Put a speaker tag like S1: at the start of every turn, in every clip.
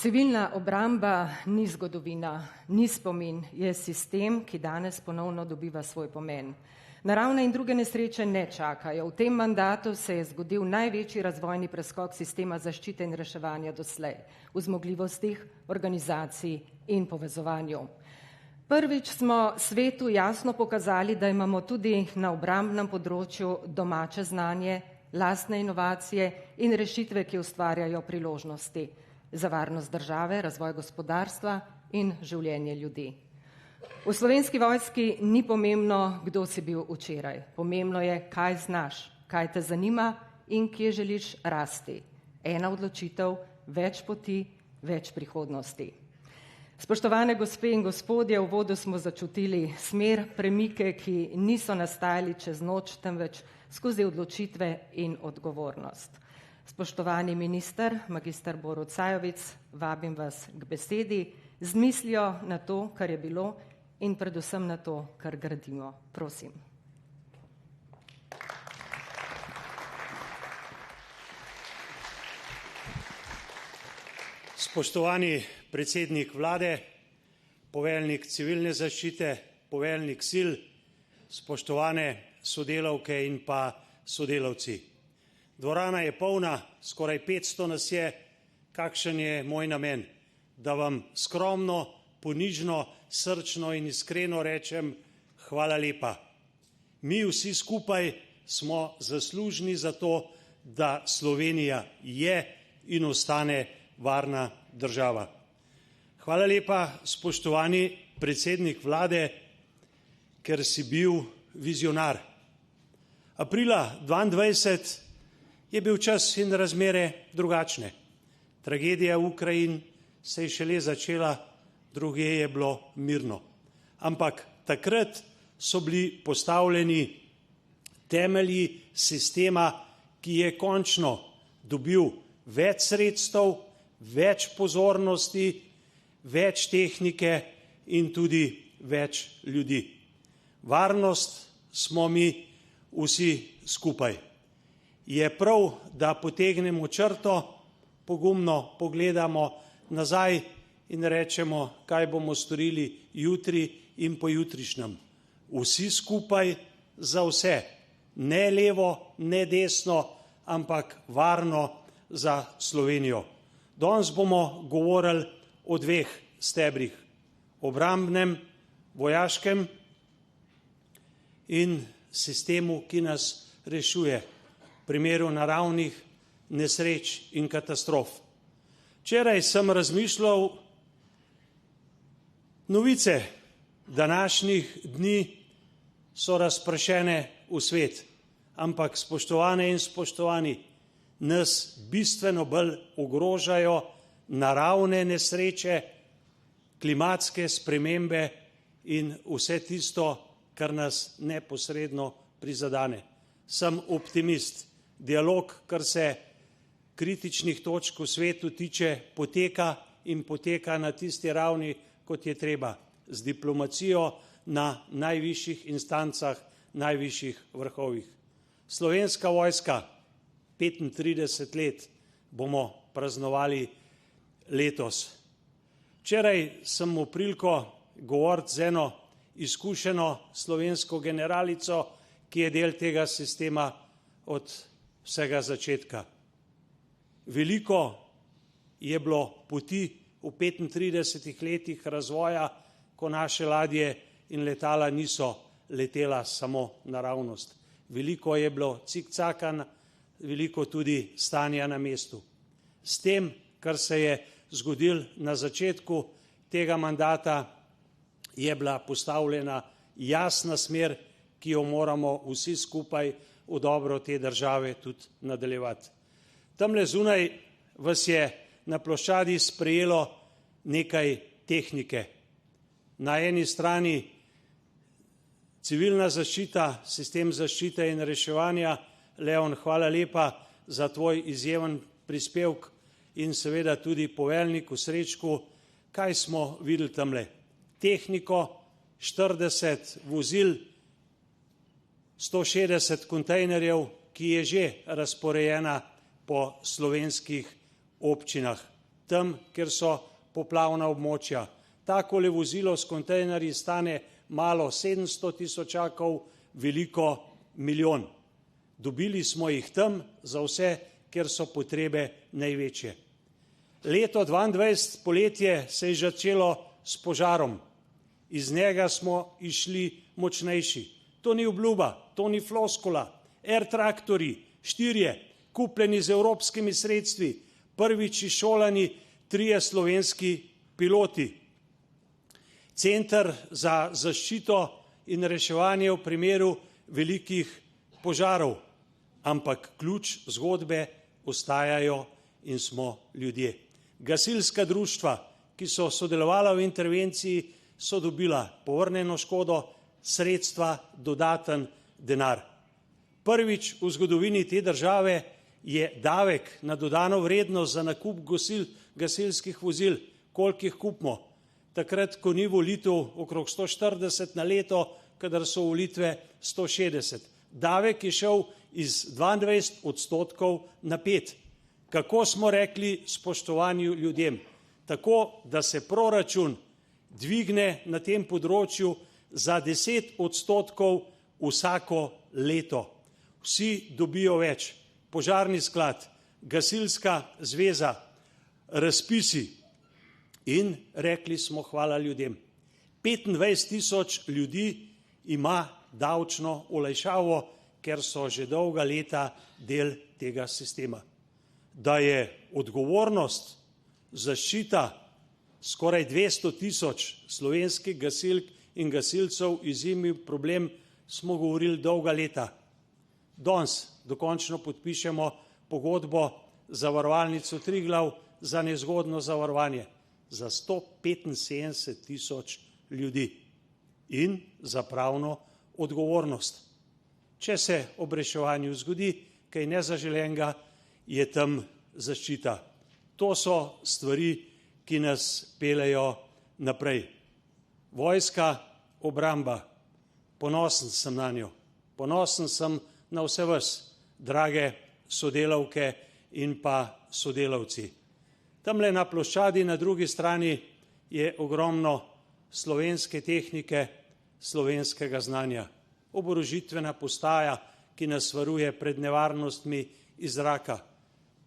S1: Civilna obramba ni zgodovina, ni spomin, je sistem, ki danes ponovno dobiva svoj pomen. Naravne in druge nesreče ne čakajo. V tem mandatu se je zgodil največji razvojni preskok sistema zaščite in reševanja doslej v zmogljivostih, organizaciji in povezovanju. Prvič smo svetu jasno pokazali, da imamo tudi na obrambnem področju domače znanje, lastne inovacije in rešitve, ki ustvarjajo priložnosti za varnost države, razvoj gospodarstva in življenje ljudi. V Slovenski vojski ni pomembno, kdo si bil včeraj. Pomembno je, kaj znaš, kaj te zanima in kje želiš rasti. Ena odločitev, več poti, več prihodnosti. Spoštovane gospe in gospodje, v uvodu smo začutili smer, premike, ki niso nastajali čez noč, temveč skozi odločitve in odgovornost. Spoštovani minister, magister Borut Sajovic, vabim vas k besedi z mislijo na to, kar je bilo in predvsem na to, kar gradimo. Prosim.
S2: Spoštovani predsednik vlade, poveljnik civilne zaščite, poveljnik sil, spoštovane sodelavke in pa sodelavci. Dvorana je polna, skoraj 500 nas je. Kakšen je moj namen? Da vam skromno, ponižno, srčno in iskreno rečem hvala lepa. Mi vsi skupaj smo zaslužni za to, da Slovenija je in ostane varna država. Hvala lepa, spoštovani predsednik vlade, ker si bil vizionar. Aprila 2022 je bil čas in razmere drugačne. Tragedija v Ukrajini se je šele začela, drugje je bilo mirno. Ampak takrat so bili postavljeni temelji sistema, ki je končno dobil več sredstev, več pozornosti, več tehnike in tudi več ljudi. Varnost smo mi vsi skupaj. Je prav, da potegnemo črto, pogumno pogledamo nazaj in rečemo, kaj bomo storili jutri in pojutrišnjem. Vsi skupaj za vse, ne levo, ne desno, ampak varno za Slovenijo. Danes bomo govorili o dveh stebrih, obrambnem, vojaškem in sistemu, ki nas rešuje v primeru naravnih nesreč in katastrof. Včeraj sem razmišljal, novice današnjih dni so razpršene v svet, ampak spoštovane in spoštovani, nas bistveno bolj ogrožajo naravne nesreče, klimatske spremembe in vse tisto, kar nas neposredno prizadene. Sem optimist. Dialog, kar se kritičnih točk v svetu tiče, poteka in poteka na tisti ravni, kot je treba, z diplomacijo na najvišjih instancah, najvišjih vrhovih. Slovenska vojska, 35 let bomo praznovali letos. Včeraj sem imel priliko govoriti z eno izkušeno slovensko generalico, ki je del tega sistema od vsega začetka. Veliko je bilo poti v 35 letih razvoja, ko naše ladje in letala niso letela samo naravnost. Veliko je bilo cikcakanj, veliko tudi stanja na mestu. S tem, kar se je zgodilo na začetku tega mandata, je bila postavljena jasna smer, ki jo moramo vsi skupaj v dobro te države tudi nadaljevati. Tamle zunaj vas je na ploščadi sprejelo nekaj tehnike. Na eni strani civilna zaščita, sistem zaščite in reševanja. Leon, hvala lepa za tvoj izjemen prispevek in seveda tudi poveljnik v Srečku. Kaj smo videli tamle? Tehniko, 40 vozil, 160 kontejnerjev, ki je že razporejena po slovenskih občinah. tam, kjer so poplavna območja. Takole vozilo s kontejnerji stane malo 700 tisočakov, veliko milijon. Dobili smo jih tam za vse, kjer so potrebe največje. Leto 2022, poletje, se je začelo s požarom. Iz njega smo išli močnejši. To ni obljuba, to ni floskula. Air traktorji, 4, kupljeni z evropskimi sredstvi, prvič izšolani 3 slovenski piloti. Center za zaščito in reševanje v primeru velikih požarov. Ampak ključ zgodbe ostajajo in smo ljudje. Gasilska društva, ki so sodelovala v intervenciji, so dobila povrnjeno škodo, sredstva, dodaten denar. Prvič v zgodovini te države je davek na dodano vrednost za nakup gasilskih vozil, koliko jih kupimo. Takrat, ko ni volitev, okrog 140 na leto, kadar so volitve 160. Davek je šel iz 22% na 5%. Kako smo rekli spoštovanju ljudem? Tako, da se proračun dvigne na tem področju za 10% vsako leto. Vsi dobijo več. Požarni sklad, gasilska zveza, razpisi in rekli smo hvala ljudem. 25 tisoč ljudi ima davčno olajšavo, ker so že dolga leta del tega sistema. Da je odgovornost, zaščita skoraj 200 tisoč slovenskih gasilk in gasilcev izjemni problem, smo govorili dolga leta. Danes dokončno podpišemo pogodbo za zavarovalnico Triglav za nezgodno zavarovanje za 175 tisoč ljudi in za pravno odgovornost. Če se ob reševanju zgodi kaj nezaželenega, je tam zaščita. To so stvari, ki nas peljejo naprej. Vojska, obramba, ponosen sem na njo, ponosen sem na vse vas, drage sodelavke in pa sodelavci. Tamle na ploščadi na drugi strani je ogromno slovenske tehnike, slovenskega znanja. Oborožitvena postaja, ki nas varuje pred nevarnostmi iz zraka.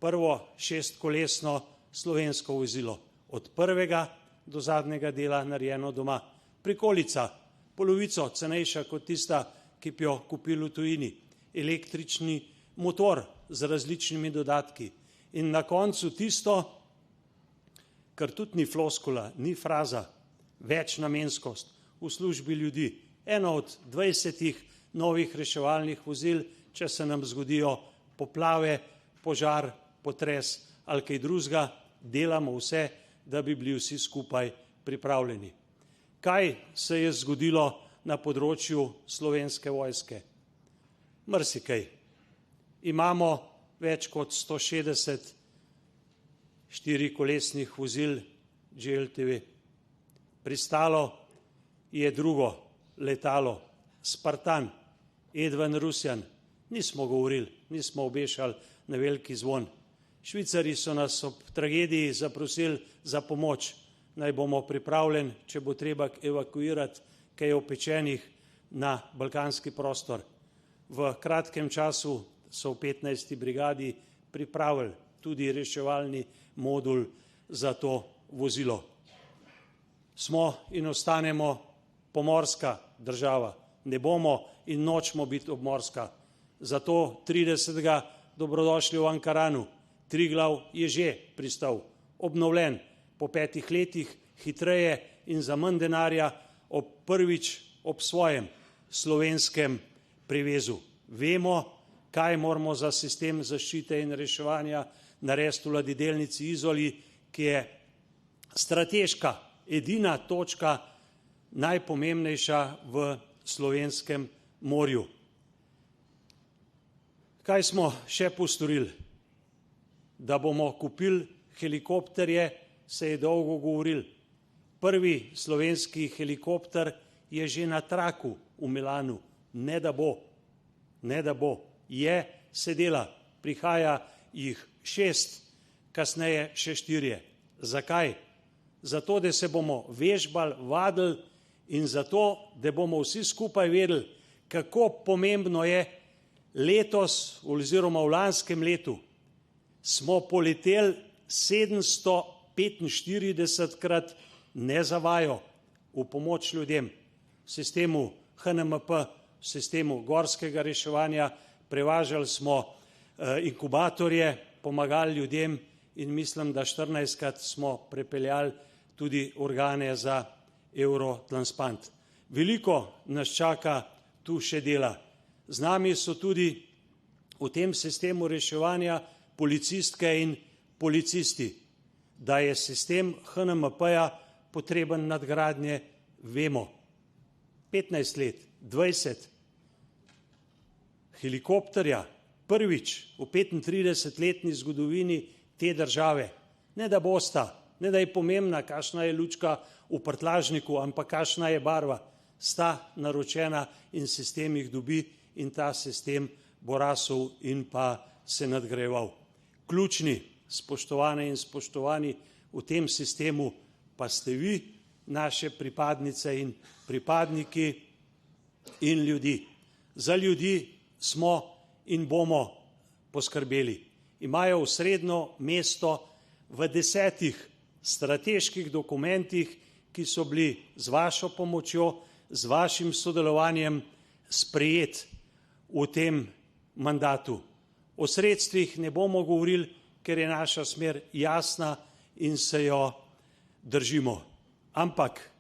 S2: Prvo 6-kolesno slovensko vozilo, od prvega do zadnjega dela narejeno doma. Prikolica, polovico cenejša kot tista, ki bi jo kupili v tujini. Električni motor z različnimi dodatki. In na koncu tisto, kar tudi ni floskula, ni fraza, večnamenskost v službi ljudi. Eno od 20 novih reševalnih vozil, če se nam zgodijo poplave, požar, potres ali kaj drugega, delamo vse, da bi bili vsi skupaj pripravljeni. Kaj se je zgodilo na področju Slovenske vojske? Marsikaj. Imamo več kot 160 4-kolesnih vozil GLTV. Pristalo je drugo letalo, Spartan, Edvin Rusjan. Nismo govorili, nismo obešali na veliki zvon. Švicarji so nas ob tragediji zaprosili za pomoč. Naj bomo pripravljeni, če bo treba evakuirati kaj opečenih na balkanski prostor. V kratkem času so v 15. brigadi pripravili tudi reševalni modul za to vozilo. Smo in ostanemo pomorska država. Ne bomo in nočemo biti obmorska. Zato 30. dobrodošli v Ankaranu. Triglav je že pristal, obnovljen, po 5 letih, hitreje in za manj denarja, prvič ob svojem slovenskem privezu. Vemo, kaj moramo za sistem zaščite in reševanja narediti v ladjedelnici Izoli, ki je strateška, edina točka, najpomembnejša v slovenskem morju. Kaj smo še postorili? Da bomo kupili helikopterje, se je dolgo govorili. Prvi slovenski helikopter je že na traku v Milanu. Ne da bo, je, se dela, prihaja jih 6, kasneje še 4. Zakaj? Zato, da se bomo vežbali, vadili in zato, da bomo vsi skupaj vedeli, kako pomembno je letos oziroma v lanskem letu smo poleteli 745krat ne za vajo v pomoč ljudem v sistemu HNMP, v sistemu gorskega reševanja, prevažali smo inkubatorje, pomagali ljudem in mislim, da 14krat smo prepeljali tudi organe za Eurotransplant. Veliko nas čaka tu še dela. Z nami so tudi v tem sistemu reševanja policistke in policisti. Da je sistem HNMP-ja potreben nadgradnje, vemo. 15 let, 20. Helikopterja prvič v 35-letni zgodovini te države. Ne da bosta, ne da je pomembna, kakšna je lučka v prtljažniku, ampak kakšna je barva, sta naročena in sistem jih dobi in ta sistem bo rasel in pa se nadgrajeval. Ključni, spoštovane in spoštovani, v tem sistemu pa ste vi, naše pripadnice in pripadniki in ljudi. Za ljudi smo in bomo poskrbeli. Imajo osrednjo mesto v 10 strateških dokumentih, ki so bili z vašo pomočjo, z vašim sodelovanjem sprejeti v tem mandatu. O sredstvih ne bomo govorili, ker je naša smer jasna in se jo držimo. Ampak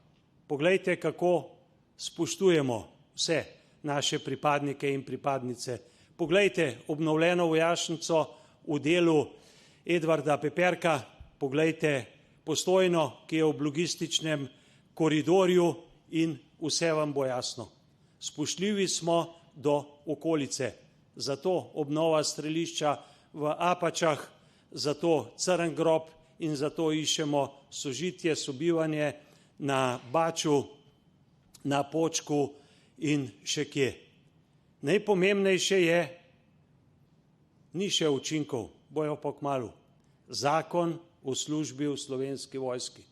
S2: poglejte, kako spoštujemo vse naše pripadnike in pripadnice. Poglejte obnovljeno vojašnico v delu Edvarda Peperka, poglejte Postojno, ki je v logističnem koridorju in vse vam bo jasno. Spoštljivi smo do okolice, zato obnova strelišča v Apačah, zato Crn grob in zato iščemo sožitje, sobivanje na Baču, na Počku in še kje. Najpomembnejše je, ni še učinkov, bojo pa kmalu, zakon o službi v Slovenski vojski.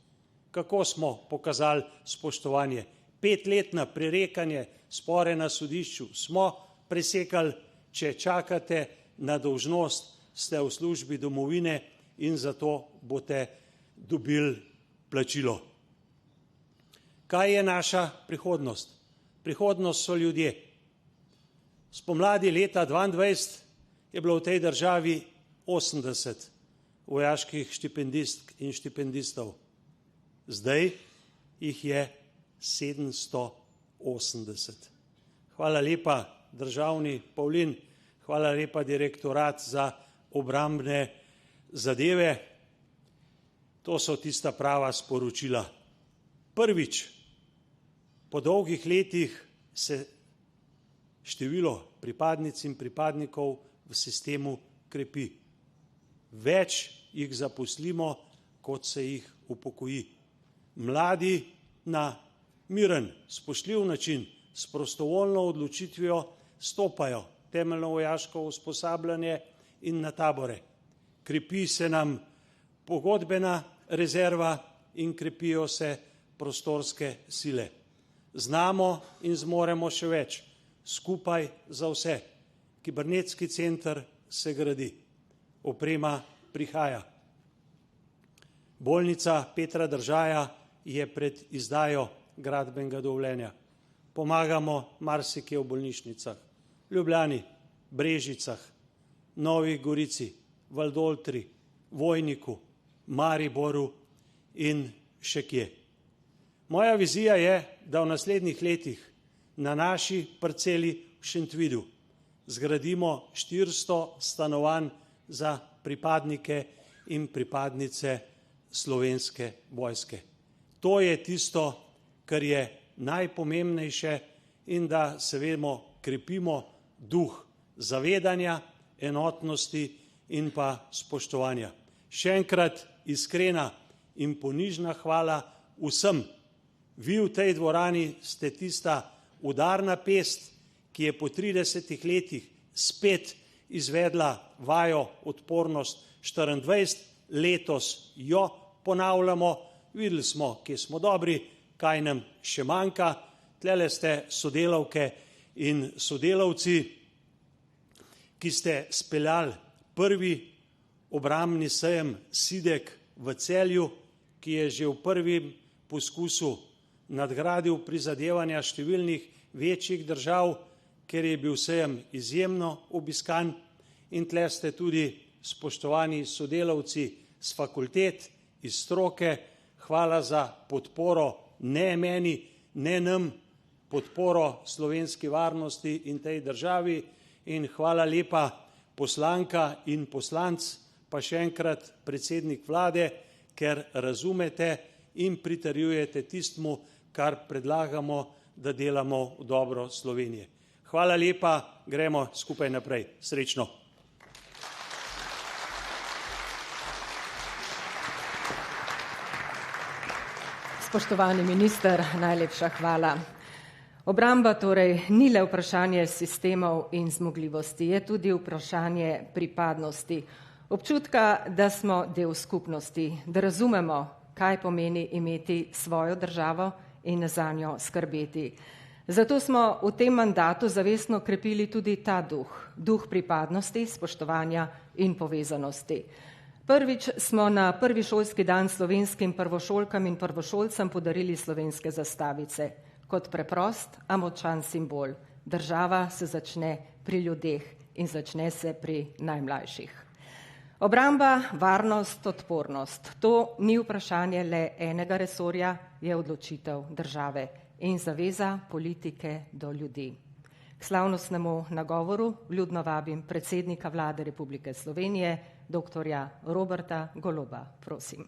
S2: Kako smo pokazali spoštovanje? 5-letna prerekanje, spore na sodišču smo presekali, če čakate na dolžnost, ste v službi domovine in zato boste dobili plačilo. Kaj je naša prihodnost? Prihodnost so ljudje. Spomladi leta 2022 je bilo v tej državi 80 vojaških štipendistk in štipendistov. Zdaj jih je 780. Hvala lepa, državni Pavlin, hvala lepa, direktorat za obrambne zadeve. To so tista prava sporočila. Prvič po dolgih letih se število pripadnic in pripadnikov v sistemu krepi. Več jih zaposlimo, kot se jih upokoji. Mladi na miren, spoštljiv način, s prostovoljno odločitvijo stopajo temeljno vojaško usposabljanje in na tabore. Krepi se nam pogodbena rezerva in krepijo se prostorske sile. Znamo in zmoremo še več. Skupaj za vse. Kibernetski center se gradi. Oprema prihaja. Bolnica Petra Držaja je pred izdajo gradbenega dovoljenja. Pomagamo marsikje v bolnišnicah. Ljubljani, Brežicah, Novi Gorici, Valdoltri, Vojniku, Mariboru in še kje. Moja vizija je, da v naslednjih letih na naši parceli v Šentvidu zgradimo 400 stanovanj za pripadnike in pripadnice Slovenske vojske. To je tisto, kar je najpomembnejše in da se vemo, krepimo duh zavedanja, enotnosti in pa spoštovanja. Še enkrat iskrena in ponižna hvala vsem. Vi v tej dvorani ste tista udarna pest, ki je po 30 letih spet izvedla vajo Odpornost 24, letos jo ponavljamo, videli smo, kje smo dobri, kaj nam še manjka. Tlele ste sodelavke in sodelavci, ki ste speljali prvi obrambni sejem SIDEK v Celju, ki je že v prvem poskusu nadgradil prizadevanja številnih večjih držav, ker je bil sejem izjemno obiskan. In tle ste tudi, spoštovani sodelavci z fakultet, iz stroke, hvala za podporo ne meni, ne nam, podporo slovenski varnosti in tej državi in hvala lepa poslanka in poslanc, pa še enkrat predsednik vlade, ker razumete in pritrjujete tistmu, kar predlagamo, da delamo v dobro Slovenije. Hvala lepa, gremo skupaj naprej. Srečno.
S1: Spoštovani minister, najlepša hvala. Obramba torej ni le vprašanje sistemov in zmogljivosti, je tudi vprašanje pripadnosti, občutka, da smo del skupnosti, da razumemo, kaj pomeni imeti svojo državo in zanjo skrbeti. Zato smo v tem mandatu zavestno krepili tudi ta duh pripadnosti, spoštovanja in povezanosti. Prvič smo na prvi šolski dan slovenskim prvošolkam in prvošolcem podarili slovenske zastavice. Kot preprost, a močan simbol. Država se začne pri ljudeh in začne se pri najmlajših. Obramba, varnost, odpornost. To ni vprašanje le enega resorja, je odločitev države in zaveza politike do ljudi. K slavnostnemu nagovoru vljudno vabim predsednika Vlade Republike Slovenije, doktorja Roberta Goloba. Prosim.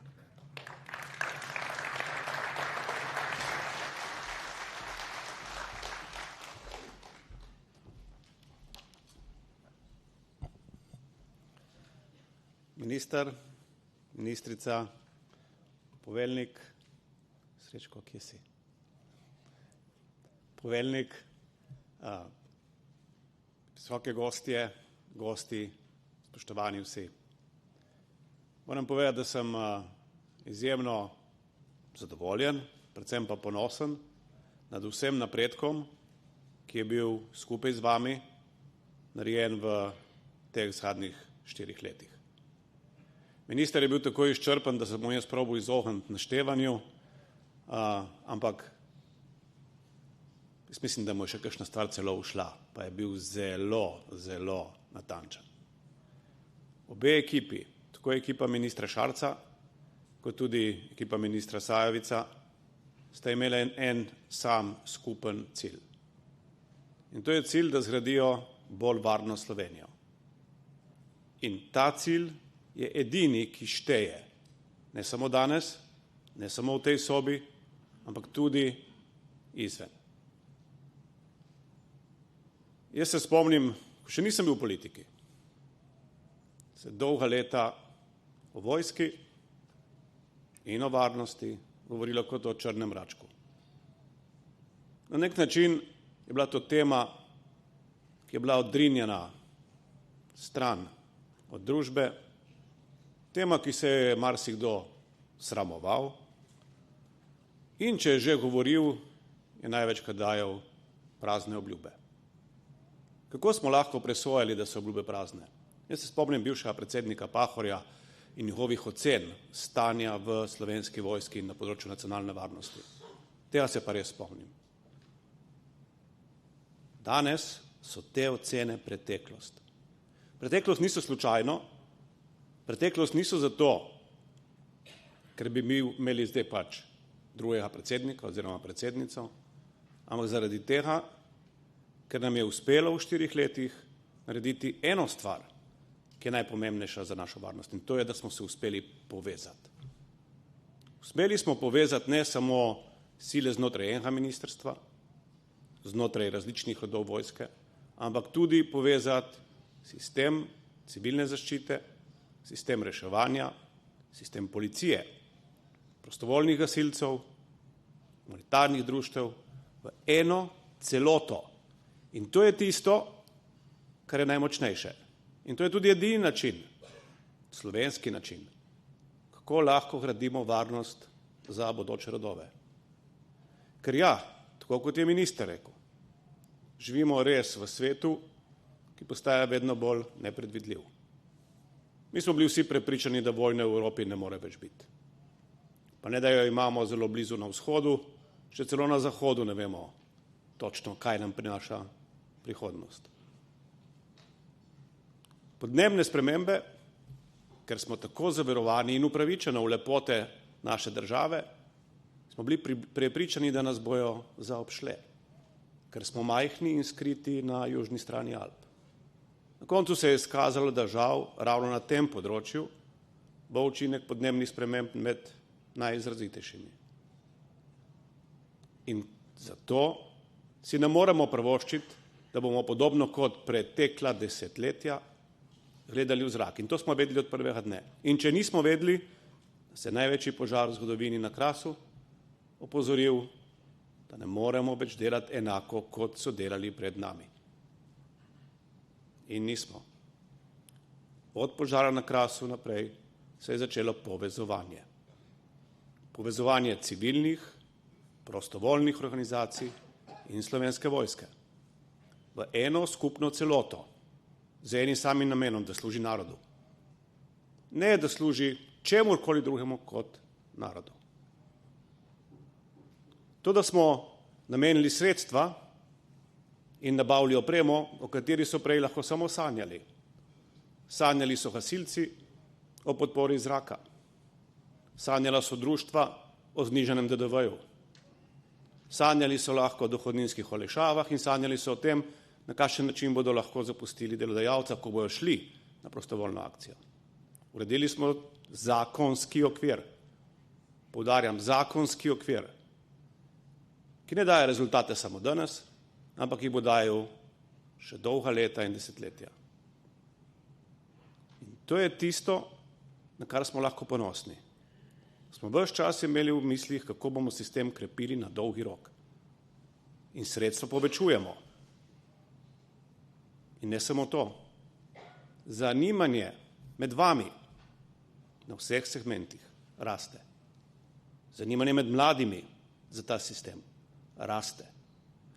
S3: Minister, ministrica, poveljnik, Srečko, kje si? Poveljnik, visoke gostje, gosti, spoštovani vsi. Moram povedati, da sem izjemno zadovoljen, predvsem pa ponosen nad vsem napredkom, ki je bil skupaj z vami narejen v teh zadnjih 4 letih. Minister je bil tako izčrpen, da se bom jaz probal izogniti naštevanju, ampak jaz mislim, da mu je še kakšna stvar celo ušla, pa je bil zelo, zelo natančen. Obe ekipi, tako ekipa ministra Šarca, kot tudi ekipa ministra Sajovica, sta imela en sam skupen cilj. In to je cilj, da zgradijo bolj varno Slovenijo. In ta cilj je edini, ki šteje. Ne samo danes, ne samo v tej sobi, ampak tudi izven. Jaz se spomnim, ko še nisem bil v politiki, se dolga leta o vojski in o varnosti govorilo kot o črnem račku. Na nek način je bila to tema, ki je bila odrinjena stran od družbe, tema, ki se je marsikdo sramoval in če je že govoril, je največkrat dajal prazne obljube. Kako smo lahko presojali, da so obljube prazne? Jaz se spomnim bivšega predsednika Pahorja in njegovih ocen stanja v Slovenski vojski in na področju nacionalne varnosti. Tega se pa res spomnim. Danes so te ocene preteklost. Preteklost niso slučajno, preteklost niso zato, ker bi mi imeli zdaj pač drugega predsednika oziroma predsednico, ampak zaradi tega, ker nam je uspelo v 4 letih narediti eno stvar, ki je najpomembnejša za našo varnost, in to je, da smo se uspeli povezati. Uspeli smo povezati ne samo sile znotraj enega ministrstva, znotraj različnih rodov vojske, ampak tudi povezati sistem civilne zaščite, sistem reševanja, sistem policije, prostovoljnih gasilcev, humanitarnih društev v eno celoto. In to je tisto, kar je najmočnejše. In to je tudi edini način, slovenski način, kako lahko gradimo varnost za bodoče rodove. Ker ja, tako kot je minister rekel, živimo res v svetu, ki postaja vedno bolj nepredvidljiv. Mi smo bili vsi prepričani, da vojne v Evropi ne more več biti. Pa ne, da jo imamo zelo blizu na vzhodu, še celo na zahodu ne vemo točno, kaj nam prinaša prihodnost. Podnebne spremembe, ker smo tako zaverovani in upravičeno v lepote naše države, smo bili prepričani, da nas bojo zaobšle, ker smo majhni in skriti na južni strani Alp. Na koncu se je izkazalo, da žal ravno na tem področju bo učinek podnebnih sprememb med najizrazitejšimi. In zato si ne moremo privoščiti, da bomo podobno kot pretekla desetletja gledali v zrak. In to smo vedeli od prvega dne. In če nismo vedeli, da se največji požar v zgodovini na Krasu opozoril, da ne moremo več delati enako, kot so delali pred nami. In nismo. Od požara na Krasu naprej se je začelo povezovanje. Povezovanje civilnih, prostovoljnih organizacij in Slovenske vojske v eno skupno celoto z enim samim namenom, da služi narodu. Ne, da služi čemurkoli drugemu kot narodu. To, da smo namenili sredstva in nabavili opremo, o kateri so prej lahko samo sanjali. Sanjali so gasilci o podpori zraka. Sanjala so društva o znižanem DDV-ju. Sanjali so lahko o dohodninskih olajšavah in sanjali so o tem, na kakšen način bodo lahko zapustili delodajalca, ko bojo šli na prostovoljno akcijo. Uredili smo zakonski okvir. Poudarjam, zakonski okvir, ki ne daje rezultate samo danes, ampak jih bo dajal še dolga leta in desetletja. In to je tisto, na kar smo lahko ponosni. Smo ves čas imeli v mislih, kako bomo sistem krepili na dolgi rok. In sredstva povečujemo. In ne samo to. Zanimanje med vami na vseh segmentih raste. Zanimanje med mladimi za ta sistem raste.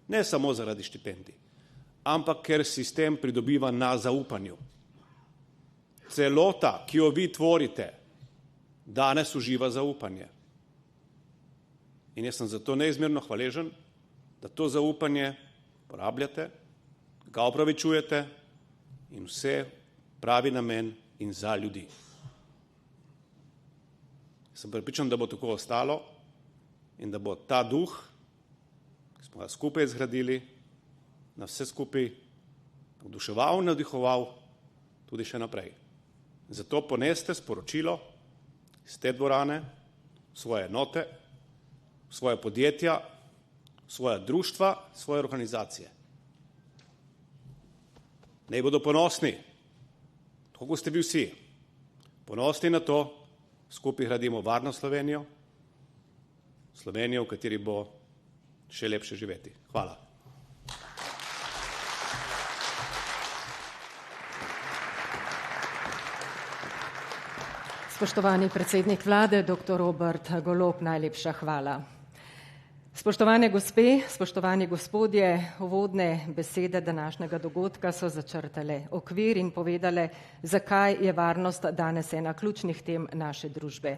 S3: Ne samo zaradi štipendij, ampak ker sistem pridobiva na zaupanju. Celota, ki jo vi tvorite, danes uživa zaupanje. In jaz sem zato neizmerno hvaležen, da to zaupanje porabljate, ga opravičujete in vse pravi namen in za ljudi. Sem prepričan, da bo tako ostalo in da bo ta duh, ki smo ga skupaj zgradili, na vse skupaj navduševal in navdihoval tudi še naprej. Zato poneste sporočilo iz te dvorane, svoje enote, svoje podjetja, svoja društva, svoje organizacije. Naj bodo ponosni, tako kot ste vi vsi, ponosni na to, skupaj gradimo varno Slovenijo, Slovenijo, v kateri bo še lepše živeti. Hvala.
S1: Spoštovani predsednik vlade, dr. Robert Golob, najlepša hvala. Spoštovane gospe, spoštovani gospodje, uvodne besede današnjega dogodka so začrtale okvir in povedale, zakaj je varnost danes ena ključnih tem naše družbe.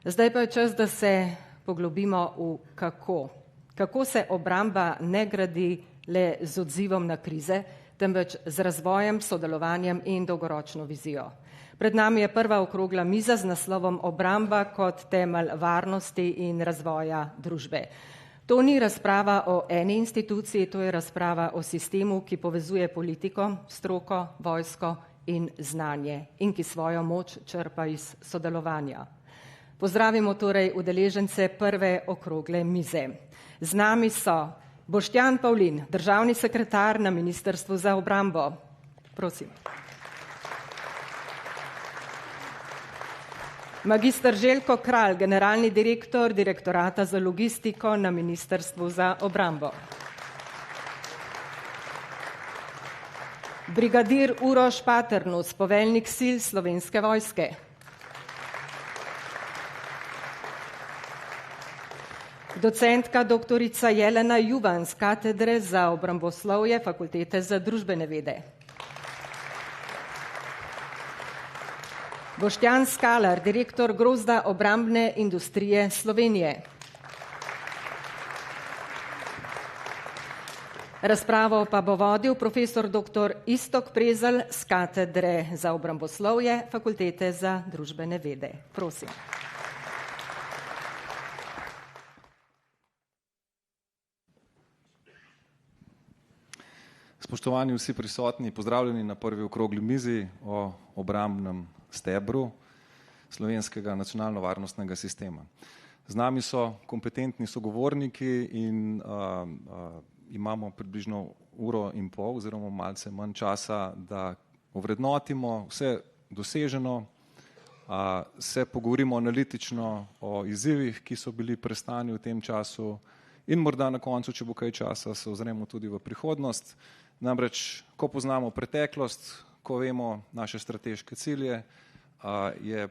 S1: Zdaj pa je čas, da se poglobimo v kako. Kako se obramba ne gradi le z odzivom na krize, temveč z razvojem, sodelovanjem in dolgoročno vizijo. Pred nami je prva okrogla miza z naslovom Obramba kot temelj varnosti in razvoja družbe. To ni razprava o eni instituciji, to je razprava o sistemu, ki povezuje politiko, stroko, vojsko in znanje in ki svojo moč črpa iz sodelovanja. Pozdravimo torej udeležence prve okrogle mize. Z nami so Boštjan Pavlin, državni sekretar na Ministrstvu za obrambo. Prosim. Magister Željko Kralj, generalni direktor Direktorata za logistiko na Ministrstvu za obrambo. Brigadir Uroš Paternus, poveljnik sil Slovenske vojske. docentka doktorica Jelena Juvan z katedre za obramboslovje Fakultete za družbene vede. Boštjan Skalar, direktor Grozda obrambne industrije Slovenije. Razpravo pa bo vodil profesor dr. Iztok Prezelj z katedre za obramboslovje Fakultete za družbene vede. Prosim.
S4: Spoštovani vsi prisotni, pozdravljeni na prvi okrogli mizi o obrambnem stebru slovenskega nacionalno-varnostnega sistema. Z nami so kompetentni sogovorniki in imamo približno 1,5 ure oziroma malce manj časa, da ovrednotimo vse doseženo, se pogovorimo analitično o izzivih, ki so bili prestani v tem času in morda na koncu, če bo kaj časa, se ozremo tudi v prihodnost. Namreč, ko poznamo preteklost, ko vemo naše strateške cilje, je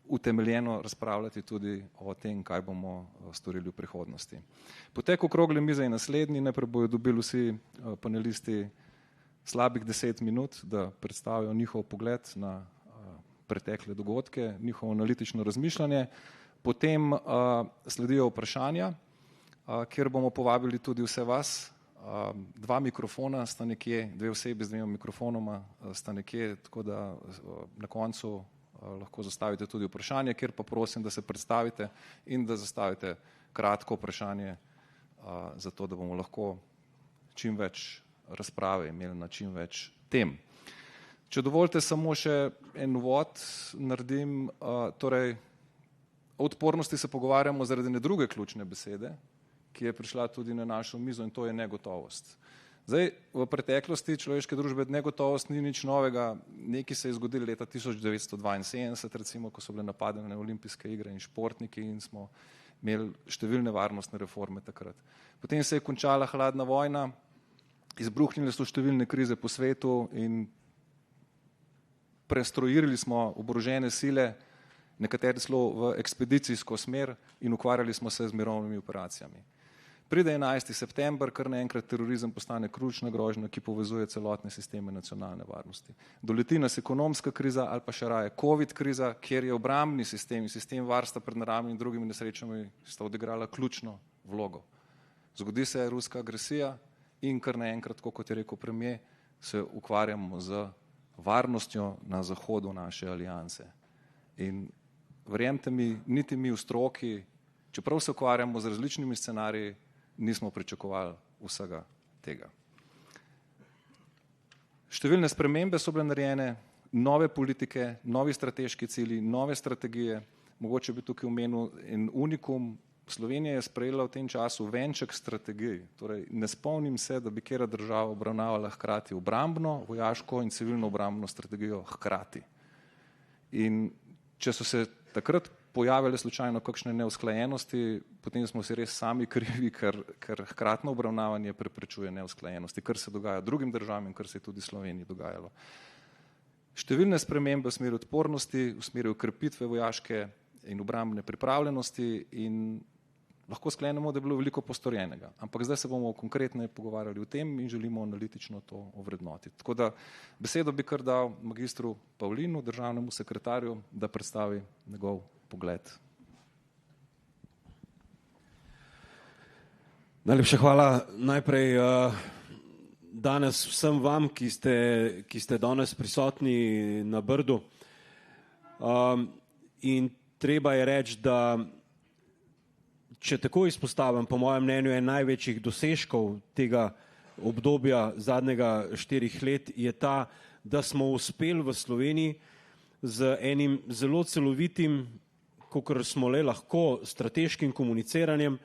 S4: utemeljeno razpravljati tudi o tem, kaj bomo storili v prihodnosti. Potek okrogle mize je naslednji, najprej bojo dobili vsi panelisti slabih 10 minut, da predstavijo njihov pogled na pretekle dogodke, njihovo analitično razmišljanje. Potem sledijo vprašanja, kjer bomo povabili tudi vse vas. 2 mikrofona sta nekje, 2 osebi z 2 mikrofonoma sta nekje, tako da na koncu lahko zastavite tudi vprašanje, kjer pa prosim, da se predstavite in da zastavite kratko vprašanje, zato da bomo lahko čim več razprave imeli na čim več tem. Če dovolite samo še en uvod naredim, torej o odpornosti se pogovarjamo zaradi ene druge ključne besede, ki je prišla tudi na našo mizo, in to je negotovost. Zdaj, v preteklosti človeške družbe negotovost ni nič novega, nekaj se je zgodilo leta 1972, recimo, ko so bile napadene olimpijske igre in športniki in smo imeli številne varnostne reforme takrat. Potem se je končala hladna vojna, izbruhnile so številne krize po svetu in prestrojili smo oborožene sile, nekateri celo v ekspedicijsko smer in ukvarjali smo se z mirovnimi operacijami. Pride 11. september, kar naenkrat terorizem postane ključna grožnja, ki povezuje celotne sisteme nacionalne varnosti. Doleti nas ekonomska kriza ali pa še raje COVID kriza, kjer je obrambni sistem in sistem varstva pred naravnimi in drugimi nesrečami sta odigrala ključno vlogo. Zgodi se ruska agresija in kar naenkrat, kot je rekel premier, se ukvarjamo z varnostjo na zahodu naše alianse. In verjemite mi, niti mi v stroki, čeprav se ukvarjamo z različnimi scenariji, nismo pričakovali vsega tega. Številne spremembe so bile narejene, nove politike, novi strateški cilji, nove strategije, mogoče bi tukaj omenil en unikum. Slovenija je sprejela v tem času venček strategij, torej ne spomnim se, da bi katera država obravnavala hkrati obrambno, vojaško in civilno obrambno strategijo hkrati. In če so se takrat pojavile slučajno kakšne neusklajenosti, potem smo si res sami krivi, ker hkratno obravnavanje preprečuje neusklajenosti, kar se dogaja drugim državam in kar se je tudi Sloveniji dogajalo. Številne spremembe v smeri odpornosti, v smeri okrepitve vojaške in obrambne pripravljenosti in lahko sklenemo, da je bilo veliko postorjenega. Ampak zdaj se bomo konkretno pogovarjali o tem in želimo analitično to ovrednotiti. Tako da besedo bi kar dal magistru Pavlinu, državnemu sekretarju, da predstavi njegov pogled.
S5: Najlepša hvala najprej danes vsem vam, ki ste danes prisotni na Brdu. In treba je reči, da če tako izpostavim, po mojem mnenju je največjih dosežkov tega obdobja zadnjega 4 let je ta, da smo uspeli v Sloveniji z enim zelo celovitim, kakor smo le lahko, strateškim komuniciranjem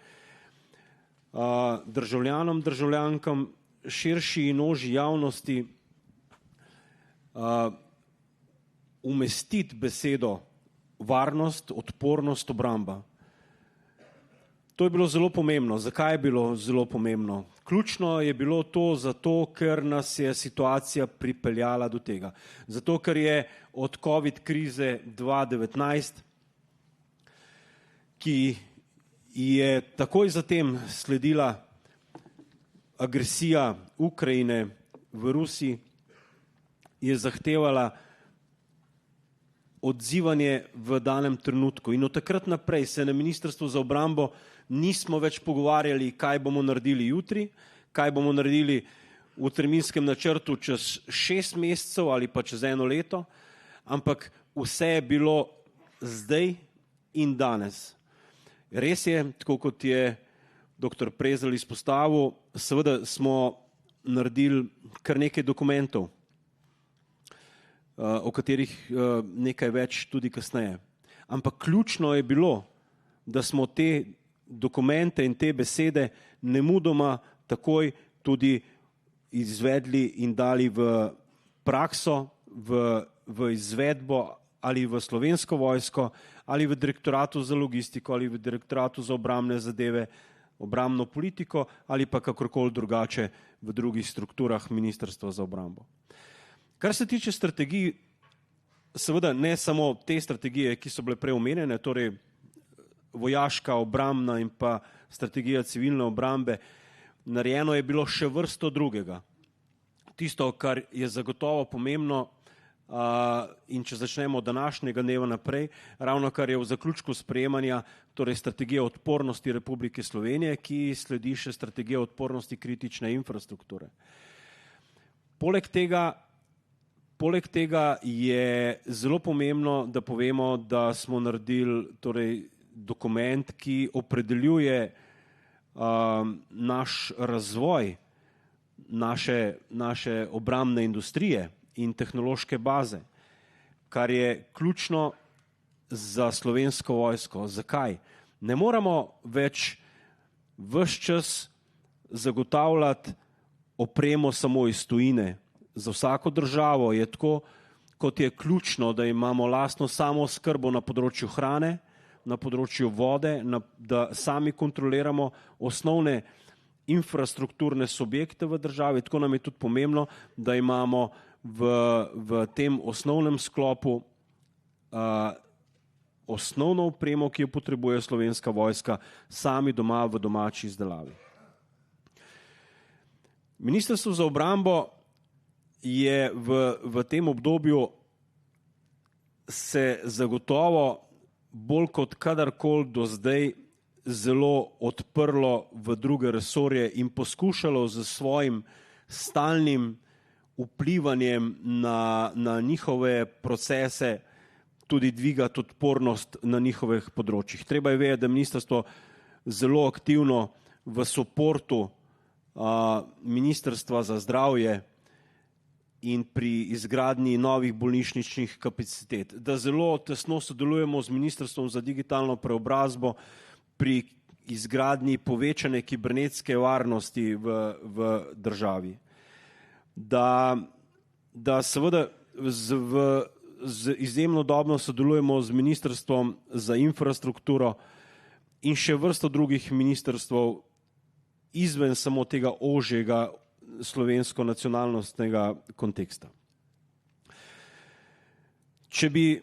S5: državljanom, državljankam, širši in ožji javnosti umestiti besedo varnost, odpornost, obramba. To je bilo zelo pomembno. Zakaj je bilo zelo pomembno? Ključno je bilo to zato, ker nas je situacija pripeljala do tega. Zato, ker je od COVID krize 2019, ki je takoj zatem sledila agresija Ukrajine v Rusiji, je zahtevala odzivanje v danem trenutku. In od takrat naprej se na Ministrstvu za obrambo nismo več pogovarjali, kaj bomo naredili jutri, kaj bomo naredili v terminskem načrtu čez 6 mesecev ali pa čez 1 leto, ampak vse je bilo zdaj in danes. Res je, tako kot je dr. Prezelj izpostavil, seveda smo naredili kar nekaj dokumentov, o katerih nekaj več tudi kasneje. Ampak ključno je bilo, da smo te dokumente in te besede nemudoma takoj tudi izvedli in dali v prakso, v izvedbo ali v Slovensko vojsko, ali v Direktoratu za logistiko, ali v Direktoratu za obrambne zadeve, obrambno politiko, ali pa kakorkoli drugače v drugih strukturah Ministrstva za obrambo. Kar se tiče strategij, seveda ne samo te strategije, ki so bile prej omenjene, torej vojaška, obrambna in pa strategija civilne obrambe, narejeno je bilo še vrsto drugega. Tisto, kar je zagotovo pomembno, in če začnemo od današnjega dneva naprej, ravno kar je v zaključku sprejemanja, torej strategija odpornosti Republike Slovenije, ki sledi še strategija odpornosti kritične infrastrukture. Poleg tega je zelo pomembno, da povemo, da smo naredili torej dokument, ki opredeljuje naš razvoj, naše obrambne industrije in tehnološke baze, kar je ključno za Slovensko vojsko. Zakaj? Ne moramo več ves čas zagotavljati opremo samo iz tujine. Za vsako državo je tako, kot je ključno, da imamo lastno samooskrbo na področju hrane, na področju vode, da sami kontroliramo osnovne infrastrukturne subjekte v državi. Tako nam je tudi pomembno, da imamo v tem osnovnem sklopu osnovno opremo, ki jo potrebuje Slovenska vojska, sami doma v domači izdelavi. Ministrstvo za obrambo je v tem obdobju se zagotovo bolj kot kadarkoli do zdaj zelo odprlo v druge resorje in poskušalo z svojim stalnim vplivanjem na njihove procese tudi dvigati odpornost na njihovih področjih. Treba je vedeti, da ministrstvo zelo aktivno v suportu Ministrstva za zdravje in pri izgradnji novih bolnišničnih kapacitet, da zelo tesno sodelujemo z Ministrstvom za digitalno preobrazbo pri izgradnji povečane kibernetske varnosti v državi. Da seveda izjemno dobro sodelujemo z Ministrstvom za infrastrukturo in še vrsto drugih ministrstv izven samo tega ožjega slovensko-nacionalnostnega konteksta. Če bi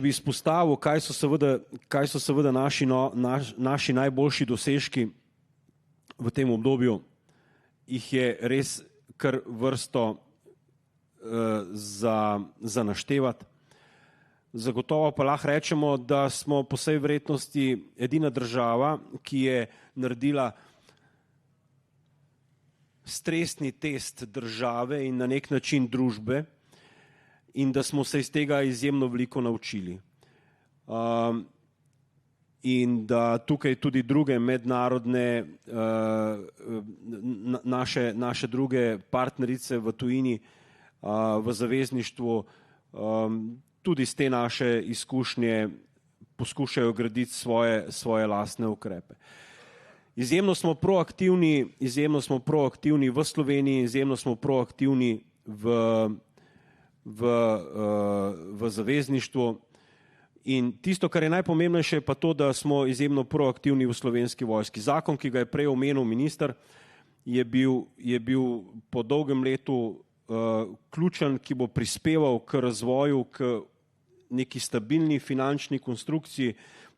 S5: izpostavil, kaj so seveda naši najboljši dosežki v tem obdobju, jih je res kar vrsto za naštevati. Zagotovo pa lahko rečemo, da smo po vsej verjetnosti edina država, ki je naredila stresni test države in na nek način družbe in da smo se iz tega izjemno veliko naučili. In da tukaj tudi druge mednarodne, naše druge partnerice v tujini, v zavezništvu, tudi z te naše izkušnje poskušajo graditi svoje lastne ukrepe. Izjemno smo proaktivni v Sloveniji, izjemno smo proaktivni v zavezništvu in tisto, kar je najpomembnejše, pa to, da smo izjemno proaktivni v Slovenski vojski. Zakon, ki ga je prej omenil minister, je bil po dolgem letu ključen, ki bo prispeval k razvoju, k neki stabilni finančni konstrukciji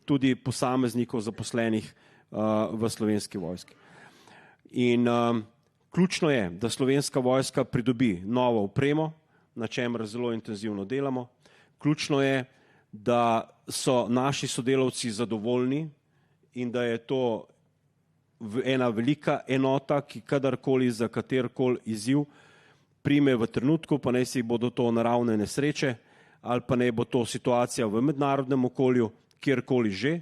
S5: tudi posameznikov zaposlenih v Slovenski vojski. In ključno je, da Slovenska vojska pridobi novo opremo, na čemer zelo intenzivno delamo. Ključno je, da so naši sodelavci zadovoljni in da je to ena velika enota, ki kadarkoli za katerkoli izziv prime v trenutku, pa naj si bodo to naravne nesreče ali pa naj bo to situacija v mednarodnem okolju, kjerkoli že,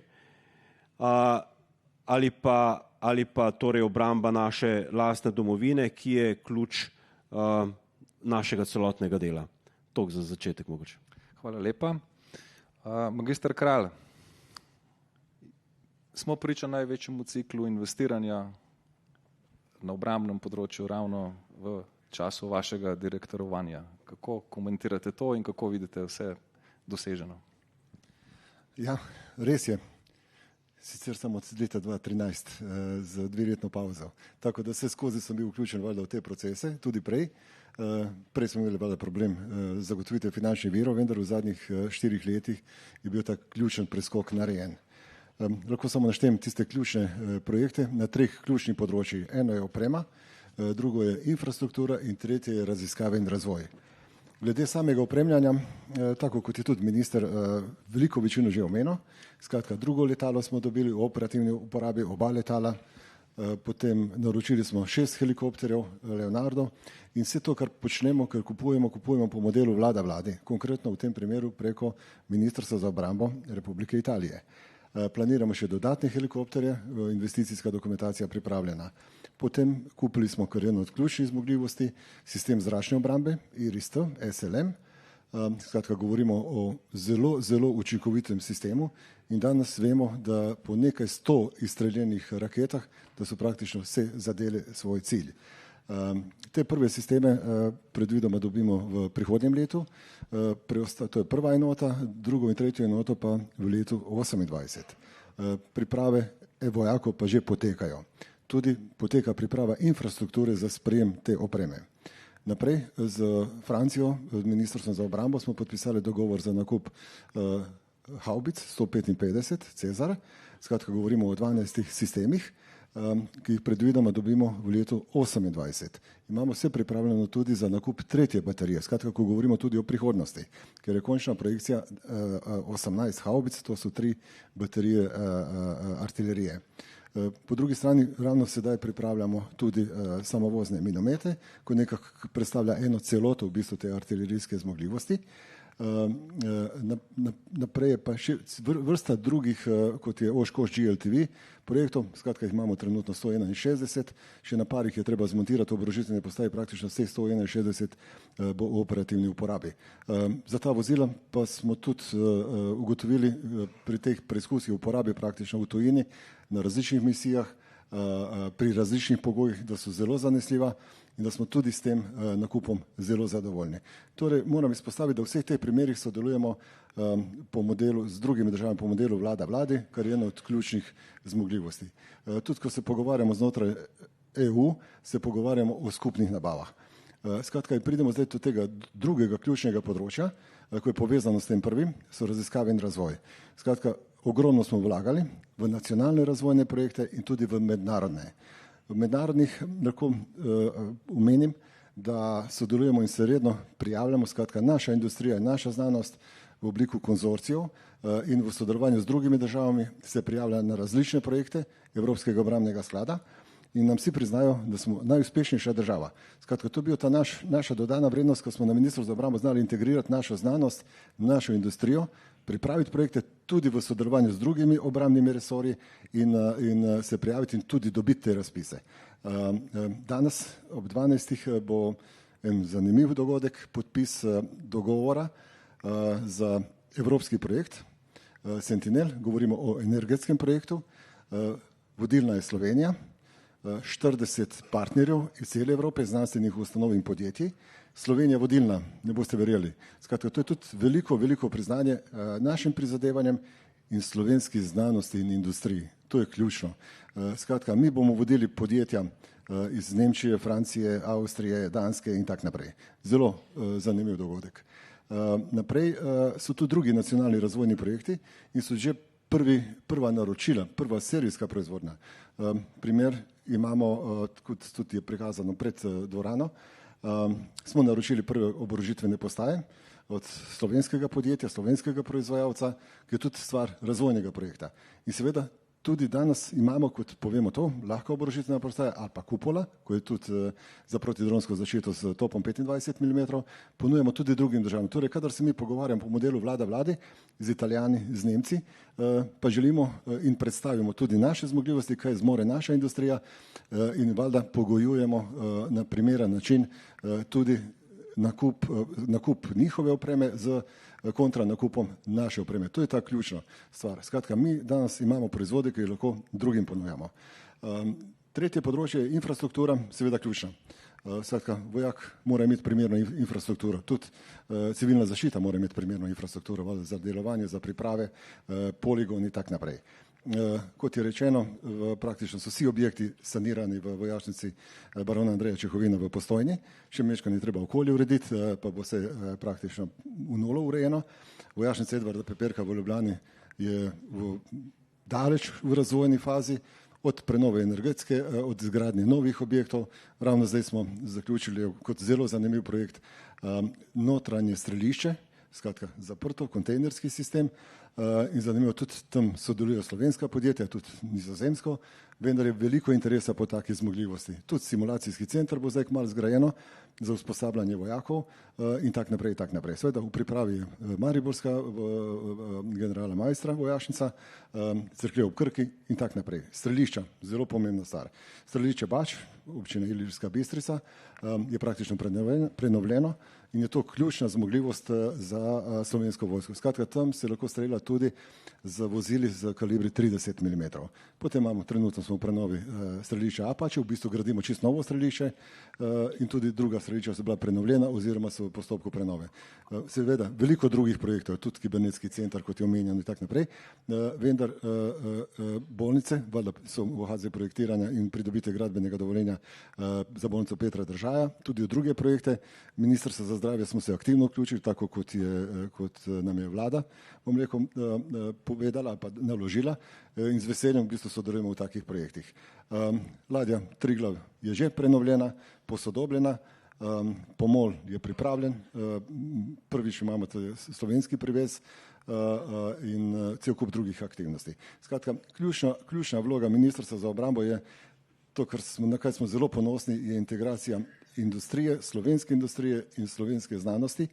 S5: ali pa torej obramba naše lastne domovine, ki je ključ našega celotnega dela. Toliko za začetek mogoče.
S4: Hvala lepa. Magister Kralj, smo priča največjemu ciklu investiranja na obrambnem področju ravno v času vašega direktorovanja. Kako komentirate to in kako vidite vse doseženo?
S6: Ja, res je. Sicer sem od leta 2013 z 2-letno pauzo. Tako da vse skozi sem bil vključen valjda v te procese, tudi prej. Prej smo imeli valjda problem zagotovitev finančnih virov, vendar v zadnjih 4 letih je bil tak ključen preskok narejen. Lahko samo naštem tiste ključne projekte na 3 ključnih področjih. Eno je oprema, drugo je infrastruktura in tretje je raziskave in razvoj. Glede samega opremljanja, tako kot je tudi minister veliko večino že omenil, skratka drugo letalo smo dobili v operativni uporabi, oba letala, potem naročili smo 6 helikopterjev Leonardo in vse to, kar počnemo, ker kupujemo po modelu vlada vladi, konkretno v tem primeru preko Ministrstva za obrambo Republike Italije. Planiramo še dodatne helikopterje, investicijska dokumentacija pripravljena. Potem kupili smo kar eno od ključnih zmogljivosti, sistem zračne obrambe, IRIS-T, SLM. Skratka, govorimo o zelo učinkovitem sistemu in danes vemo, da po nekaj 100 izstreljenih raketah, da so praktično vse zadele svoj cilj. Te prve sisteme predvidoma dobimo v prihodnjem letu, to je prva enota, drugo in tretjo enoto pa v letu 2028. Priprave vojakov pa že potekajo. Tudi poteka priprava infrastrukture za sprejem te opreme. Naprej z Francijo, z Ministrstvom za obrambo smo podpisali dogovor za nakup haubic 155 Cezar, skratka govorimo o 12 sistemih, ki jih predvidoma dobimo v letu 2028. Imamo vse pripravljeno tudi za nakup tretje baterije, skratka, ko govorimo tudi o prihodnosti, ker je končna projekcija 18 haubic, to so 3 baterije artilerije. Po drugi strani ravno sedaj pripravljamo tudi samovozne minomete, ko nekako predstavlja eno celoto v bistvu te artilerijske zmogljivosti. Naprej je pa še vrsta drugih, kot je Oshkosh GLTV projektov, skratka jih imamo trenutno 161, še na parih je treba zmontirati oborožitvene postaje, praktično vseh 161 bo v operativni uporabi. Za ta vozila pa smo tudi ugotovili pri teh preizkusih uporabe praktično v tujini, na različnih misijah, pri različnih pogojih, da so zelo zanesljiva in da smo tudi s tem nakupom zelo zadovoljni. Torej, moram izpostaviti, da v vseh teh primerih sodelujemo po modelu, z drugimi državami po modelu vlada vladi, kar je ena od ključnih zmogljivosti. Tudi, ko se pogovarjamo znotraj EU, se pogovarjamo o skupnih nabavah. Skratka, pridemo zdaj do tega drugega ključnega področja, ko je povezano s tem prvim, so raziskave in razvoj. Skratka, ogromno smo vlagali v nacionalne razvojne projekte in tudi v mednarodne. V mednarodnih lahko omenim, da sodelujemo in se redno prijavljamo, skratka naša industrija in naša znanost v obliku konzorcijev in v sodelovanju z drugimi državami se prijavlja na različne projekte Evropskega obrambnega sklada in nam vsi priznajo, da smo najuspešnejša država. Skratka, to je bil ta naša dodana vrednost, ko smo na Ministrstvu za obrambo znali integrirati našo znanost, našo industrijo, pripraviti projekte tudi v sodelovanju z drugimi obrambnimi resorji in se prijaviti in tudi dobiti te razpise. Danes ob 12. bo en zanimiv dogodek, podpis dogovora za evropski projekt Sentinel, govorimo o energetskem projektu, vodilna je Slovenija, 40 partnerjev iz cele Evrope, znanstvenih ustanov in podjetij. Slovenija vodilna, ne boste verjeli. Skratka, to je tudi veliko priznanje našim prizadevanjem in slovenski znanosti in industriji. To je ključno. Skratka, mi bomo vodili podjetja iz Nemčije, Francije, Avstrije, Danske in tak naprej. Zelo zanimiv dogodek. Naprej so tu drugi nacionalni razvojni projekti in so že prva naročila, prva serijska proizvodnja. Primer imamo, kot tudi je prikazano pred dvorano, smo naročili prve oborožitvene postaje od slovenskega podjetja, slovenskega proizvajalca, ki je tudi stvar razvojnega projekta. In seveda tudi danes imamo, kot povemo to, lahko oborožitvena postaja ali pa kupola, ko je tudi za protidronsko zaščito s topom 25 mm, ponujemo tudi drugim državam. Torej, kadar se mi pogovarjamo po modelu vlada-vladi z Italijani, z Nemci, pa želimo in predstavimo tudi naše zmogljivosti, kaj zmore naša industrija in valjda pogojujemo na primeren način tudi nakup njihove opreme z kontra nakupom naše opreme. To je ta ključna stvar. Skratka, mi danes imamo proizvode, ki jih lahko drugim ponujamo. Tretje področje je infrastruktura, seveda ključna. Skratka, vojak mora imeti primerno infrastrukturo, tudi civilna zaščita mora imeti primerno infrastrukturo za delovanje, za priprave, poligon in tak naprej. Kot je rečeno, praktično so vsi objekti sanirani v vojašnici barona Andreja Čehovina v Postojni, še mečka ni treba okolje urediti, pa bo se praktično v nolo urejeno. Vojašnica Edvarda Peperka v Ljubljani je daleč v razvojni fazi, od prenove energetske, od izgradnje novih objektov. Ravno zdaj smo zaključili kot zelo zanimiv projekt notranje strelišče, skratka zaprto, kontejnerski sistem, in zanimivo, tudi tam sodelujo slovenska podjetja, tudi nizozemsko, vendar je veliko interesa po taki zmogljivosti. Tudi simulacijski center bo zdaj kmalu zgrajeno za usposabljanje vojakov in tak naprej, tak naprej. Seveda v pripravi je mariborska generala Majstra vojašnica, Cerklje ob Krki in tak naprej. Strelišča, zelo pomembna stvar. Strelišče Bač, občina Ilirska Bistrica, je praktično prenovljeno in je to ključna zmogljivost za slovensko vojsko. Skratka, tam se lahko strelja tudi z vozili z kalibri 30 mm. Potem imamo, trenutno smo v prenovi strelišča Apače, v bistvu gradimo čisto novo strelišče in tudi druga strelišča so bila prenovljena oziroma so v postopku prenove. Seveda, veliko drugih projektov, tudi kibernetski center, kot je omenjeno in tak naprej, vendar bolnice, valjda so v fazi projektiranja in pridobite gradbenega dovoljenja za bolnico Petra Držaja, tudi v druge projekte. Ministrstvo za zdravje smo se aktivno vključili, tako kot nam je vlada, bom rekel, povedala pa naložila in z veseljem v bistvu sodelujemo v takih projektih. Ladja Triglav je že prenovljena, posodobljena, pomol je pripravljen, prvič imamo slovenski privez in cel kup drugih aktivnosti. Skratka, ključna vloga Ministrstva za obrambo je to, na kar smo zelo ponosni, je integracija industrije, slovenske industrije in slovenske znanosti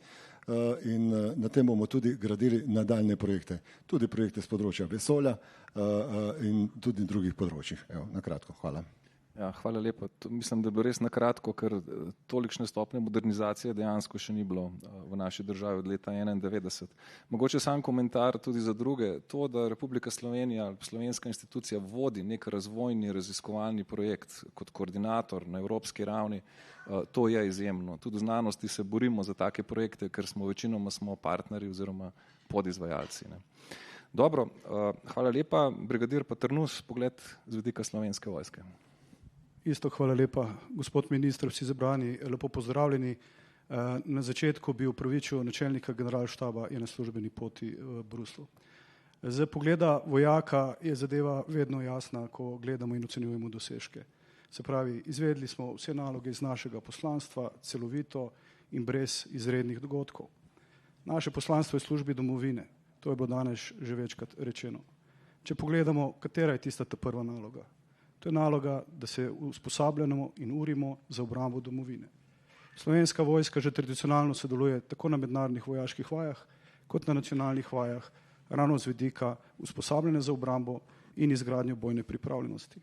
S6: in na tem bomo tudi gradili nadaljne projekte. Tudi projekte z področja vesolja in tudi drugih področjih. Evo, na kratko, hvala.
S4: Ja, hvala lepa. Mislim, da je bilo res na kratko, ker tolikšne stopnje modernizacije dejansko še ni bilo v naši državi od leta 1991. Mogoče sam komentar tudi za druge. To, da Republika Slovenija, slovenska institucija vodi nek razvojni, raziskovalni projekt kot koordinator na evropski ravni, to je izjemno. Tudi v znanosti se borimo za take projekte, ker večinoma smo partnerji oziroma podizvajalci. Ne. Dobro, hvala lepa. Brigadir Paternus, pogled z vidika Slovenske vojske.
S7: Isto hvala lepa, gospod minister, vsi zabrani, lepo pozdravljeni. Na začetku bi upravičil načelnika generalštaba, je na službeni poti v Bruslu. Z pogleda vojaka je zadeva vedno jasna, ko gledamo in ocenjujemo dosežke. Se pravi, izvedli smo vse naloge iz našega poslanstva celovito in brez izrednih dogodkov. Naše poslanstvo je v službi domovine, to je bilo danes že večkrat rečeno. Če pogledamo, katera je tista ta prva naloga? To je naloga, da se usposabljamo in urimo za obrambo domovine. Slovenska vojska že tradicionalno sodeluje tako na mednarodnih vojaških vajah, kot na nacionalnih vajah, ravno z vidika usposabljanja za obrambo in izgradnjo bojne pripravljenosti.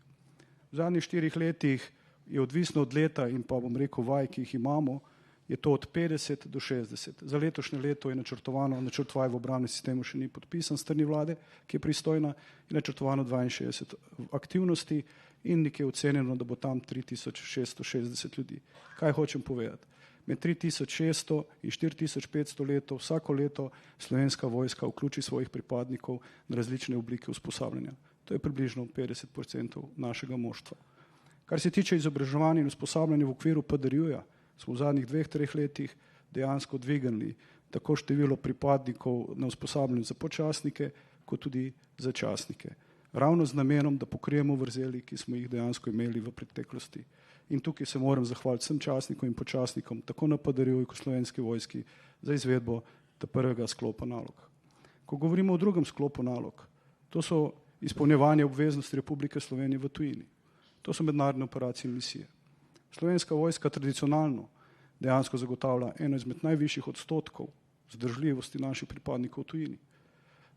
S7: V zadnjih 4 letih je odvisno od leta in pa bom rekel vaj, ki jih imamo, je to od 50 do 60. Za letošnje leto je načrtovano, načrt vaj v obrambnem sistemu še ni podpisan strani vlade, ki je pristojna, je načrtovano 62 aktivnosti in nekje ocenjeno, da bo tam 3660 ljudi. Kaj hočem povedati? Med 3600 in 4500 leto, vsako leto slovenska vojska vključi svojih pripadnikov na različne oblike usposabljanja. To je približno 50% našega moštva. Kar se tiče izobraževanja in usposabljanja v okviru PDRJ-ja, smo v zadnjih 2-3 letih dejansko dvignili tako število pripadnikov na usposabljanju za počasnike, kot tudi za častnike. Ravno z namenom, da pokrijemo vrzeli, ki smo jih dejansko imeli v preteklosti. In tukaj se moram zahvaliti vsem častnikom in počastnikom, tako na PDRJ kot Slovenski vojski, za izvedbo prvega sklopa nalog. Ko govorimo o drugem sklopu nalog, to so izpolnjevanje obveznosti Republike Slovenije v tujini. To so mednarodne operacije in misije. Slovenska vojska tradicionalno dejansko zagotavlja eno izmed najvišjih odstotkov zdržljivosti naših pripadnikov v tujini.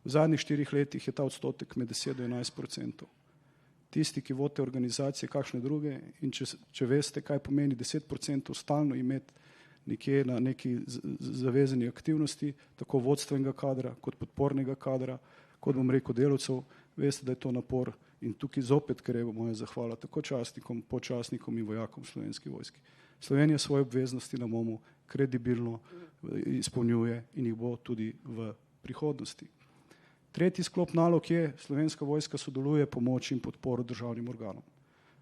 S7: V zadnjih 4 letih je ta odstotek med 10 do 11%. Tisti, ki vodite organizacije, kakšne druge, in če veste, kaj pomeni 10% stalno imeti nekje na neki zavezani aktivnosti, tako vodstvenega kadra, kot podpornega kadra, kot bom rekel delavcev, veste, da je to napor in tukaj zopet gre moja zahvala tako častnikom, počastnikom in vojakom Slovenski vojski. Slovenija svoje obveznosti na MOM-u kredibilno izpolnjuje in jih bo tudi v prihodnosti. Tretji sklop nalog je, Slovenska vojska sodeluje pomoč in podporo državnim organom.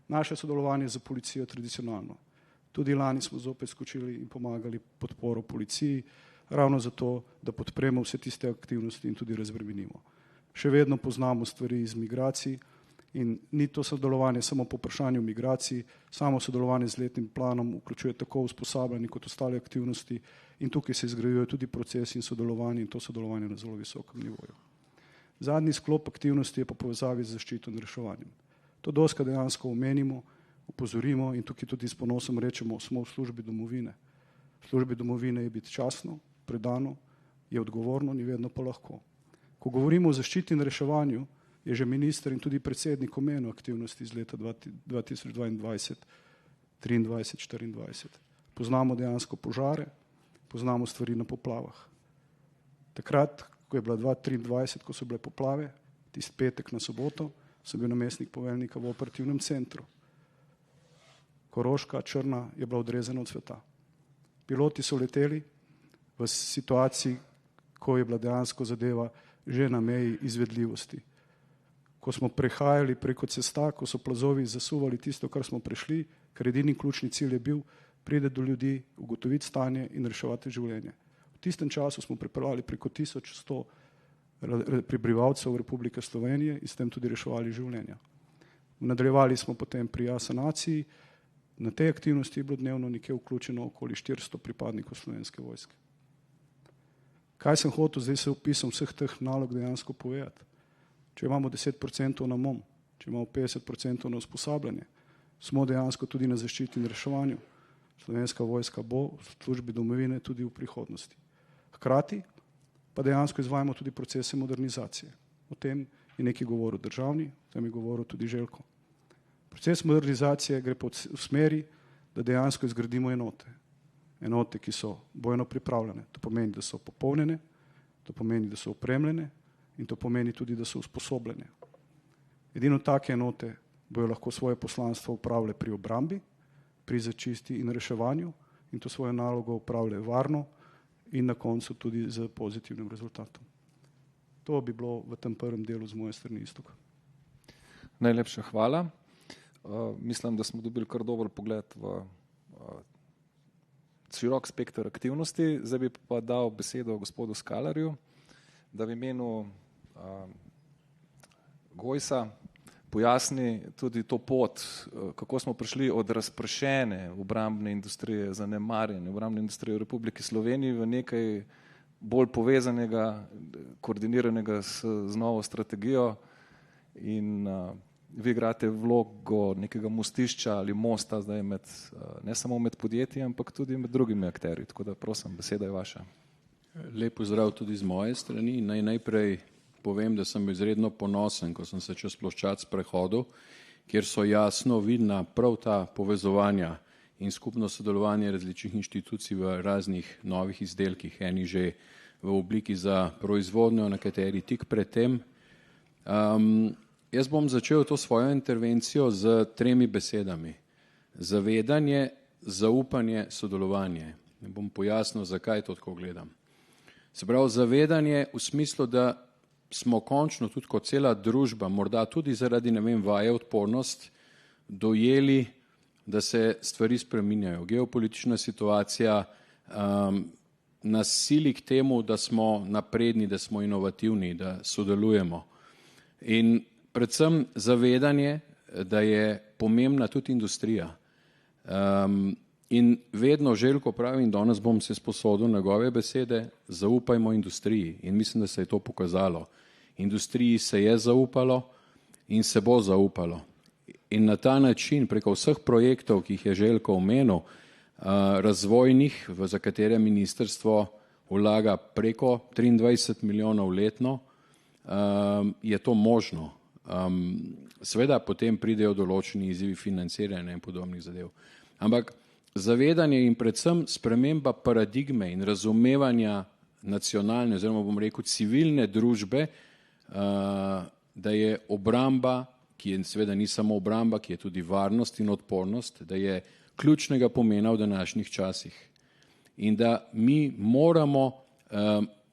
S7: Naše sodelovanje za policijo tradicionalno. Tudi lani smo zopet skočili in pomagali podporo policiji, ravno zato, da podpremo vse tiste aktivnosti in tudi razbremenimo. Še vedno poznamo stvari iz migracij in ni to sodelovanje samo po vprašanju migracij, samo sodelovanje z letnim planom vključuje tako usposabljanje kot ostale aktivnosti in tukaj se izgrajuje tudi proces in sodelovanje in to sodelovanje na zelo visokem nivoju. Zadnji sklop aktivnosti je po povezavi z zaščito in reševanjem. To doskrat dejansko omenimo, opozorimo in tukaj tudi s ponosom rečemo, smo v službi domovine. V službi domovine je biti častno, predano, je odgovorno, ni vedno pa lahko. Ko govorimo o zaščiti in reševanju, je že minister in tudi predsednik omenil aktivnosti iz leta 2022, 2023, 2024. Poznamo dejansko požare, poznamo stvari na poplavah. Takrat, ko je bila 2023, ko so bile poplave, tisti petek na soboto, sem bil namestnik poveljnika v operativnem centru. Koroška, Črna je bila odrezana od sveta. Piloti so leteli v situaciji, ko je bila dejansko zadeva že na meji izvedljivosti. Ko smo prehajali preko cesta, ko so plazovi zasuvali tisto, kar smo prešli, ker edini ključni cilj je bil priti do ljudi, ugotoviti stanje in reševati življenje. V tistem času smo prepeljali preko 1100 prebivalcev Republike Slovenije in s tem tudi reševali življenja. Nadaljevali smo potem pri sanaciji. Na tej aktivnosti je bilo dnevno nekje vključeno okoli 400 pripadnikov Slovenske vojske. Kaj sem hotel zdaj se opisom vseh teh nalog dejansko povedati? Če imamo 10% na MOM, če imamo 50% na usposabljanje, smo dejansko tudi na zaščiti in reševanju. Slovenska vojska bo v službi domovine tudi v prihodnosti. Hkrati pa dejansko izvajamo tudi procese modernizacije. O tem je nekaj govoril državni, o tem je govoril tudi Željko. Proces modernizacije gre v smeri, da dejansko izgradimo enote. Enote, ki so bojno pripravljene. To pomeni, da so popolnjene, to pomeni, da so opremljene in to pomeni tudi, da so usposobljene. Edino take enote bojo lahko svoje poslanstvo upravljale pri obrambi, pri začisti in reševanju in to svojo nalogo upravljale varno in na koncu tudi z pozitivnim rezultatom. To bi bilo v tem prvem delu z moje strani Iztok.
S4: Najlepša hvala. Mislim, da smo dobili kar dober pogled v širok spekter aktivnosti. Zdaj bi pa dal besedo gospodu Skalarju, da v imenu Gojsa pojasni tudi to pot, kako smo prišli od razpršene obrambne industrije, zanemarjene obrambne industrije v Republiki Sloveniji v nekaj bolj povezanega, koordiniranega z novo strategijo in vi igrate vlogo nekega mostišča ali mosta zdaj med, ne samo med podjetji, ampak tudi med drugimi akterji. Tako da prosim, beseda je vaša.
S8: Lep pozdrav tudi z moje strani. Najprej povem, da sem bil izredno ponosen, ko sem se čez ploščad sprehodil, kjer so jasno vidna prav ta povezovanja in skupno sodelovanje različnih inštitucij v raznih novih izdelkih, eni že v obliki za proizvodnjo, nekateri tik pred tem. Jaz bom začel to svojo intervencijo z 3 besedami. Zavedanje, zaupanje, sodelovanje. Bom pojasnil, zakaj to tako gledam. Se pravi, zavedanje v smislu, da smo končno tudi kot cela družba, morda tudi zaradi, vaje odpornost, dojeli, da se stvari spreminjajo. Geopolitična situacija nas sili k temu, da smo napredni, da smo inovativni, da sodelujemo. In predvsem zavedanje, da je pomembna tudi industrija. In vedno Željko pravi, in danes bom se sposodil njegove besede, zaupajmo industriji. In mislim, da se je to pokazalo. Industriji se je zaupalo in se bo zaupalo. In na ta način, preko vseh projektov, ki jih je Željko omenil, razvojnih, za katere ministrstvo vlaga preko 23 milijonov letno, je to možno. Seveda potem pridejo določeni izzivi financiranja in podobnih zadev. Ampak zavedanje in predvsem sprememba paradigme in razumevanja nacionalne, oziroma bom rekel civilne družbe, da je obramba, ki je seveda ni samo obramba, ki je tudi varnost in odpornost, da je ključnega pomena v današnjih časih. In da mi moramo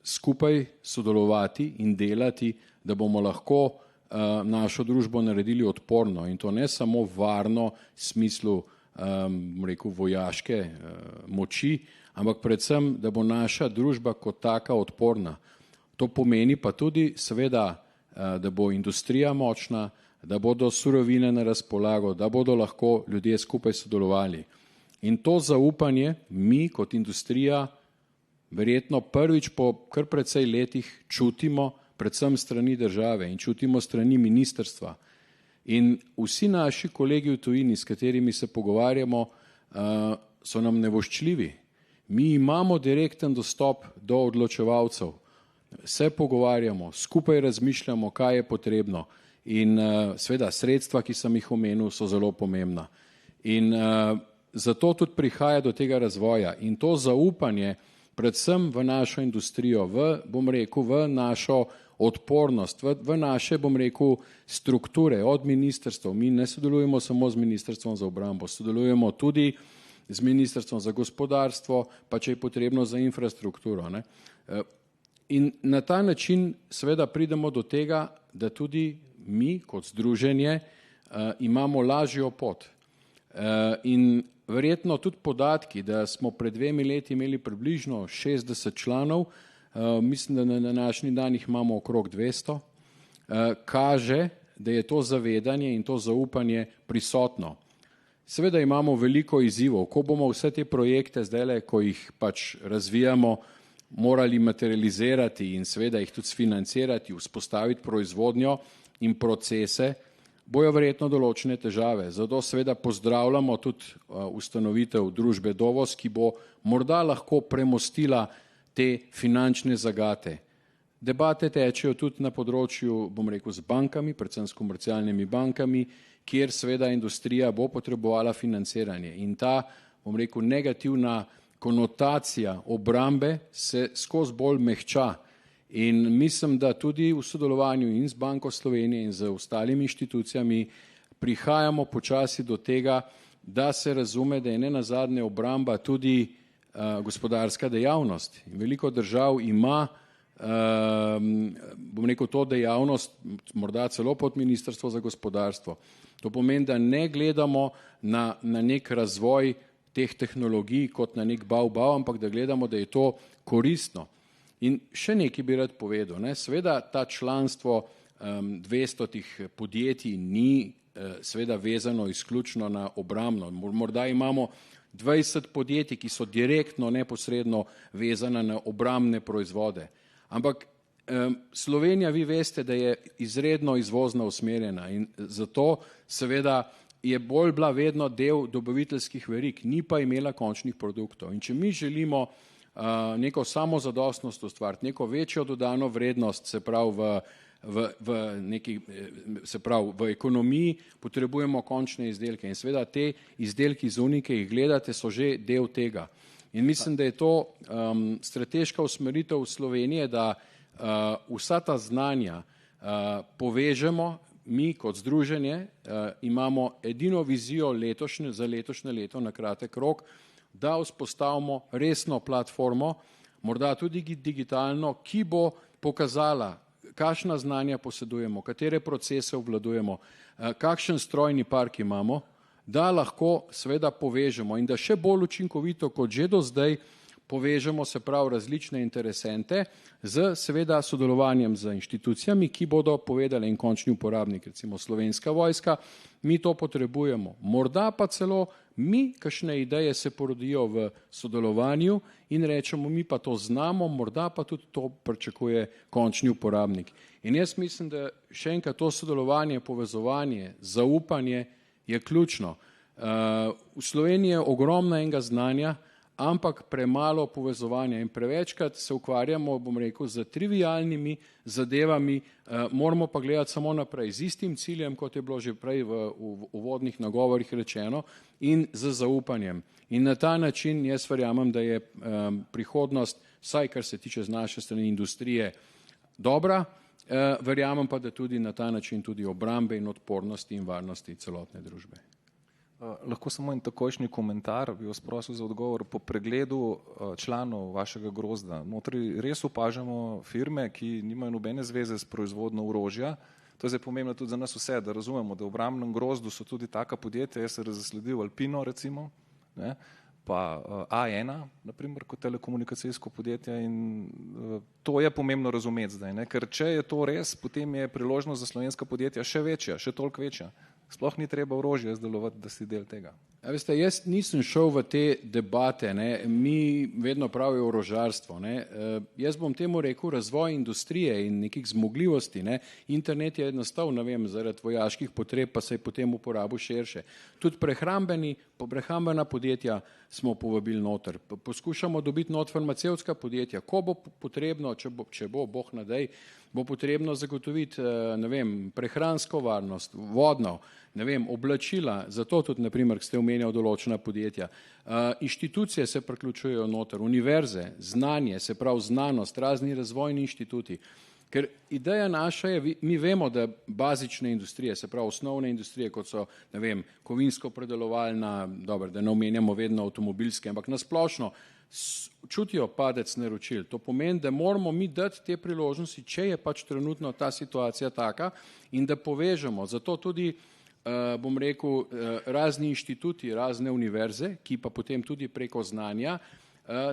S8: skupaj sodelovati in delati, da bomo lahko našo družbo naredili odporno. In to ne samo varno v smislu rekel, vojaške moči, ampak predvsem, da bo naša družba kot taka odporna. To pomeni pa tudi seveda, da bo industrija močna, da bodo surovine na razpolago, da bodo lahko ljudje skupaj sodelovali. In to zaupanje mi kot industrija verjetno prvič po kar precej letih čutimo predvsem strani države in čutimo strani ministrstva. In vsi naši kolegi v tujini, s katerimi se pogovarjamo, so nam nevoščljivi. Mi imamo direkten dostop do odločevalcev, se pogovarjamo, skupaj razmišljamo, kaj je potrebno. In seveda sredstva, ki sem jih omenil, so zelo pomembna. In zato tudi prihaja do tega razvoja. In to zaupanje predvsem v našo industrijo, bom rekel, v našo odpornost, v naše, bom rekel, strukture od ministrstv. Mi ne sodelujemo samo z ministrstvom za obrambo, sodelujemo tudi z ministrstvom za gospodarstvo, pa če je potrebno za infrastrukturo. Ne? In na ta način seveda pridemo do tega, da tudi mi kot združenje imamo lažjo pot. In verjetno tudi podatki, da smo pred 2 leti imeli približno 60 članov, mislim, da na današnji dan jih imamo okrog 200, kaže, da je to zavedanje in to zaupanje prisotno. Seveda imamo veliko izzivov, ko bomo vse te projekte zdajle, ko jih pač razvijamo, morali materializirati in seveda jih tudi sfinancirati, vzpostaviti proizvodnjo in procese, bojo verjetno določene težave. Zato seveda pozdravljamo tudi ustanovitev družbe Dovoz, ki bo morda lahko premostila te finančne zagate. Debate tečejo tudi na področju, bom rekel, z bankami, predvsem s komercialnimi bankami, kjer seveda industrija bo potrebovala financiranje. In ta, bom rekel, negativna konotacija obrambe se skozi bolj mehča. In mislim, da tudi v sodelovanju in z Banko Slovenije in z ostalimi inštitucijami prihajamo počasi do tega, da se razume, da je nenazadnje obramba tudi gospodarska dejavnost. In veliko držav ima, bom rekel, to dejavnost, morda celo pod ministrstvo za gospodarstvo. To pomeni, da ne gledamo na nek razvoj teh tehnologij kot na nek bav, ampak da gledamo, da je to koristno. In še nekaj bi rad povedal. Ne? Seveda ta članstvo 200 podjetij ni seveda vezano izključno na obrambno. Morda imamo 20 podjetij, ki so direktno, neposredno vezana na obrambne proizvode. Ampak Slovenija, vi veste, da je izredno izvozno usmerjena in zato seveda je bolj bila vedno del dobaviteljskih verig, ni pa imela končnih produktov. In če mi želimo neko samozadostnost ustvariti, neko večjo dodano vrednost, se pravi v ekonomiji potrebujemo končne izdelke in seveda te izdelki zunaj, ki jih gledate, so že del tega. In mislim, da je to strateška usmeritev Slovenije, da vsa ta znanja povežemo. Mi kot združenje imamo edino vizijo za letošnje leto na kratek rok, da vzpostavimo resno platformo, morda tudi digitalno, ki bo pokazala, kakšna znanja posedujemo, katere procese obvladujemo, kakšen strojni park imamo, da lahko seveda povežemo in da še bolj učinkovito kot že do zdaj povežemo se prav različne interesente z seveda sodelovanjem z inštitucijami, ki bodo povedali in končni uporabnik, recimo Slovenska vojska, mi to potrebujemo. Morda pa celo mi, kakšne ideje se porodijo v sodelovanju in rečemo, mi pa to znamo, morda pa tudi to pričakuje končni uporabnik. In jaz mislim, da še enkrat to sodelovanje, povezovanje, zaupanje je ključno. V Sloveniji je ogromno enega znanja, ampak premalo povezovanja in prevečkrat se ukvarjamo, bom rekel, z trivialnimi zadevami, moramo pa gledati samo naprej z istim ciljem, kot je bilo že prej v uvodnih nagovorih rečeno, in z zaupanjem. In na ta način jaz verjamem, da je prihodnost, vsaj kar se tiče z naše strani industrije, dobra, verjamem pa, da tudi na ta način tudi obrambe in odpornosti in varnosti celotne družbe.
S4: Lahko samo en takojšnji komentar, bi vas prosil za odgovor. Po pregledu članov vašega grozda, notri res opažamo firme, ki nimajo nobene zveze s proizvodnjo orožja. To je zdaj pomembno tudi za nas vse, da razumemo, da v obrambnem grozdu so tudi taka podjetja, jaz sem zasledil Alpino recimo, ne, pa A1, naprimer, kot telekomunikacijsko podjetje in to je pomembno razumeti zdaj, ne, ker če je to res, potem je priložnost za slovenska podjetja še večja, še toliko večja. Sploh ni treba orožje izdelovati, da si del tega.
S8: Ja, veste, jaz nisem šel v te debate, ne. Mi vedno pravijo orožarstvo. Ne. Jaz bom temu rekel razvoj industrije in nekih zmogljivosti. Ne. Internet je nastal, ne vem, zaradi vojaških potreb, pa se je potem uporabil širše. Tudi prehrambena podjetja smo povabili noter. Poskušamo dobiti not farmacevtska podjetja. Ko bo potrebno, če bo Bog nadej, bo potrebno zagotoviti, ne vem, prehransko varnost, vodno, ne vem, oblačila, zato tudi, na primer, ste omenjali določena podjetja. Inštitucije se priključujejo noter, univerze, znanje, se pravi znanost, razni razvojni inštituti. Ker ideja naša je, mi vemo, da bazične industrije, se pravi osnovne industrije, kot so, ne vem, kovinsko-predelovalna, dobro, da ne omenjamo vedno avtomobilske, ampak nasplošno čutijo padec naročil. To pomeni, da moramo mi dati te priložnosti, če je pač trenutno ta situacija taka in da povežemo. Zato tudi, bom rekel, razni inštituti, razne univerze, ki pa potem tudi preko znanja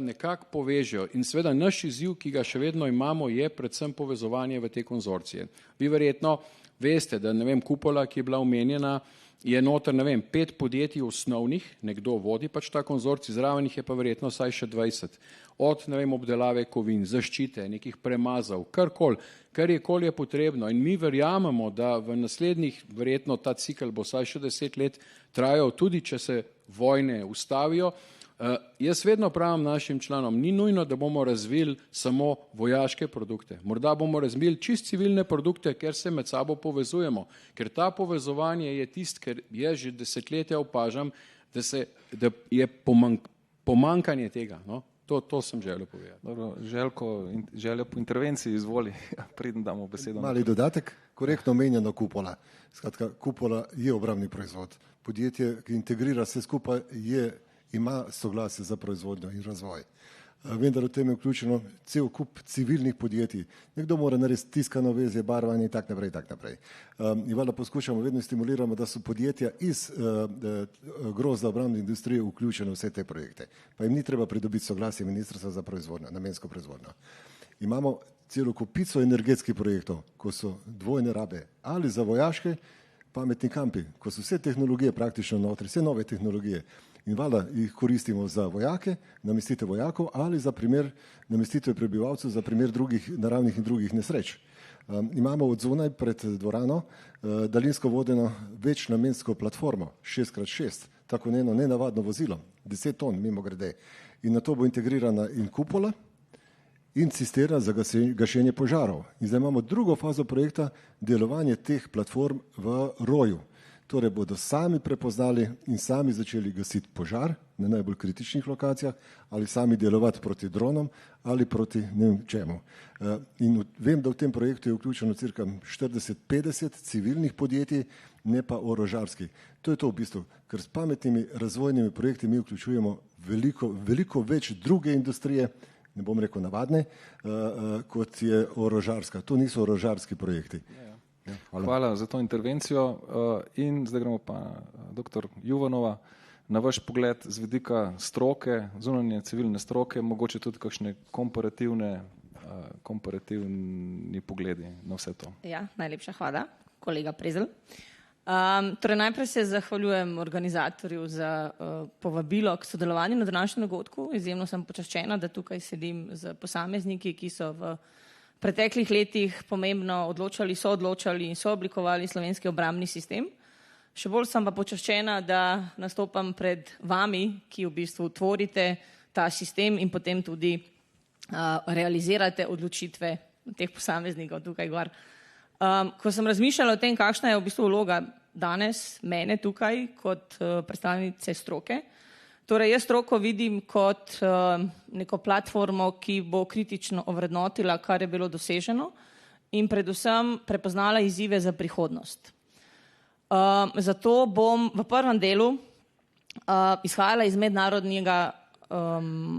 S8: nekako povežejo. In seveda naš izziv, ki ga še vedno imamo, je predvsem povezovanje v te konzorcije. Vi verjetno veste, da, ne vem, kupola, ki je bila omenjena, je noter, ne vem, 5 podjetij osnovnih, nekdo vodi pač ta konzorcij, zraven jih je pa verjetno vsaj še 20. Od, ne vem, obdelave kovin, zaščite, nekih premazov, karkoli je potrebno. In mi verjamemo, da v naslednjih, verjetno ta cikl bo vsaj še 10 let trajal, tudi če se vojne ustavijo. Jaz vedno pravim našim članom, ni nujno, da bomo razvili samo vojaške produkte. Morda bomo razvili čist civilne produkte, ker se med sabo povezujemo. Ker ta povezovanje je tist, ker jaz že desetletja opažam, da je pomankanje tega. No? To sem želel povedati.
S4: Dobro, željo po intervenciji, izvoli, preden damo besedo.
S6: Mali dodatek, korektno omenjeno kupola. Skratka, kupola je obrambni proizvod. Podjetje, ki integrira vse skupaj, ima soglasje za proizvodnjo in razvoj. Vendar v tem je vključeno cel kup civilnih podjetij. Nekdo mora narediti tiskano vezje, barvanje in tak naprej. In valjda poskušamo, vedno stimuliramo, da so podjetja iz grozda obrambne industrije vključene v vse te projekte. Pa jim ni treba pridobiti soglasje Ministrstva za proizvodnjo, namensko proizvodnjo. Imamo celo kupico energetskih projektov, ko so dvojne rabe, ali za vojaške, pametni kampi, ko so vse tehnologije praktično notri, vse nove tehnologije. In valjda jih koristimo za vojake, namestitev vojakov ali za primer namestitve prebivalcev za primer drugih naravnih in drugih nesreč. Imamo od zunaj pred dvorano daljinsko vodeno večnamensko platformo 6x6, tako nenavadno vozilo, 10 ton mimo grede. In na to bo integrirana in kupola in cisterna za gašenje požarov. In zdaj imamo drugo fazo projekta, delovanje teh platform v roju. Torej bodo sami prepoznali in sami začeli gasiti požar na najbolj kritičnih lokacijah ali sami delovati proti dronom ali proti ne vem čemu. In vem, da v tem projektu je vključeno cirka 40-50 civilnih podjetij, ne pa orožarskih. To je to v bistvu, ker s pametnimi razvojnimi projekti mi vključujemo veliko več druge industrije, ne bom rekel navadne, kot je orožarska. To niso orožarski projekti.
S4: Hvala za to intervencijo in zdaj gremo pa dr. Juvanova. na vaš pogled z vidika stroke, zunanje civilne stroke, mogoče tudi kakšne komparativni pogledi na vse to.
S9: Ja, najlepša hvala, kolega Prezelj. Torej najprej se zahvaljujem organizatorju za povabilo k sodelovanju na današnjem dogodku. Izjemno sem počaščena, da tukaj sedim z posamezniki, ki so v preteklih letih pomembno soodločali in sooblikovali slovenski obrambni sistem. Še bolj sem pa počaščena, da nastopam pred vami, ki v bistvu tvorite ta sistem in potem tudi realizirate odločitve teh posameznikov tukaj gor. Ko sem razmišljala o tem, kakšna je v bistvu vloga danes mene tukaj kot predstavnice stroke, torej jaz stroko vidim kot neko platformo, ki bo kritično ovrednotila, kar je bilo doseženo in predvsem prepoznala izzive za prihodnost. Zato bom v prvem delu izhajala iz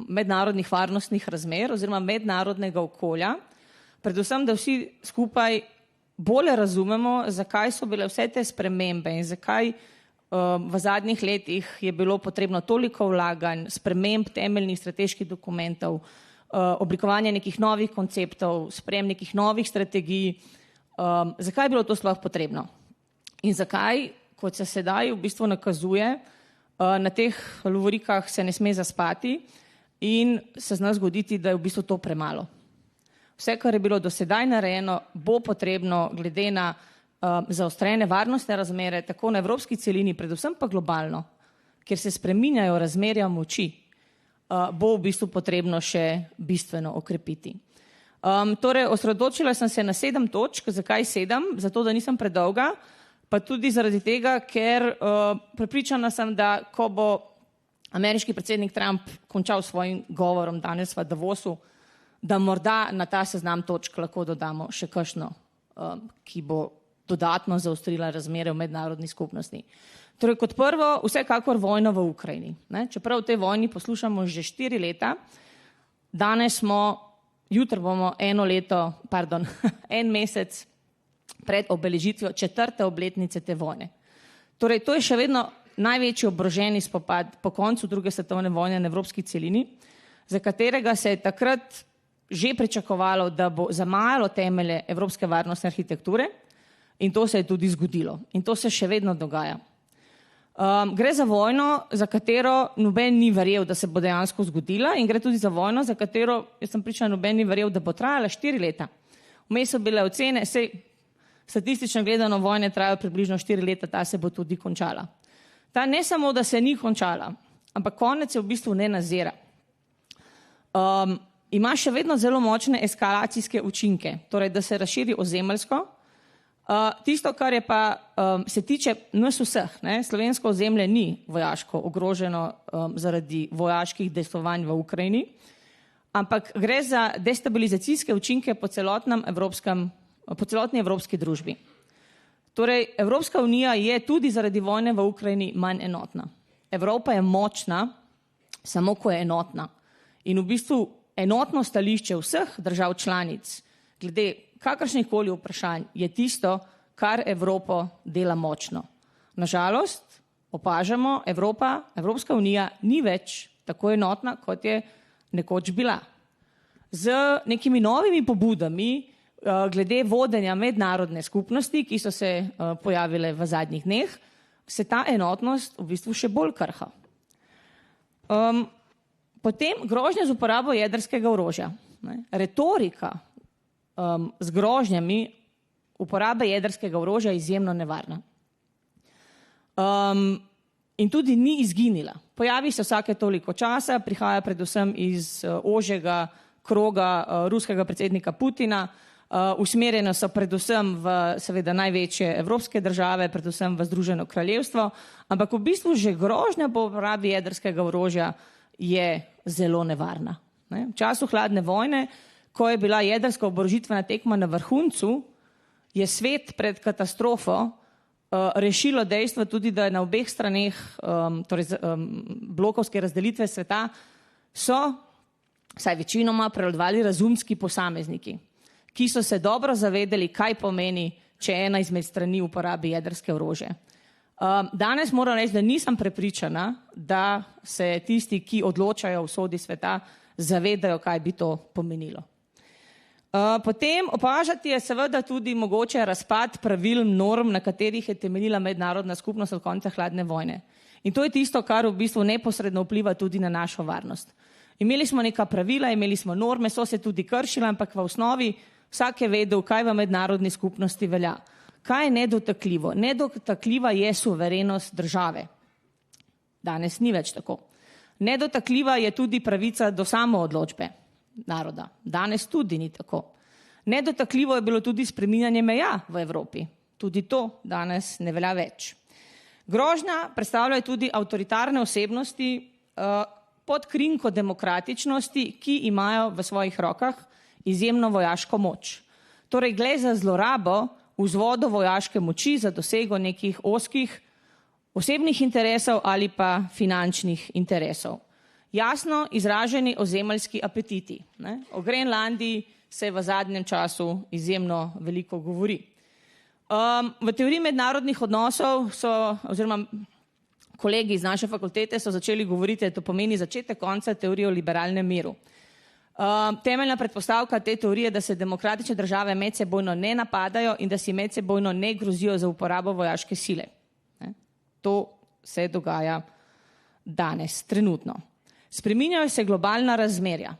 S9: mednarodnih varnostnih razmer oziroma mednarodnega okolja, predvsem, da vsi skupaj bolje razumemo, zakaj so bile vse te spremembe in zakaj v zadnjih letih je bilo potrebno toliko vlaganj, sprememb temeljnih strateških dokumentov, oblikovanje nekih novih konceptov, sprejem nekih novih strategij, zakaj je bilo to sploh potrebno. In zakaj, kot se sedaj v bistvu nakazuje, na teh lovorikah se ne sme zaspati in se zna zgoditi, da je v bistvu to premalo. Vse, kar je bilo do sedaj narejeno, bo potrebno glede na zaostrene varnostne razmere, tako na evropski celini, predvsem pa globalno, kjer se spreminjajo razmerja moči, bo v bistvu potrebno še bistveno okrepiti. Torej, osredotočila sem se na 7 točk. Zakaj 7? Zato, da nisem predolga, pa tudi zaradi tega, ker prepričana sem, da ko bo ameriški predsednik Trump končal svojim govorom danes v Davosu, da morda na ta seznam točk lahko dodamo še kakšno, ki bo dodatno zaostrila razmere v mednarodni skupnosti. Torej, kot prvo, vsekakor vojna v Ukrajini. Čeprav v tej vojni poslušamo že 4 leta, jutri bomo en mesec pred obeležitvijo 4. obletnice te vojne. Torej, to je še vedno največji oboroženi spopad po koncu 2. svetovne vojne na evropski celini, za katerega se je takrat že pričakovalo, da bo zamajalo temelje evropske varnostne arhitekture in to se je tudi zgodilo. In to se še vedno dogaja. Gre za vojno, za katero noben ni verjel, da se bo dejansko zgodila in gre tudi za vojno, za katero, jaz sem pričana, noben ni verjel, da bo trajala 4 leta. Vmes so bile ocene, statistično gledano vojne trajajo približno 4 leta, ta se bo tudi končala. Ta ne samo, da se ni končala, ampak konec se v bistvu ne nazira. Ima še vedno zelo močne eskalacijske učinke, torej da se razširi ozemeljsko. Tisto, kar je pa se tiče nas vseh, slovensko ozemlje ni vojaško ogroženo zaradi vojaških dejstvovanj v Ukrajini, ampak gre za destabilizacijske učinke po celotni evropski družbi. Torej, Evropska unija je tudi zaradi vojne v Ukrajini manj enotna. Evropa je močna, samo ko je enotna. In v bistvu enotno stališče vseh držav članic glede kakršnihkoli vprašanj je tisto, kar Evropo dela močno. Nažalost, opažamo, Evropska unija ni več tako enotna, kot je nekoč bila. Z nekimi novimi pobudami glede vodenja mednarodne skupnosti, ki so se pojavile v zadnjih dneh, se ta enotnost v bistvu še bolj krha. Potem grožnja z uporabo jedrskega orožja. Retorika z grožnjami uporabe jedrskega orožja je izjemno nevarna. In tudi ni izginila. Pojavi se vsake toliko časa, prihaja predvsem iz ožjega kroga ruskega predsednika Putina, usmerjene so predvsem v seveda največje evropske države, predvsem v Združeno kraljevstvo, ampak v bistvu že grožnja po uporabi jedrskega orožja je zelo nevarna. V času hladne vojne, ko je bila jedrska oborožitvena tekma na vrhuncu, je svet pred katastrofo rešilo dejstvo tudi, da je na obeh straneh blokovske razdelitve sveta so, vsaj večinoma, prevladovali razumski posamezniki, ki so se dobro zavedali, kaj pomeni, če ena izmed strani uporabi jedrske orožje. Danes moram reči, da nisem prepričana, da se tisti, ki odločajo o usodi sveta, zavedajo, kaj bi to pomenilo. Potem opažati je seveda tudi mogoče razpad pravil, norm, na katerih je temeljila mednarodna skupnost od konca hladne vojne. In to je tisto, kar v bistvu neposredno vpliva tudi na našo varnost. Imeli smo neka pravila, imeli smo norme, so se tudi kršila, ampak v osnovi vsak je vedel, kaj v mednarodni skupnosti velja. Kaj je nedotakljivo? Nedotakljiva je suverenost države. Danes ni več tako. Nedotakljiva je tudi pravica do samoodločbe naroda. Danes tudi ni tako. Nedotakljivo je bilo tudi spreminjanje meja v Evropi. Tudi to danes ne velja več. Grožnja predstavljajo tudi avtoritarne osebnosti pod krinko demokratičnosti, ki imajo v svojih rokah izjemno vojaško moč. Torej, gre za zlorabo vzvodo vojaške moči za dosego nekih ozkih osebnih interesov ali pa finančnih interesov. Jasno izraženi ozemeljski apetiti. O Grenlandiji se v zadnjem času izjemno veliko govori. V teoriji mednarodnih odnosov oziroma kolegi iz naše fakultete so začeli govoriti, da to pomeni začetek konca teorije o liberalnem miru. Temeljna predpostavka te teorije, da se demokratične države medsebojno ne napadajo in da si medsebojno ne grozijo za uporabo vojaške sile. To se dogaja danes, trenutno. Spreminjajo se globalna razmerja.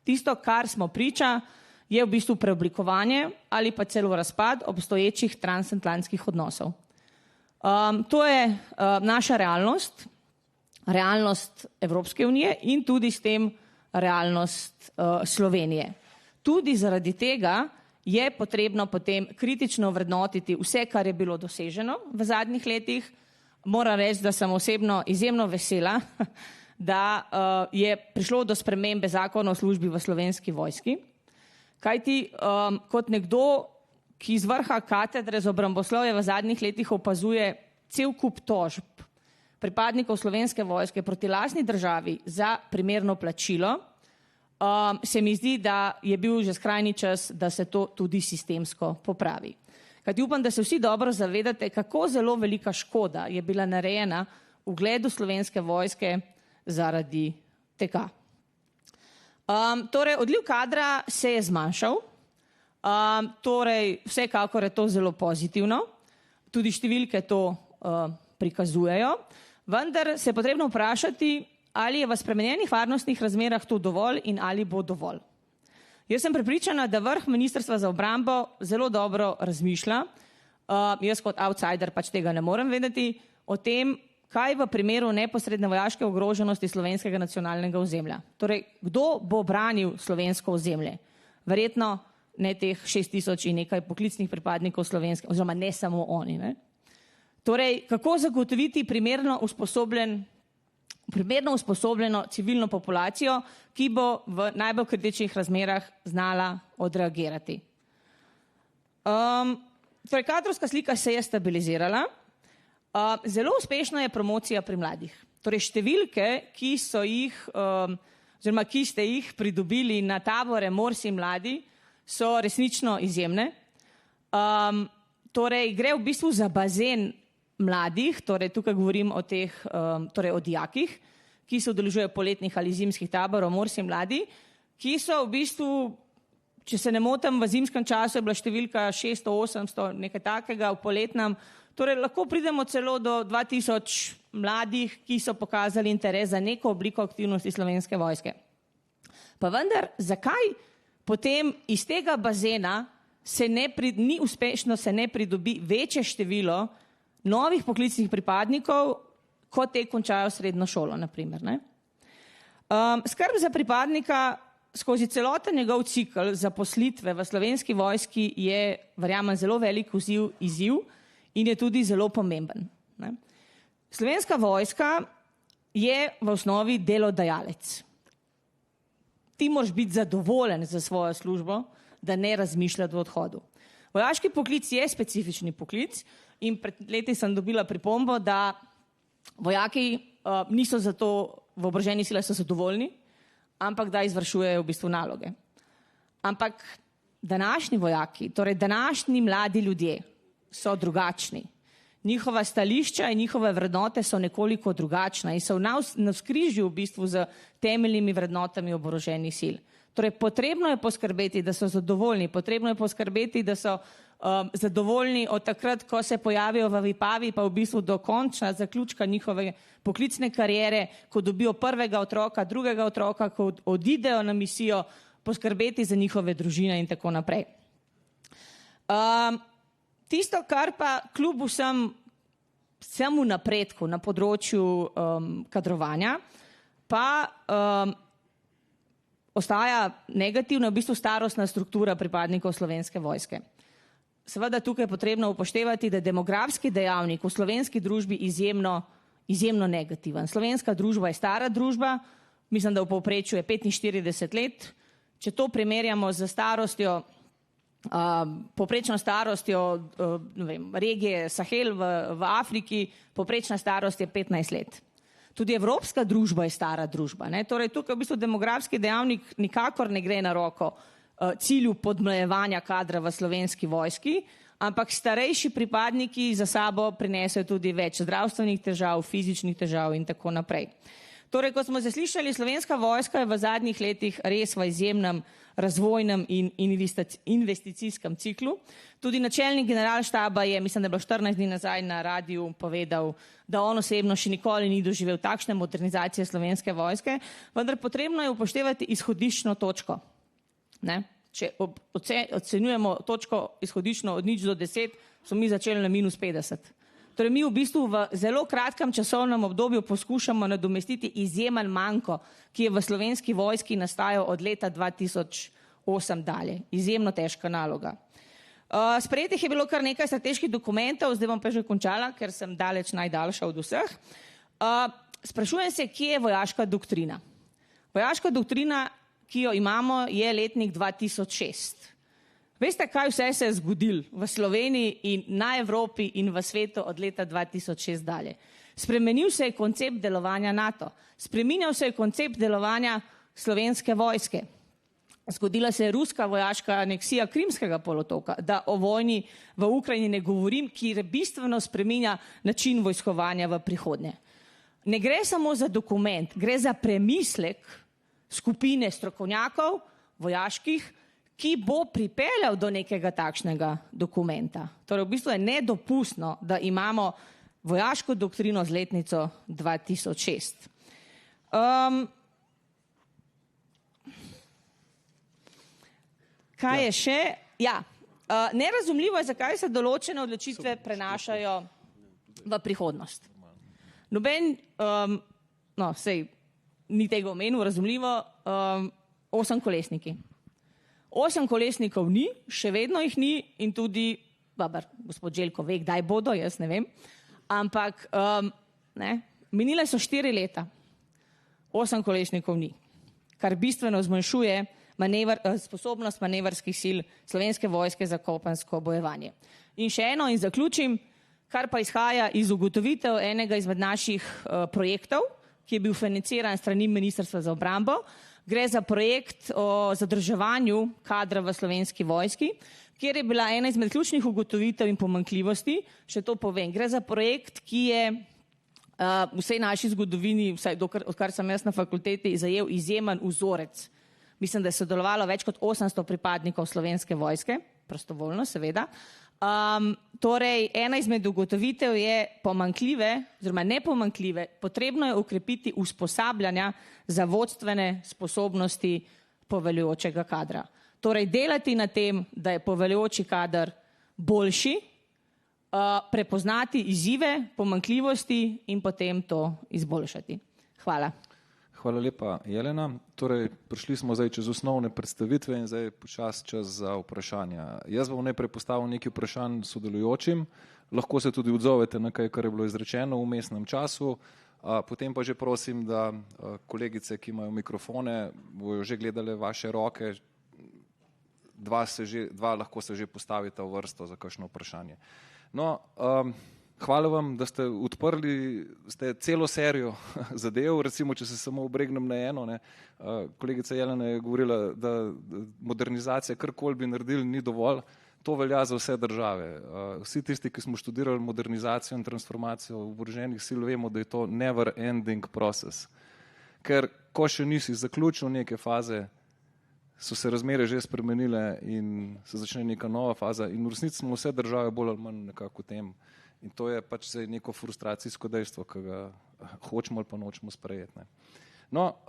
S9: Tisto, kar smo priča, je v bistvu preoblikovanje ali pa celo razpad obstoječih transatlantskih odnosov. To je naša realnost, realnost Evropske unije in tudi s tem realnost Slovenije. Tudi zaradi tega je potrebno potem kritično vrednotiti vse, kar je bilo doseženo v zadnjih letih. Moram reči, da sem osebno izjemno vesela, da je prišlo do spremembe zakona o službi v Slovenski vojski. Kajti kot nekdo, ki iz vrha katedre za obramboslovje v zadnjih letih opazuje cel kup tožb pripadnikov Slovenske vojske proti lastni državi za primerno plačilo, se mi zdi, da je bil že skrajni čas, da se to tudi sistemsko popravi. Kajti upam, da se vsi dobro zavedate, kako zelo velika škoda je bila narejena ugledu Slovenske vojske zaradi tega. Torej, odliv kadra se je zmanjšal, torej vsekakor je to zelo pozitivno, tudi številke to prikazujejo, vendar se je potrebno vprašati, ali je v spremenjenih varnostnih razmerah to dovolj in ali bo dovolj. Jaz sem prepričana, da vrh Ministrstva za obrambo zelo dobro razmišlja, jaz kot outsider pač tega ne morem vedeti, o tem, kaj v primeru neposredne vojaške ogroženosti slovenskega nacionalnega ozemlja. Torej, kdo bo branil slovensko ozemlje? Verjetno ne teh 6000 in nekaj poklicnih pripadnikov slovenske, oziroma ne samo oni. Ne? Torej, kako zagotoviti primerno usposobljeno civilno populacijo, ki bo v najbolj kritičnih razmerah znala odreagirati. Torej, kadrovska slika se je stabilizirala. Zelo uspešna je promocija pri mladih. Torej, številke, ki ste jih pridobili na tabore Morsi mladi, so resnično izjemne. Torej, gre v bistvu za bazen mladih, torej tukaj govorim o teh, torej o dijakih, ki se udeležujejo poletnih ali zimskih taborov Morsi mladi, ki so v bistvu, če se ne motim, v zimskem času je bila številka 600-800, nekaj takega, v poletnem, torej lahko pridemo celo do 2000 mladih, ki so pokazali interes za neko obliko aktivnosti Slovenske vojske. Pa vendar, zakaj potem iz tega bazena ni uspešno se ne pridobi večje število novih poklicnih pripadnikov, kot te končajo srednjo šolo, naprimer. Skrb za pripadnika skozi celoten njegov cikl zaposlitve v Slovenski vojski je, verjamem, zelo velik izziv in je tudi zelo pomemben. Slovenska vojska je v osnovi delodajalec. Ti moraš biti zadovoljen za svojo službo, da ne razmišljati v odhodu. Vojaški poklic je specifični poklic in pred leti sem dobila pripombo, da vojaki niso zato v oboroženih silah so zadovoljni, ampak da izvršujejo v bistvu naloge. Ampak današnji vojaki, torej današnji mladi ljudje so drugačni. njihova stališča in njihove vrednote so nekoliko drugačna in so v navzkrižju v bistvu z temeljnimi vrednotami oboroženih sil. Torej, potrebno je poskrbeti, da so zadovoljni, potrebno je poskrbeti, da so zadovoljni od takrat, ko se pojavijo v Vipavi, pa v bistvu do končna zaključka njihove poklicne kariere, ko dobijo prvega otroka, drugega otroka, ko odidejo na misijo, poskrbeti za njihove družine in tako naprej. Tisto, kar pa kljub vsemu napredku na področju kadrovanja, pa ostaja negativna v bistvu starostna struktura pripadnikov Slovenske vojske. Seveda tukaj je potrebno upoštevati, da je demografski dejavnik v slovenski družbi izjemno negativen. Slovenska družba je stara družba, mislim, da v povprečju je 45 let. Če to primerjamo z starostjo, povprečno starostjo regije Sahel v Afriki, povprečna starost je 15 let. Tudi evropska družba je stara družba. Torej, tukaj v bistvu demografski dejavnik nikakor ne gre na roko cilju podmlajevanja kadra v Slovenski vojski, ampak starejši pripadniki za sabo prinesejo tudi več zdravstvenih težav, fizičnih težav in tako naprej. Torej, kot smo zaslišali, Slovenska vojska je v zadnjih letih res v izjemnem razvojnem in investicijskem ciklu. Tudi načelnik generalštaba je, mislim, da je bilo 14 dni nazaj na radiju povedal, da on osebno še nikoli ni doživel takšne modernizacije Slovenske vojske, vendar potrebno je upoštevati izhodiščno točko. Če ocenjujemo točko izhodično od 0 do 10, smo mi začeli na -50. Torej, mi v bistvu v zelo kratkem časovnem obdobju poskušamo nadomestiti izjemen manko, ki je v Slovenski vojski nastajal od leta 2008 dalje. Izjemno težka naloga. Sprejetih je bilo kar nekaj strateških dokumentov, zdaj bom pa že končala, ker sem daleč najdaljša od vseh. Sprašujem se, kje je vojaška doktrina. Vojaška doktrina, ki jo imamo, je letnik 2006. Veste, kaj vse se je zgodilo v Sloveniji in na Evropi in v svetu od leta 2006 dalje? Spremenil se je koncept delovanja NATO, spreminjal se je koncept delovanja Slovenske vojske. Zgodila se je ruska vojaška aneksija Krimskega polotoka, da o vojni v Ukrajini ne govorim, ki bistveno spreminja način vojskovanja v prihodnje. Ne gre samo za dokument, gre za premislek skupine strokovnjakov, vojaških, ki bo pripeljal do nekega takšnega dokumenta. Torej, v bistvu je nedopustno, da imamo vojaško doktrino z letnico 2006. Kaj je še? Ja, nerazumljivo je, zakaj se določene odločitve prenašajo v prihodnost. Noben, sej ni tega omenil, razumljivo, 8 kolesniki. 8 kolesnikov ni, še vedno jih ni in tudi, gospod Željko ve, kdaj bodo, jaz ne vem, ampak minile so 4 leta, 8 kolesnikov ni, kar bistveno zmanjšuje sposobnost manevrskih sil Slovenske vojske za kopensko bojevanje. In še eno in zaključim, kar pa izhaja iz ugotovitev enega izmed naših projektov, ki je bil financiran strani Ministrstva za obrambo. Gre za projekt o zadrževanju kadra v Slovenski vojski, kjer je bila ena izmed ključnih ugotovitev in pomanjkljivosti, še to povem. Gre za projekt, ki je v vsej naši zgodovini, vsaj odkar sem jaz na fakulteti, zajel izjemen vzorec. Mislim, da je sodelovalo več kot 800 pripadnikov Slovenske vojske, prostovoljno seveda. Torej, ena izmed ugotovitev je pomanjkljive, oziroma nepomanjkljive, potrebno je ukrepiti usposabljanja za vodstvene sposobnosti poveljujočega kadra. Torej, delati na tem, da je poveljujoči kader boljši, prepoznati izzive, pomanjkljivosti in potem to izboljšati. Hvala.
S4: Hvala lepa, Jelena. Torej, prišli smo zdaj čez osnovne predstavitve in zdaj počas čas za vprašanja. Jaz bom najprej postavil nekaj vprašanj sodelujočim, lahko se tudi odzovete na kaj, kar je bilo izrečeno v vmesnem času, potem pa že prosim, da kolegice, ki imajo mikrofone, bojo že gledale vaše roke, dva lahko se že postavita v vrsto za kakšno vprašanje. No, hvala vam, da ste odprli celo serijo zadev, recimo, če se samo obregnem na eno. Kolegica Jelena je govorila, da modernizacija, karkoli bi naredili, ni dovolj. To velja za vse države. Vsi tisti, ki smo študirali modernizacijo in transformacijo oboroženih sil, vemo, da je to never ending process. Ker ko še nisi zaključil neke faze, so se razmere že spremenile in se začne neka nova faza in v resnici smo vse države bolj ali manj nekako v tem. In to je pač zdaj neko frustracijsko dejstvo, ki ga hočemo ali pa nočemo sprejeti. Ne. No,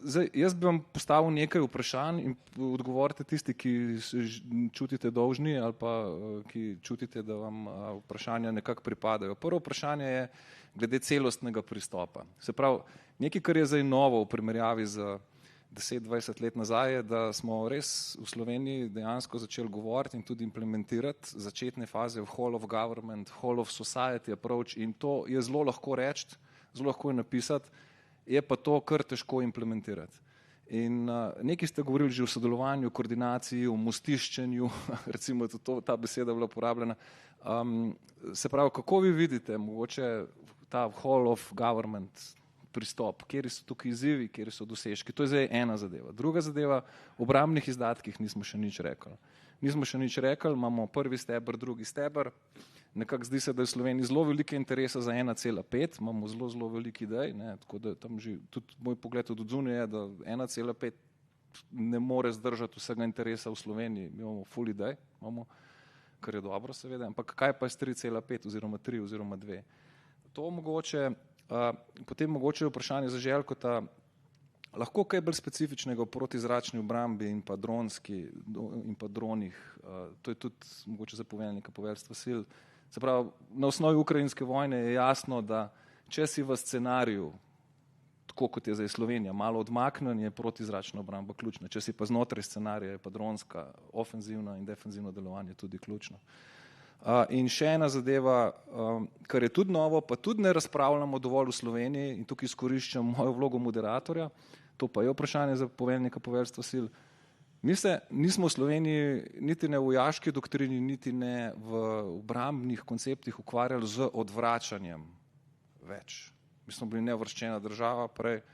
S4: zdaj, jaz bi vam postavil nekaj vprašanj in odgovorite tisti, ki se čutite dolžni ali pa ki čutite, da vam vprašanja nekako pripadajo. Prvo vprašanje je glede celostnega pristopa. Se pravi, nekaj, kar je zdaj novo v primerjavi z 10-20 let nazaj, je, da smo res v Sloveniji dejansko začeli govoriti in tudi implementirati začetne faze v whole of government, whole of society approach in to je zelo lahko reči, zelo lahko je napisati, je pa to kar težko implementirati. In nekaj ste govorili že o sodelovanju, koordinaciji, o mostiščenju, recimo ta beseda bila uporabljena. Se pravi, kako vi vidite mogoče ta whole of government pristop, kjeri so tukaj izzivi, kjeri so dosežki. To je zdaj ena zadeva. Druga zadeva, o obrambnih izdatkih nismo še nič rekli. Imamo prvi steber, drugi steber. Nekako zdi se, da je v Sloveniji zelo velike interesa za 1,5, imamo zelo veliki idej, ne, tako da tam že tudi moj pogled od odzunaj je, da 1,5 ne more zdržati vsega interesa v Sloveniji. Mi imamo full idej, kar je dobro seveda, ampak kaj pa je s 3,5 oziroma 3 oziroma 2? To mogoče potem mogoče vprašanje za Željkota, lahko kaj bolj specifičnega o protizračni obrambi in pa dronih, to je tudi mogoče za poveljnika poveljstva sil. Se pravi, na osnovi ukrajinske vojne je jasno, da če si v scenariju, tako kot je zdaj Slovenija, malo odmaknen, je protizračna obramba ključna. Če si pa znotraj scenarija, je pa dronska, ofenzivna in defenzivno delovanje tudi ključno. In še ena zadeva, kar je tudi novo, pa tudi ne razpravljamo dovolj v Sloveniji in tukaj izkoriščam mojo vlogo moderatorja, to pa je vprašanje za poveljnika poveljstva sil. Mi se nismo v Sloveniji niti ne v vojaški doktrini, niti ne v obrambnih konceptih ukvarjali z odvračanjem več. Mi smo bili neuvrščena država prej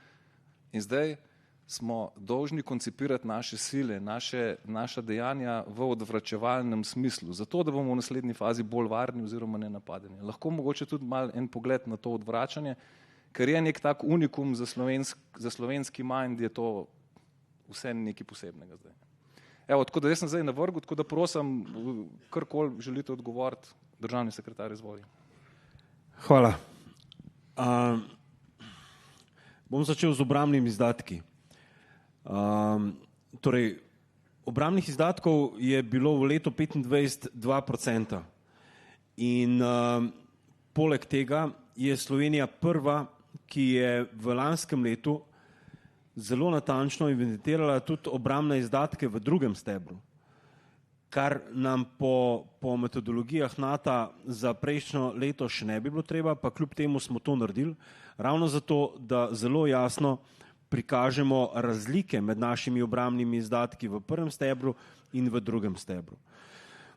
S4: in zdaj smo dolžni koncipirati naše sile, naša dejanja v odvračevalnem smislu, zato da bomo v naslednji fazi bolj varni oziroma ne napadeni. Lahko mogoče tudi mal en pogled na to odvračanje, ker je nek tak unikum za slovenski mind, je to vse nekaj posebnega zdaj. Evo, tako da jaz sem zdaj na vrhu, tako da prosim, karkoli želite odgovoriti, državni sekretar, izvoli.
S5: Hvala. Bom začel z obrambnimi izdatki. Torej, obrambnih izdatkov je bilo v letu 2025 2% in poleg tega je Slovenija prva, ki je v lanskem letu zelo natančno evidentirala tudi obrambne izdatke v drugem stebru, kar nam po metodologijah NATO za prejšnjo leto še ne bi bilo treba, pa kljub temu smo to naredili, ravno zato, da zelo jasno prikažemo razlike med našimi obrambnimi izdatki v prvem stebru in v drugem stebru.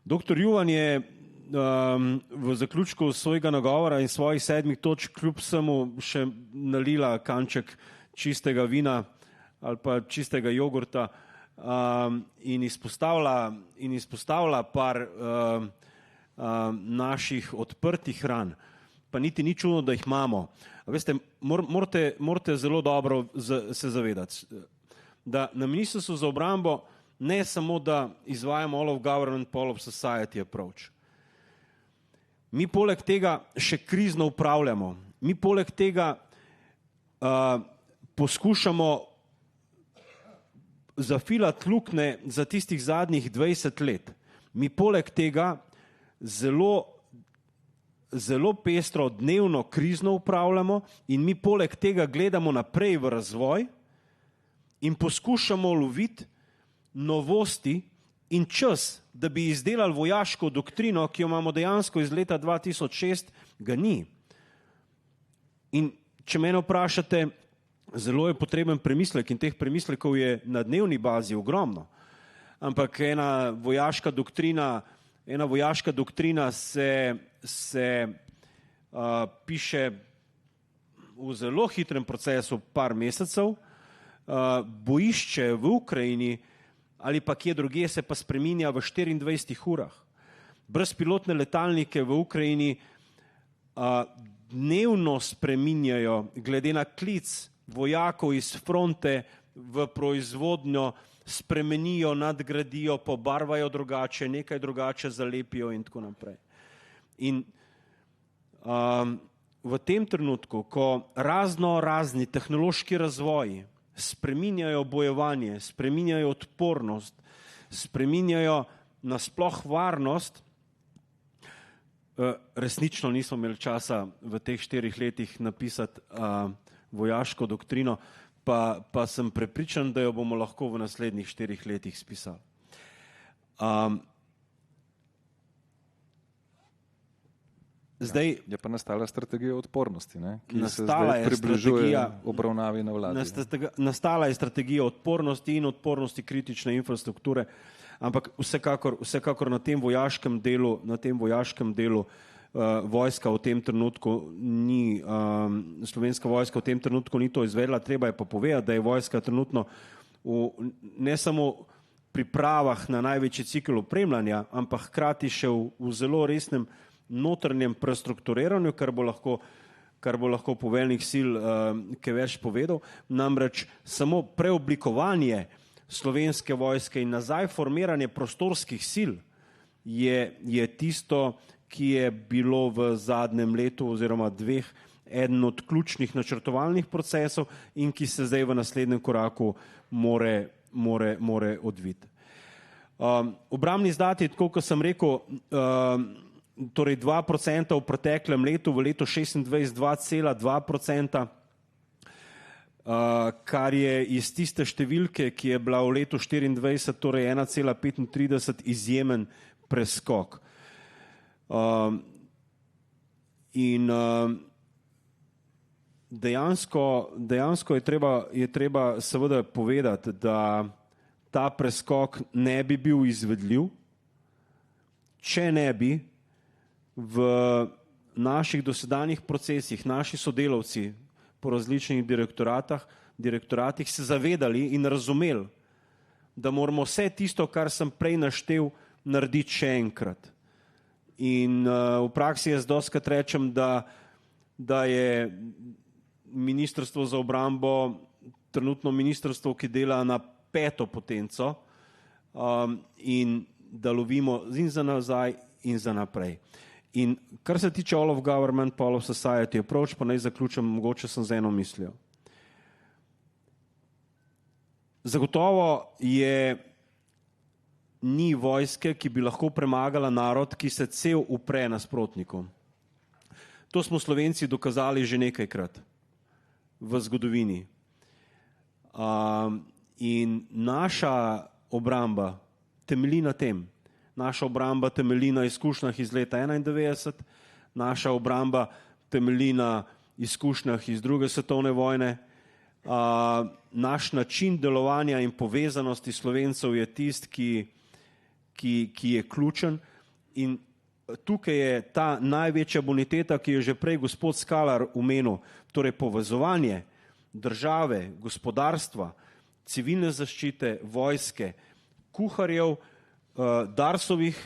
S5: Dr. Juvan je v zaključku svojega nagovora in svojih 7 točk kljub vsemu še nalila kanček čistega vina ali pa čistega jogurta in izpostavila par naših odprtih ran, pa niti ni čudno, da jih imamo. Veste, morate zelo dobro se zavedati, da na Ministrstvu za obrambo ne samo, da izvajamo all of government, all of society approach. Mi poleg tega še krizno upravljamo. Mi poleg tega poskušamo zafilati luknje za tistih zadnjih 20 let. Mi poleg tega zelo pestro dnevno krizno upravljamo in mi poleg tega gledamo naprej v razvoj in poskušamo loviti novosti in čas, da bi izdelali vojaško doktrino, ki jo imamo dejansko iz leta 2006, ga ni. In če mene vprašate, zelo je potreben premislek in teh premislekov je na dnevni bazi ogromno. Ampak ena vojaška doktrina se piše v zelo hitrem procesu par mesecev, bojišče v Ukrajini ali pa kje drugje se pa spreminja v 24 urah. Brezpilotne letalnike v Ukrajini dnevno spreminjajo glede na klic vojakov iz fronte v proizvodnjo, spremenijo, nadgradijo, pobarvajo drugače, nekaj drugače zalepijo in tako naprej. In v tem trenutku, ko razni tehnološki razvoji spreminjajo bojevanje, spreminjajo odpornost, spreminjajo nasploh varnost, resnično nismo imeli časa v teh 4 letih napisati vojaško doktrino, pa sem prepričan, da jo bomo lahko v naslednjih 4 letih spisali.
S4: Zdaj je pa nastala strategija odpornosti, ne? Ki se zdaj približuje obravnavi na vladi.
S5: Nastala je strategija odpornosti in odpornosti kritične infrastrukture, ampak vsekakor na tem vojaškem delu vojska v tem trenutku ni, Slovenska vojska v tem trenutku ni to izvedla. Treba je pa povedati, da je vojska trenutno ne samo pripravah na največji cikel opremljanja, ampak hkrati še v zelo resnem notranjem prestrukturiranju, kar bo lahko poveljnik sil kaj več povedal. Namreč samo preoblikovanje Slovenske vojske in nazaj formiranje prostorskih sil je tisto, ki je bilo v zadnjem letu oziroma 2 eden od ključnih načrtovalnih procesov in ki se zdaj v naslednjem koraku more odviti. Obrambni izdatki, tako kot sem rekel, torej 2% v preteklem letu, v letu 26 2,2%, kar je iz tiste številke, ki je bila v letu 24, torej 1,35 izjemen preskok. In dejansko je treba seveda povedati, da ta preskok ne bi bil izvedljiv, če ne bi v naših dosedanjih procesih, naši sodelavci po različnih direktoratih se zavedali in razumeli, da moramo vse tisto, kar sem prej naštel, narediti še enkrat. In v praksi jaz dostikrat rečem, da je Ministrstvo za obrambo trenutno ministrstvo, ki dela na 5. potenco in da lovimo in za nazaj in za naprej. In kar se tiče all of government, all of society approach, pa naj zaključim, mogoče sem z eno mislijo. Zagotovo ni vojske, ki bi lahko premagala narod, ki se cel upre nasprotnikom. To smo Slovenci dokazali že nekajkrat v zgodovini. In naša obramba temelji na tem. Naša obramba temelji na izkušnjah iz leta 91, naša obramba temelji na izkušnjah iz 2. svetovne vojne. Naš način delovanja in povezanosti Slovencev je tisti, ki je ključen, in tukaj je ta največja boniteta, ki je že prej gospod Skalar omenil, torej povezovanje države, gospodarstva, civilne zaščite, vojske, kuharjev, Darsovih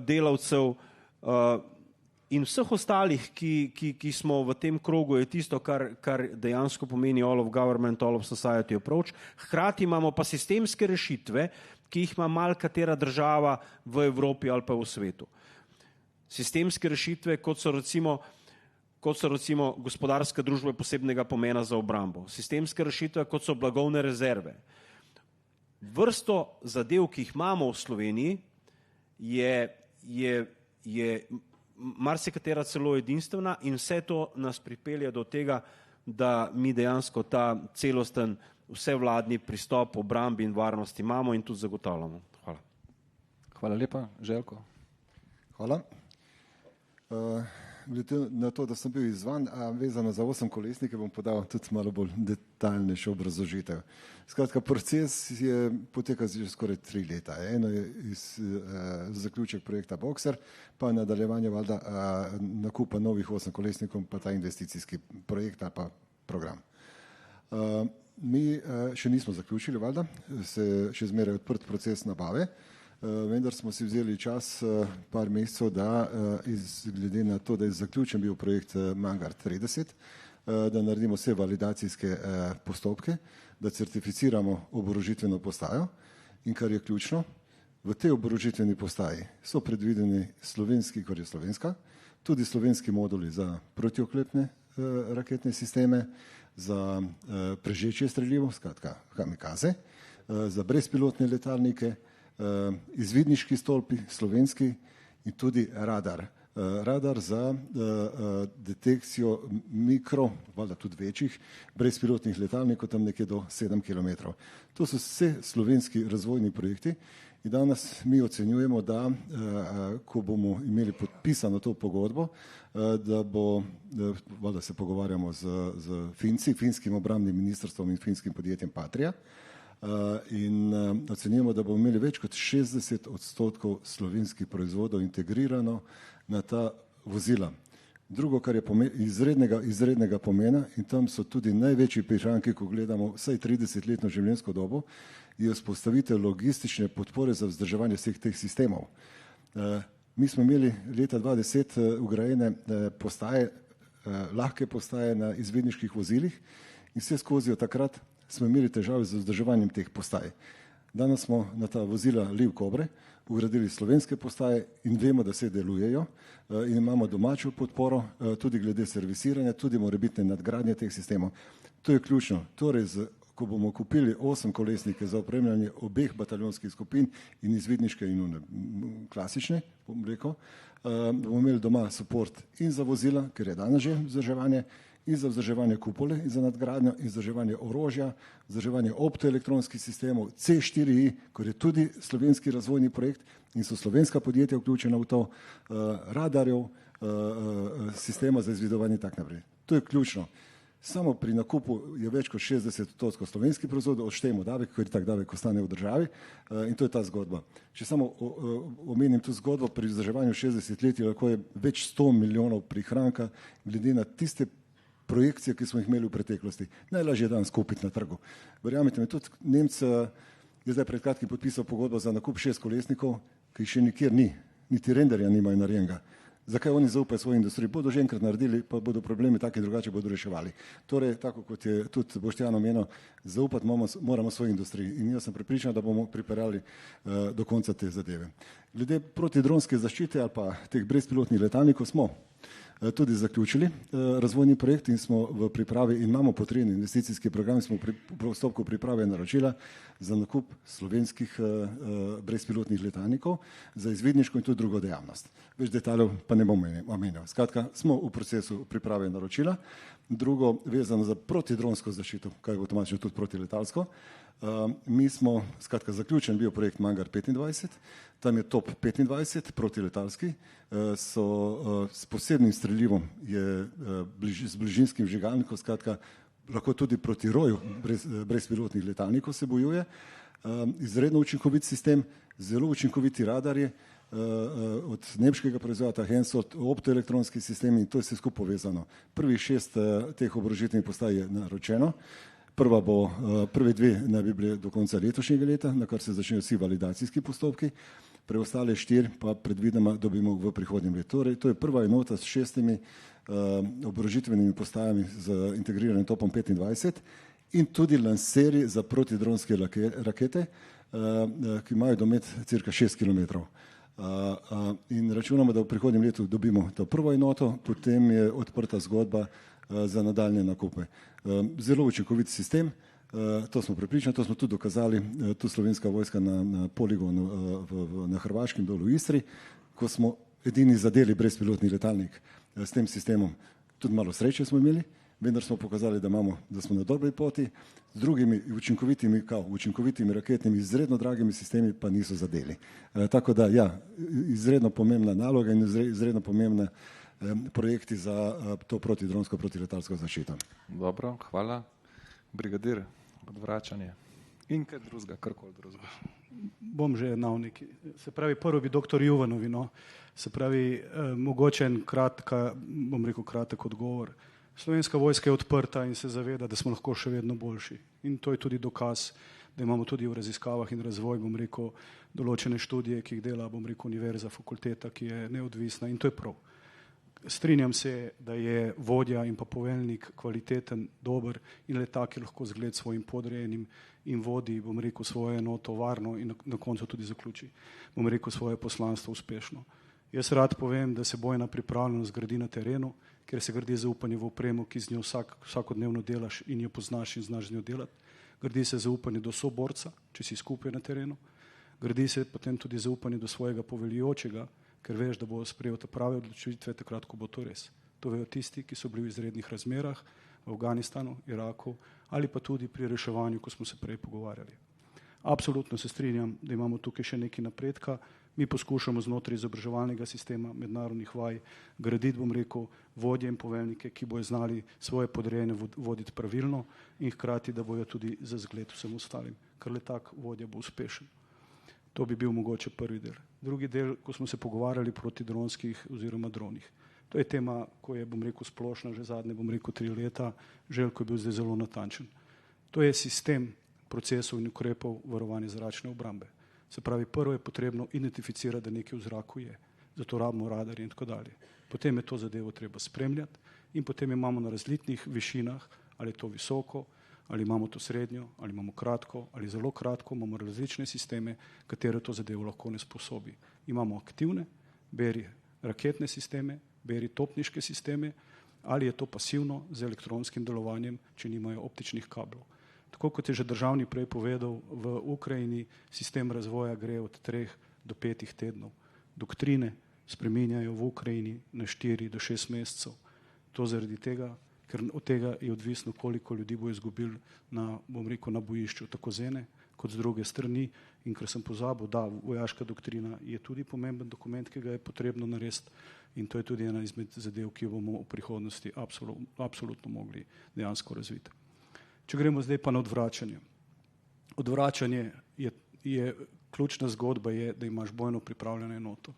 S5: delavcev in vseh ostalih, ki smo v tem krogu, je tisto, kar dejansko pomeni all of government, all of society approach. Hkrati imamo pa sistemske rešitve, ki jih ima malkatera država v Evropi ali pa v svetu. Sistemske rešitve, kot so recimo gospodarska družba posebnega pomena za obrambo. Sistemske rešitve, kot so blagovne rezerve. Vrsto zadev, ki jih imamo v Sloveniji, je marsikatera celo edinstvena in vse to nas pripelje do tega, da mi dejansko ta celosten vsevladni pristop obrambi in varnosti imamo in tudi zagotavljamo. Hvala.
S4: Hvala lepa. Željko.
S6: Hvala. Glede na to, da sem bil izzvan, vezano za 8-kolesnike, bom podal tudi malo bolj detaljnejšo obrazložitev. Skratka, proces je potekal že skoraj 3 leta. Eno je zaključek projekta Boxer, pa nadaljevanje valjda nakupa novih 8-kolesnikov, pa ta investicijski projekt ali pa program. Mi še nismo zaključili, valjda, se še zmeraj odprt proces nabave, vendar smo si vzeli čas par mesecev, da glede na to, da je zaključen bil projekt Mangar 30, da naredimo vse validacijske postopke, da certificiramo oborožitveno postajo in kar je ključno, v tej oborožitveni postaji so predvideni slovenski, kar je slovenska, tudi slovenski moduli za protioklepne raketne sisteme, za prežečje streljivo, skratka kamikaze, za brezpilotne letalnike, izvidniški stolpi slovenski in tudi radar. Radar za detekcijo mikro, valjda tudi večjih, brezpilotnih letalnikov tam nekje do 7 km. To so vse slovenski razvojni projekti in danes mi ocenjujemo, da ko bomo imeli podpisano to pogodbo, da bo, valjda se pogovarjamo z Finci, finskim obrambnim ministrstvom in finskim podjetjem Patria, in ocenjujemo, da bomo imeli več kot 60% slovenskih proizvodov integrirano na ta vozila. Drugo, kar je izrednega pomena, in tam so tudi največji prihranki, ko gledamo vsaj 30-letno življenjsko dobo, je vzpostavitev logistične podpore za vzdrževanje vseh teh sistemov. Mi smo imeli leta 2010 ugrajene postaje, lahke postaje na izvidniških vozilih in vse skozi od takrat smo imeli težave z vzdrževanjem teh postaj. Danes smo na ta vozila Liv Kobre ugradili slovenske postaje in vemo, da se delujejo in imamo domačo podporo tudi glede servisiranja, tudi morebitne nadgradnje teh sistemov. To je ključno. Torej, ko bomo kupili 8 kolesnike za opremljanje obeh bataljonskih skupin in izvidniške in klasične, bom rekel, bomo imeli doma support in za vozila, ker je danes že vzdrževanje, in za vzdrževanje kupole, in za nadgradnjo, in vzdrževanje orožja, vzdrževanje optoelektronskih sistemov, C4I, kot je tudi slovenski razvojni projekt in so slovenska podjetja vključena v to, radarjev, sistema za izvidovanje in tako naprej. To je ključno. Samo pri nakupu je več kot 60% slovenskih proizvodov, odštejemo davek, ker tak davek ostane v državi in to je ta zgodba. Če samo omenim tu zgodbo, pri vzdrževanju 60 let lahko je več 100 milijonov prihranka glede na tiste projekcije, ki smo jih imeli v preteklosti. Najlažje je danes kupiti na trgu. Verjamete mi, tudi Nemec je zdaj pred kratkim podpisal pogodbo za nakup 6 kolesnikov, ki še nikjer ni, niti renderja nimajo narejenega. Zakaj oni zaupajo svoji industriji? Bodo že enkrat naredili, pa bodo problemi taki drugače bodo reševali. Torej, tako kot je tudi Boštjan omenil, zaupati moramo svoji industriji in jaz sem prepričan, da bomo pripeljali do konca te zadeve. Glede protidronske zaščite ali pa teh brezpilotnih letalnikov smo tudi zaključili razvojni projekt in smo v pripravi in imamo potrebni investicijski program, smo v postopku priprave naročila za nakup slovenskih brezpilotnih letalnikov za izvidniško in tudi drugo dejavnost. Več detaljev pa ne bom omenjal. Skratka, smo v procesu priprave naročila. Drugo, vezano za protidronsko zaščito, kaj je avtomatično tudi protiletalsko. Mi smo, skratka, zaključen bil projekt Mangar 25, tam je top 25 protiletalski, so s posebnim streljivom, je z bližinskim vžigalnikom, skratka, lahko tudi proti roju brezpilotnih letalnikov se bojuje. Izredno učinkovit sistem, zelo učinkoviti radarji, od nemškega proizvajalca Hensoldt, optoelektronski sistemi in to je vse skupaj povezano. Prvih 6 teh oborožitvenih postaj je naročeno. Prve 2 naj bi bile do konca letošnjega leta, na kar se začnejo vsi validacijski postopki, preostale 4 pa predvidoma dobimo v prihodnjem letu. Torej, to je prva enota s 6 oborožitvenimi postajami z integriranim topom 25 in tudi lanserji za protidronske rakete, ki imajo domet cirka 6 km. In računamo, da v prihodnjem letu dobimo to prvo enoto, potem je odprta zgodba za nadaljne nakupe. Zelo učinkovit sistem, to smo prepričani, to smo tudi dokazali, tu slovenska vojska na poligonu na Hrvaškem dolu v Istri, ko smo edini zadeli brezpilotni letalnik s tem sistemom. Tudi malo sreče smo imeli, vendar smo pokazali, da smo na dobrej poti, z drugimi učinkovitimi raketnimi, izredno dragimi sistemi pa niso zadeli. Tako da, ja, izredno pomembna naloga in izredno pomembna projekti za to protidronsko, protiletalsko zaščito.
S4: Dobro, hvala. Brigadir, odvračanje. In kaj drugega, karkoli drugega.
S7: Bom že na neki. Se pravi, prvo bi doktor Juvanovi, no. Se pravi, mogoče en kratek odgovor. Slovenska vojska je odprta in se zaveda, da smo lahko še vedno boljši. In to je tudi dokaz, da imamo tudi v raziskavah in razvoj, bom rekel, določene študije, ki jih dela, bom rekel, univerza, fakulteta, ki je neodvisna in to je prav. Strinjam se, da je vodja in pa poveljnik kvaliteten, dober in le tak je lahko zgled svojim podrejenim in vodi, bom rekel, svojo enoto varno in na koncu tudi zaključi, bom rekel, svoje poslanstvo uspešno. Jaz rad povem, da se bojna pripravljenost gradi na terenu, ker se gradi zaupanje v opremo, ki z njo vsakodnevno delaš in jo poznaš in znaš z njo delati. Gradi se zaupanje do soborca, če si skupaj na terenu. Gradi se potem tudi zaupanje do svojega poveljujočega, ker veš, da bo sprejel te prave odločitve takrat, ko bo to res. To vejo tisti, ki so bili v izrednih razmerah v Afganistanu, Iraku ali pa tudi pri reševanju, ko smo se prej pogovarjali. Absolutno se strinjam, da imamo tukaj še nekaj napredka. Mi poskušamo znotraj izobraževalnega sistema mednarodnih vaj graditi, bom rekel, vodje in poveljnike, ki bojo znali svoje podrejene voditi pravilno in hkrati, da bojo tudi za zgled vsem ostalim, ker le tak vodja bo uspešen. To bi bil mogoče prvi del. Drugi del, ko smo se pogovarjali proti dronskih oziroma dronih. To je tema, ko je, bom rekel, splošna že zadnje, bom rekel, 3 leta, Željko je bil zdaj zelo natančen. To je sistem procesov in ukrepov varovanja zračne obrambe. Se pravi, prvo je potrebno identificirati, da nekaj v zraku je. Zato rabimo radarje in tako dalje. Potem je to zadevo treba spremljati in potem imamo na različnih višinah, ali je to visoko, ali imamo to srednjo, ali imamo kratko, ali zelo kratko, imamo različne sisteme, katere to zadevo lahko ne sposobi. Imamo aktivne, beri raketne sisteme, beri topniške sisteme, ali je to pasivno z elektronskim delovanjem, če nimajo optičnih kablov. Tako kot je že državni prej povedal, v Ukrajini sistem razvoja gre od 3 do 5 tednov. Doktrine spreminjajo v Ukrajini na 4 do 6 mesecev. To zaradi tega, ker od tega je odvisno, koliko ljudi bo izgubili na, bom rekel, na bojišču, tako z ene kot z druge strani. In ker sem pozabil, da vojaška doktrina je tudi pomemben dokument, ki ga je potrebno narediti in to je tudi ena izmed zadev, ki jo bomo v prihodnosti absolutno mogli dejansko razviti. Če gremo zdaj pa na odvračanje. Odvračanje je ključna zgodba je, da imaš bojno pripravljeno enoto.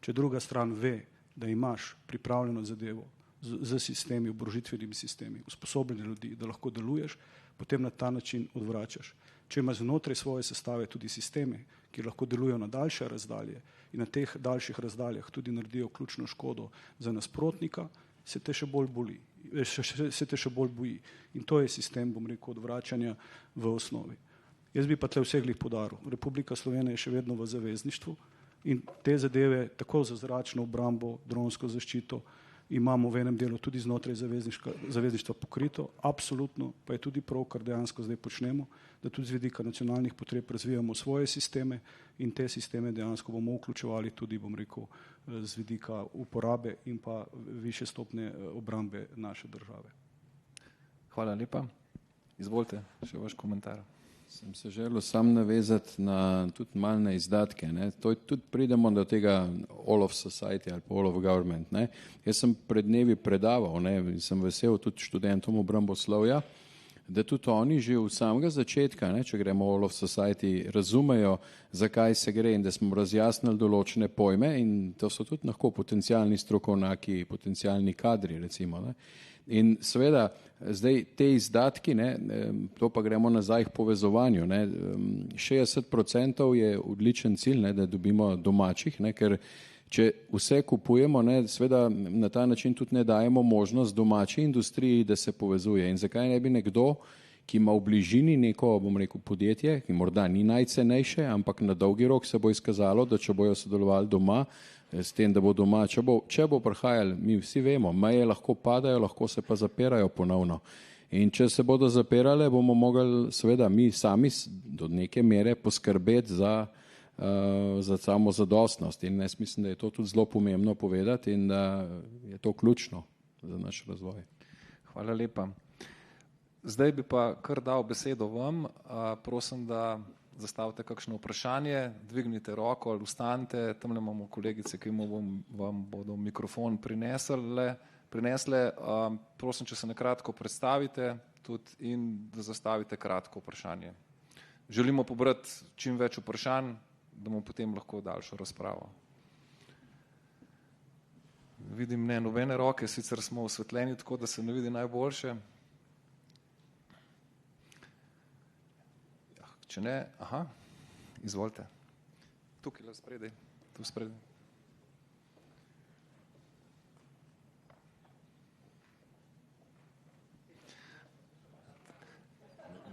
S7: Če druga stran ve, da imaš pripravljeno zadevo z sistemi, oborožitvenimi sistemi, usposobljene ljudi, da lahko deluješ, potem na ta način odvračaš. Če imaš znotraj svoje sestave tudi sisteme, ki lahko delujejo na daljše razdalje in na teh daljših razdaljah tudi naredijo ključno škodo za nasprotnika, se te še bolj boji. In to je sistem, bom rekel, odvračanja v osnovi. Jaz bi pa tle vseglih podaril. Republika Slovenija je še vedno v zavezništvu in te zadeve, tako za zračno obrambo, dronsko zaščito, imamo v enem delu tudi znotraj zavezništva pokrito, absolutno pa je tudi prav, kar dejansko zdaj počnemo, da tudi z vidika nacionalnih potreb razvijamo svoje sisteme in te sisteme dejansko bomo vključevali tudi, bom rekel, z vidika uporabe in pa više stopnje obrambe naše države.
S4: Hvala lepa. Izvolite, še vaš komentar.
S8: Sem se želel sam navezati na tudi malo na izdatke. Ne. To tudi pridemo do tega all of society ali pa all of government. Ne. Jaz sem pred dnevi predaval, ne, in sem vesel tudi študentom obramboslovja, da tudi oni že od samega začetka, ne, če gremo all of society, razumejo, zakaj se gre in da smo razjasnili določene pojme in to so tudi lahko potencialni strokovnjaki, potencialni kadri, recimo. Ne. In seveda, zdaj te izdatki, ne, to pa gremo nazaj k povezovanju, ne, 60% je odličen cilj, ne, da dobimo domačih, ne, ker če vse kupujemo, ne, seveda na ta način tudi ne dajemo možnost domači industriji, da se povezuje. In zakaj ne bi nekdo, ki ima v bližini neko, bom rekel, podjetje, ki morda ni najcenejše, ampak na dolgi rok se bo izkazalo, da če bojo sodelovali doma, s tem, da bo doma, če bo prihajali, mi vsi vemo, meje lahko padajo, lahko se pa zapirajo ponovno. In če se bodo zapirale, bomo mogli seveda mi sami do neke mere poskrbeti za samozadostnost. In jaz mislim, da je to tudi zelo pomembno povedati in da je to ključno za naš razvoj.
S4: Hvala lepa. Zdaj bi pa kar dal besedo vam. Prosim, da zastavite kakšno vprašanje, dvignite roko ali ustanite, tamle imamo kolegice, ki vam bodo mikrofon prinesle. Prosim, če se nakratko predstavite tudi in da zastavite kratko vprašanje. Želimo pobrati čim več vprašanj, da bomo potem lahko daljšo razpravo. Vidim ne nobene roke, sicer smo osvetljeni tako, da se ne vidi najboljše. Ja, če ne, izvolite. Tukaj le spredaj, tu spredaj.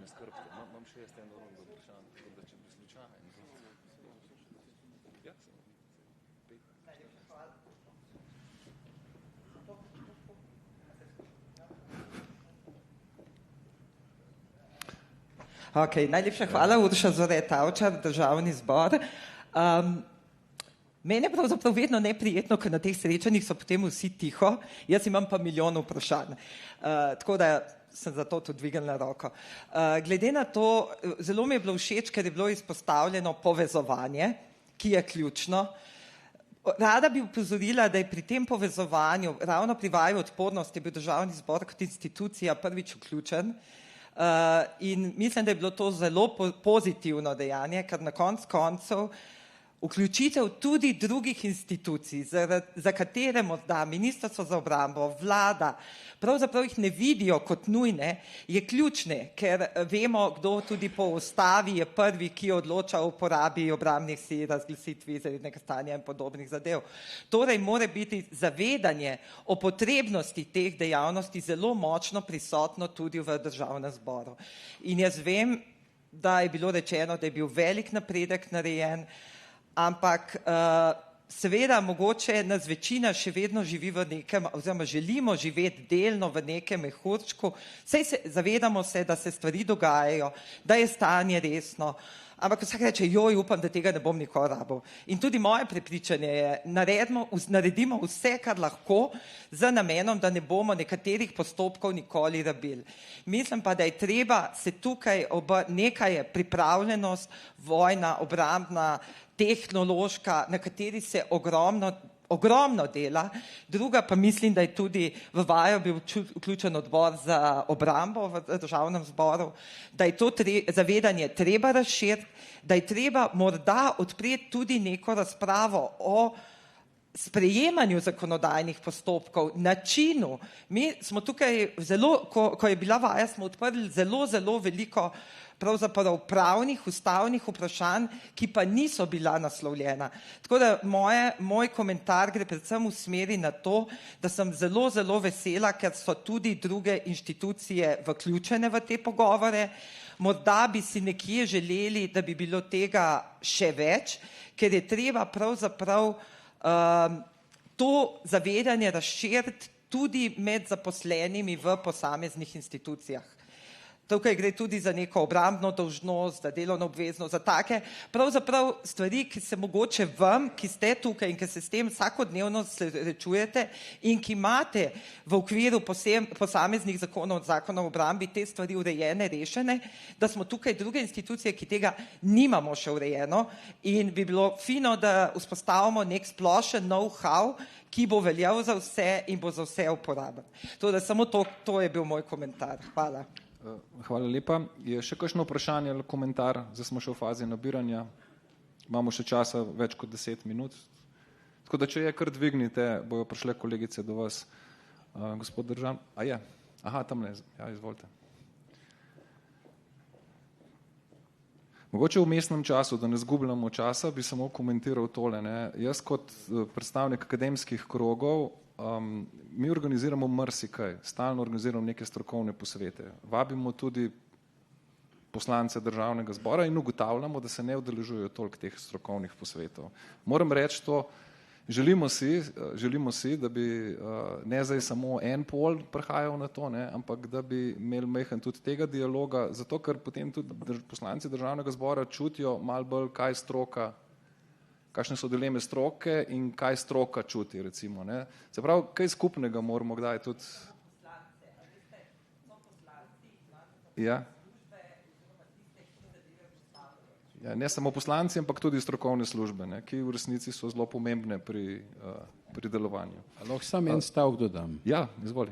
S4: Ne skrbite, imam še jaz eno rundo vprašanje, tako da če bi slučajno.
S10: Okay, najlepša hvala, Urša Zore Tavčar, Državni zbor. Meni je pravzaprav vedno neprijetno, ker na teh srečanjih so potem vsi tiho, jaz imam pa milijon vprašanj. Tako da sem zato tudi dvignila roko. Glede na to, zelo mi je bilo všeč, ker je bilo izpostavljeno povezovanje, ki je ključno. Rada bi upozorila, da je pri tem povezovanju, ravno pri vaju odpornosti, je bil Državni zbor kot institucija prvič vključen. In mislim, da je bilo to zelo pozitivno dejanje, ker na koncev vključitev tudi drugih institucij, za katere morda Ministrstvo za obrambo, vlada, pravzaprav jih ne vidijo kot nujne, je ključne, ker vemo, kdo tudi po ustavi je prvi, ki odloča o uporabi obrambnih sil, razglasitvi izrednega stanja in podobnih zadev. Torej mora biti zavedanje o potrebnosti teh dejavnosti zelo močno prisotno tudi v Državnem zboru. In jaz vem, da je bilo rečeno, da je bil velik napredek narejen, ampak seveda mogoče nas večina še vedno živi v nekem, oziroma želimo živeti delno v nekem mehurčku, zavedamo se, da se stvari dogajajo, da je stanje resno, ampak vsak reče, joj, upam, da tega ne bom nikoli rabil. In tudi moje prepričanje je, naredimo vse, kar lahko, z namenom, da ne bomo nekaterih postopkov nikoli rabili. Mislim pa, da je treba se tukaj, nekaj je pripravljenost, vojna, obrambna, tehnološka, na kateri se ogromno dela, druga pa mislim, da je tudi v vajo bil vključen odbor za obrambo v Državnem zboru, da je to zavedanje treba razširiti, da je treba morda odpreti tudi neko razpravo o sprejemanju zakonodajnih postopkov, načinu. Mi smo tukaj ko je bila vaja, smo odprli zelo veliko pravzaprav pravnih, ustavnih vprašanj, ki pa niso bila naslovljena. Tako da moj komentar gre predvsem v smeri na to, da sem zelo vesela, ker so tudi druge inštitucije vključene v te pogovore. Morda bi si nekje želeli, da bi bilo tega še več, ker je treba pravzaprav to zavedanje razširiti tudi med zaposlenimi v posameznih institucijah. Tukaj gre tudi za neko obrambno dolžnost, za delovno obveznost, za take pravzaprav stvari, ki se mogoče vam, ki ste tukaj in ki se s tem vsakodnevno srečujete in ki imate v okviru posameznih zakonov o obrambi te stvari urejene, rešene, da smo tukaj druge institucije, ki tega nimamo še urejeno in bi bilo fino, da vzpostavimo nek splošen know-how, ki bo veljal za vse in bo za vse uporaben. Torej, samo to je bil moj komentar. Hvala.
S4: Hvala lepa. Je še kakšno vprašanje ali komentar? Zdaj smo še v fazi nabiranja. Imamo še časa več kot 10 minut. Tako da, če je, kar dvignite, bojo prišle kolegice do vas. Gospod Držan, je? Aha, tamle, ja, izvolite. Mogoče v mestnem času, da ne zgubljamo časa, bi samo komentiral tole. Jaz kot predstavnik akademskih krogov, mi organiziramo marsikaj, stalno organiziramo neke strokovne posvete. Vabimo tudi poslance Državnega zbora in ugotavljamo, da se ne udeležujejo toliko teh strokovnih posvetov. Moram reči to, želimo si, da bi ne zdaj samo en pol prihajal na to, ampak da bi imeli majhen tudi tega dialoga, zato ker potem tudi poslanci Državnega zbora čutijo malo bolj, kaj stroka, kakšne so dileme stroke in kaj stroka čuti, recimo. Se pravi, kaj skupnega moramo kdaj tudi... Ja. Ja, ne samo poslanci, ampak tudi strokovne službe, ki v resnici so zelo pomembne pri delovanju.
S8: Lahko sam en stavek dodam?
S4: Ja, izvoli.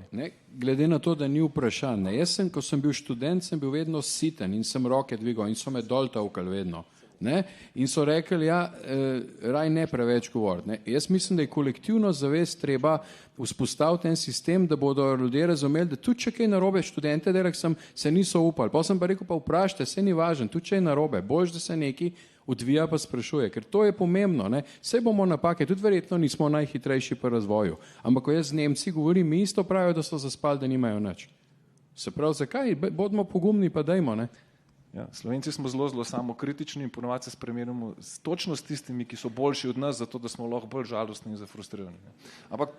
S8: Glede na to, da ni vprašanje. Jaz ko sem bil študent, sem bil vedno siten in sem roke dvigal in so me dol tolkali vedno. Ne? In so rekli, raj ne preveč govoriti. Ne? Jaz mislim, da je kolektivno zavest treba vzpostaviti en sistem, da bodo ljudje razumeli, da tudi če kaj narobe, študente delek se niso upali. Pa sem pa rekel, pa vprašajte, se ni važno, tudi če je narobe, boljš, da se neki odvija pa sprašuje, ker to je pomembno. Ne? Saj bomo napake, tudi verjetno nismo najhitrejši po razvoju. Ampak ko jaz z Nemci govorim, mi isto pravijo, da so zaspali, da nimajo nič. Se pravi, zakaj? Bodimo pogumni, pa dajmo, ne?
S4: Ja, Slovenci smo zelo samokritični in ponovadi se spremenimo točno s tistimi, ki so boljši od nas, zato da smo lahko bolj žalostni in zafrustrirani. Ampak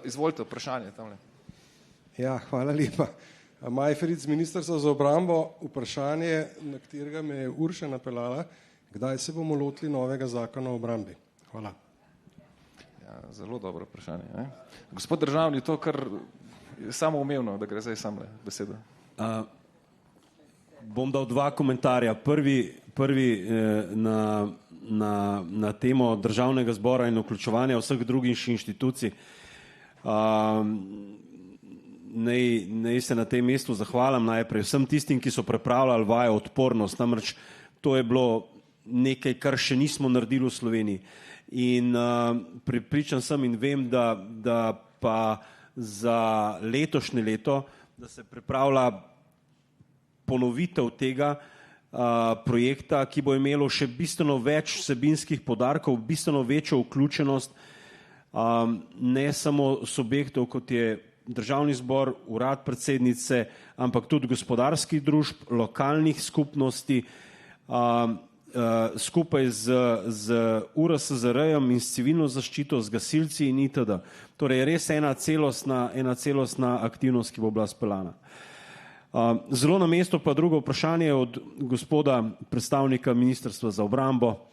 S4: izvolite, vprašanje tamle.
S11: Ja, hvala lepa. Maj Feric, Ministrstvo za obrambo, vprašanje, na katerega me je Urša napeljala, kdaj se bomo lotili novega zakona o obrambi? Hvala.
S4: Ja, zelo dobro vprašanje. Ne? Gospod državni, to kar je samoumevno, da gre zdaj samle besedo.
S5: Bom dal dva komentarja. Prvi na temo državnega zbora in vključevanja vseh drugih inštitucij. Naj se na tem mestu zahvalim najprej vsem tistim, ki so pripravljali vajo odpornost. Namreč to je bilo nekaj, kar še nismo naredili v Sloveniji. In pripričan sem in vem, da pa za letošnje leto, da se pripravlja ponovitev tega projekta, ki bo imelo še bistveno več vsebinskih poudarkov, bistveno večjo vključenost ne samo subjektov, kot je Državni zbor, urad predsednice, ampak tudi gospodarskih družb, lokalnih skupnosti, skupaj z URSZR-jem in s civilno zaščito, z gasilci in itd. Torej res ena celostna aktivnost, ki bo bila speljana. Zelo na mestu pa drugo vprašanje od gospoda predstavnika Ministrstva za obrambo,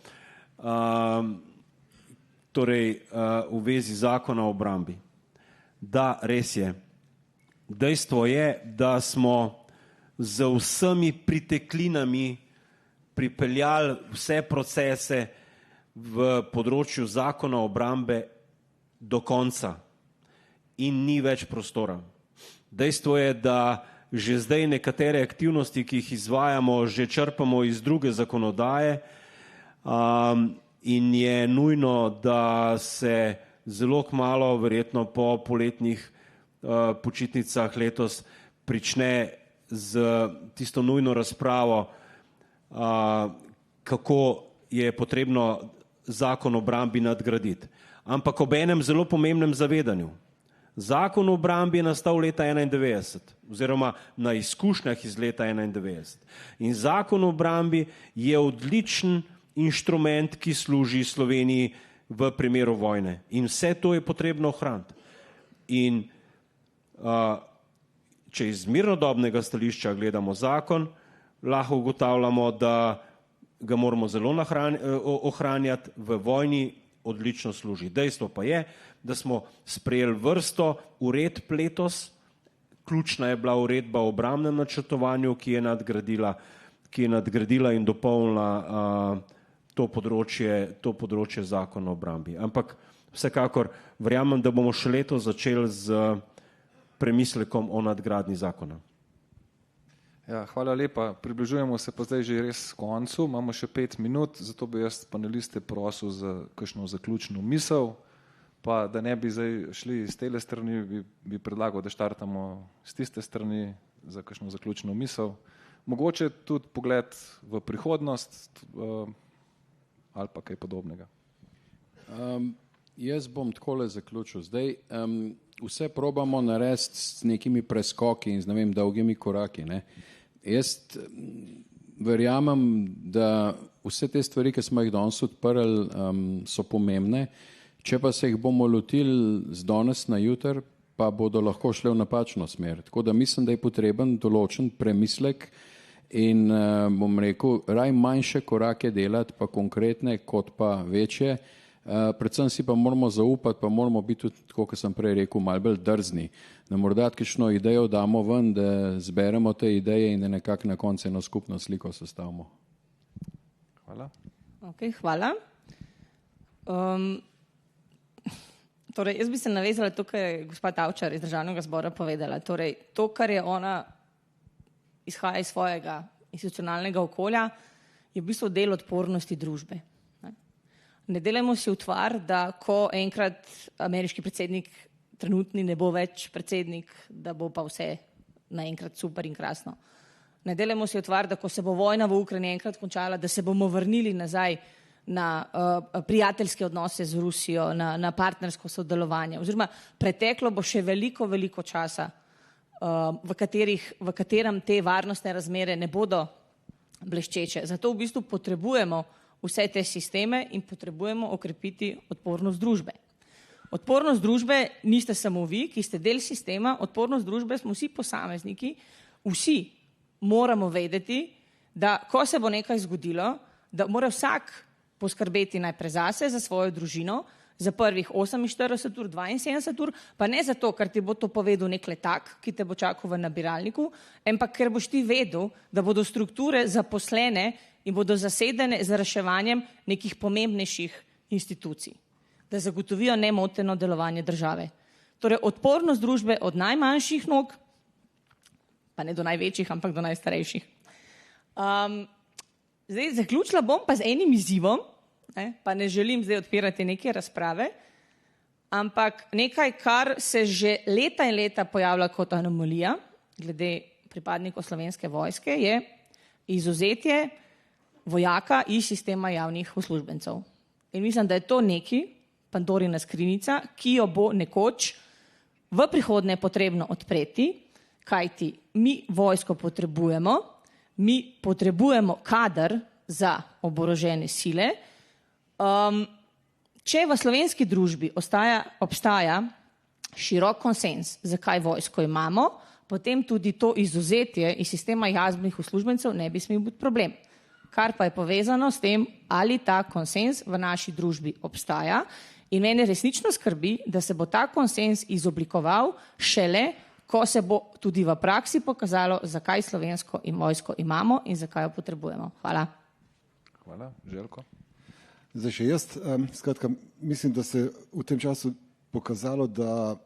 S5: torej v vezi zakona o obrambi. Da, res je. Dejstvo je, da smo z vsemi priteklinami pripeljali vse procese v področju zakona o obrambe do konca in ni več prostora. Dejstvo je, da že zdaj nekatere aktivnosti, ki jih izvajamo, že črpamo iz druge zakonodaje in je nujno, da se zelo kmalu, verjetno po poletnih počitnicah letos, prične z tisto nujno razpravo, kako je potrebno zakon o obrambi nadgraditi. Ampak ob enem zelo pomembnem zavedanju. Zakon o obrambi je nastal leta 1991 oziroma na izkušnjah iz leta 1991. In zakon o obrambi je odličen inštrument, ki služi Sloveniji v primeru vojne. In vse to je potrebno ohraniti. In če iz mirnodobnega stališča gledamo zakon, lahko ugotavljamo, da ga moramo zelo ohranjati, v vojni odlično služi. Dejstvo pa je, da smo sprejeli vrsto uredb letos, ključna je bila uredba o obrambnem načrtovanju, ki je nadgradila in dopolnila to področje zakona o obrambi. Ampak vsekakor verjamem, da bomo še letos začeli z premislekom o nadgradnji zakona.
S4: Ja, hvala lepa. Približujemo se pa zdaj že res koncu. Imamo še 5 minut, zato bi jaz paneliste prosil za kakšno zaključno misel, pa da ne bi zdaj šli iz tele strani, bi predlagal, da štartamo z tiste strani za kakšno zaključno misel. Mogoče tudi pogled v prihodnost, ali pa kaj podobnega.
S8: Jaz bom takole zaključil. Zdaj vse probamo narediti s nekimi preskoki in z dolgimi koraki. Ne? Jaz verjamem, da vse te stvari, ki smo jih danes odprli, so pomembne. Če pa se jih bomo lotili z danes na jutri, pa bodo lahko šle v napačno smer. Tako da mislim, da je potreben določen premislek in bom rekel, raj manjše korake delati, pa konkretne, kot pa večje. Predvsem si pa moramo zaupati, pa moramo biti tudi, tako kot sem prej rekel, malo bolj drzni. Da morda kakšno idejo damo ven, da zberemo te ideje in da nekako na koncu eno skupno sliko sestavimo.
S4: Hvala.
S9: Ok, hvala. Torej, jaz bi se navezala to, kar je gospa Tavčar iz Državnega zbora povedala. Torej, to, kar je ona izhaja iz svojega institucionalnega okolja, je v bistvu del odpornosti družbe. Ne delajmo si utvar, da ko enkrat ameriški predsednik trenutni ne bo več predsednik, da bo pa vse naenkrat super in krasno. Ne delajmo si utvar, da ko se bo vojna v Ukrajini enkrat končala, da se bomo vrnili nazaj na prijateljske odnose z Rusijo, na partnersko sodelovanje. Oziroma preteklo bo še veliko časa, v katerem te varnostne razmere ne bodo bleščeče. Zato v bistvu potrebujemo vse te sisteme in potrebujemo okrepiti odpornost družbe. Odpornost družbe niste samo vi, ki ste del sistema, odpornost družbe smo vsi posamezniki, vsi moramo vedeti, da ko se bo nekaj zgodilo, da mora vsak poskrbeti najprej zase, za svojo družino, za prvih 48 ur, 72 ur, pa ne zato, ker ti bo to povedal nek letak, ki te bo čakal v nabiralniku, ampak ker boš ti vedel, da bodo strukture zaposlene in bodo zasedene z reševanjem nekih pomembnejših institucij, da zagotovijo nemoteno delovanje države. Torej, odpornost družbe od najmanjših nog, pa ne do največjih, ampak do najstarejših. Zdaj, zaključila bom pa z enim izzivom, pa ne želim zdaj odpirati neke razprave, ampak nekaj, kar se že leta in leta pojavlja kot anomalija, glede pripadnikov Slovenske vojske, je izvzetje vojaka iz sistema javnih uslužbencev. In mislim, da je to neki Pandorina skrinjica, ki jo bo nekoč v prihodnje potrebno odpreti, kajti mi vojsko potrebujemo, mi potrebujemo kader za oborožene sile. Če v slovenski družbi obstaja širok konsens, zakaj vojsko imamo, potem tudi to izvzetje iz sistema javnih uslužbencev ne bi smel biti problem. Kar pa je povezano s tem, ali ta konsens v naši družbi obstaja, in mene resnično skrbi, da se bo ta konsens izoblikoval šele, ko se bo tudi v praksi pokazalo, zakaj slovensko in vojsko imamo in zakaj jo potrebujemo. Hvala.
S4: Hvala. Željko?
S6: Zdaj še jaz, skratka, mislim, da se v tem času pokazalo, da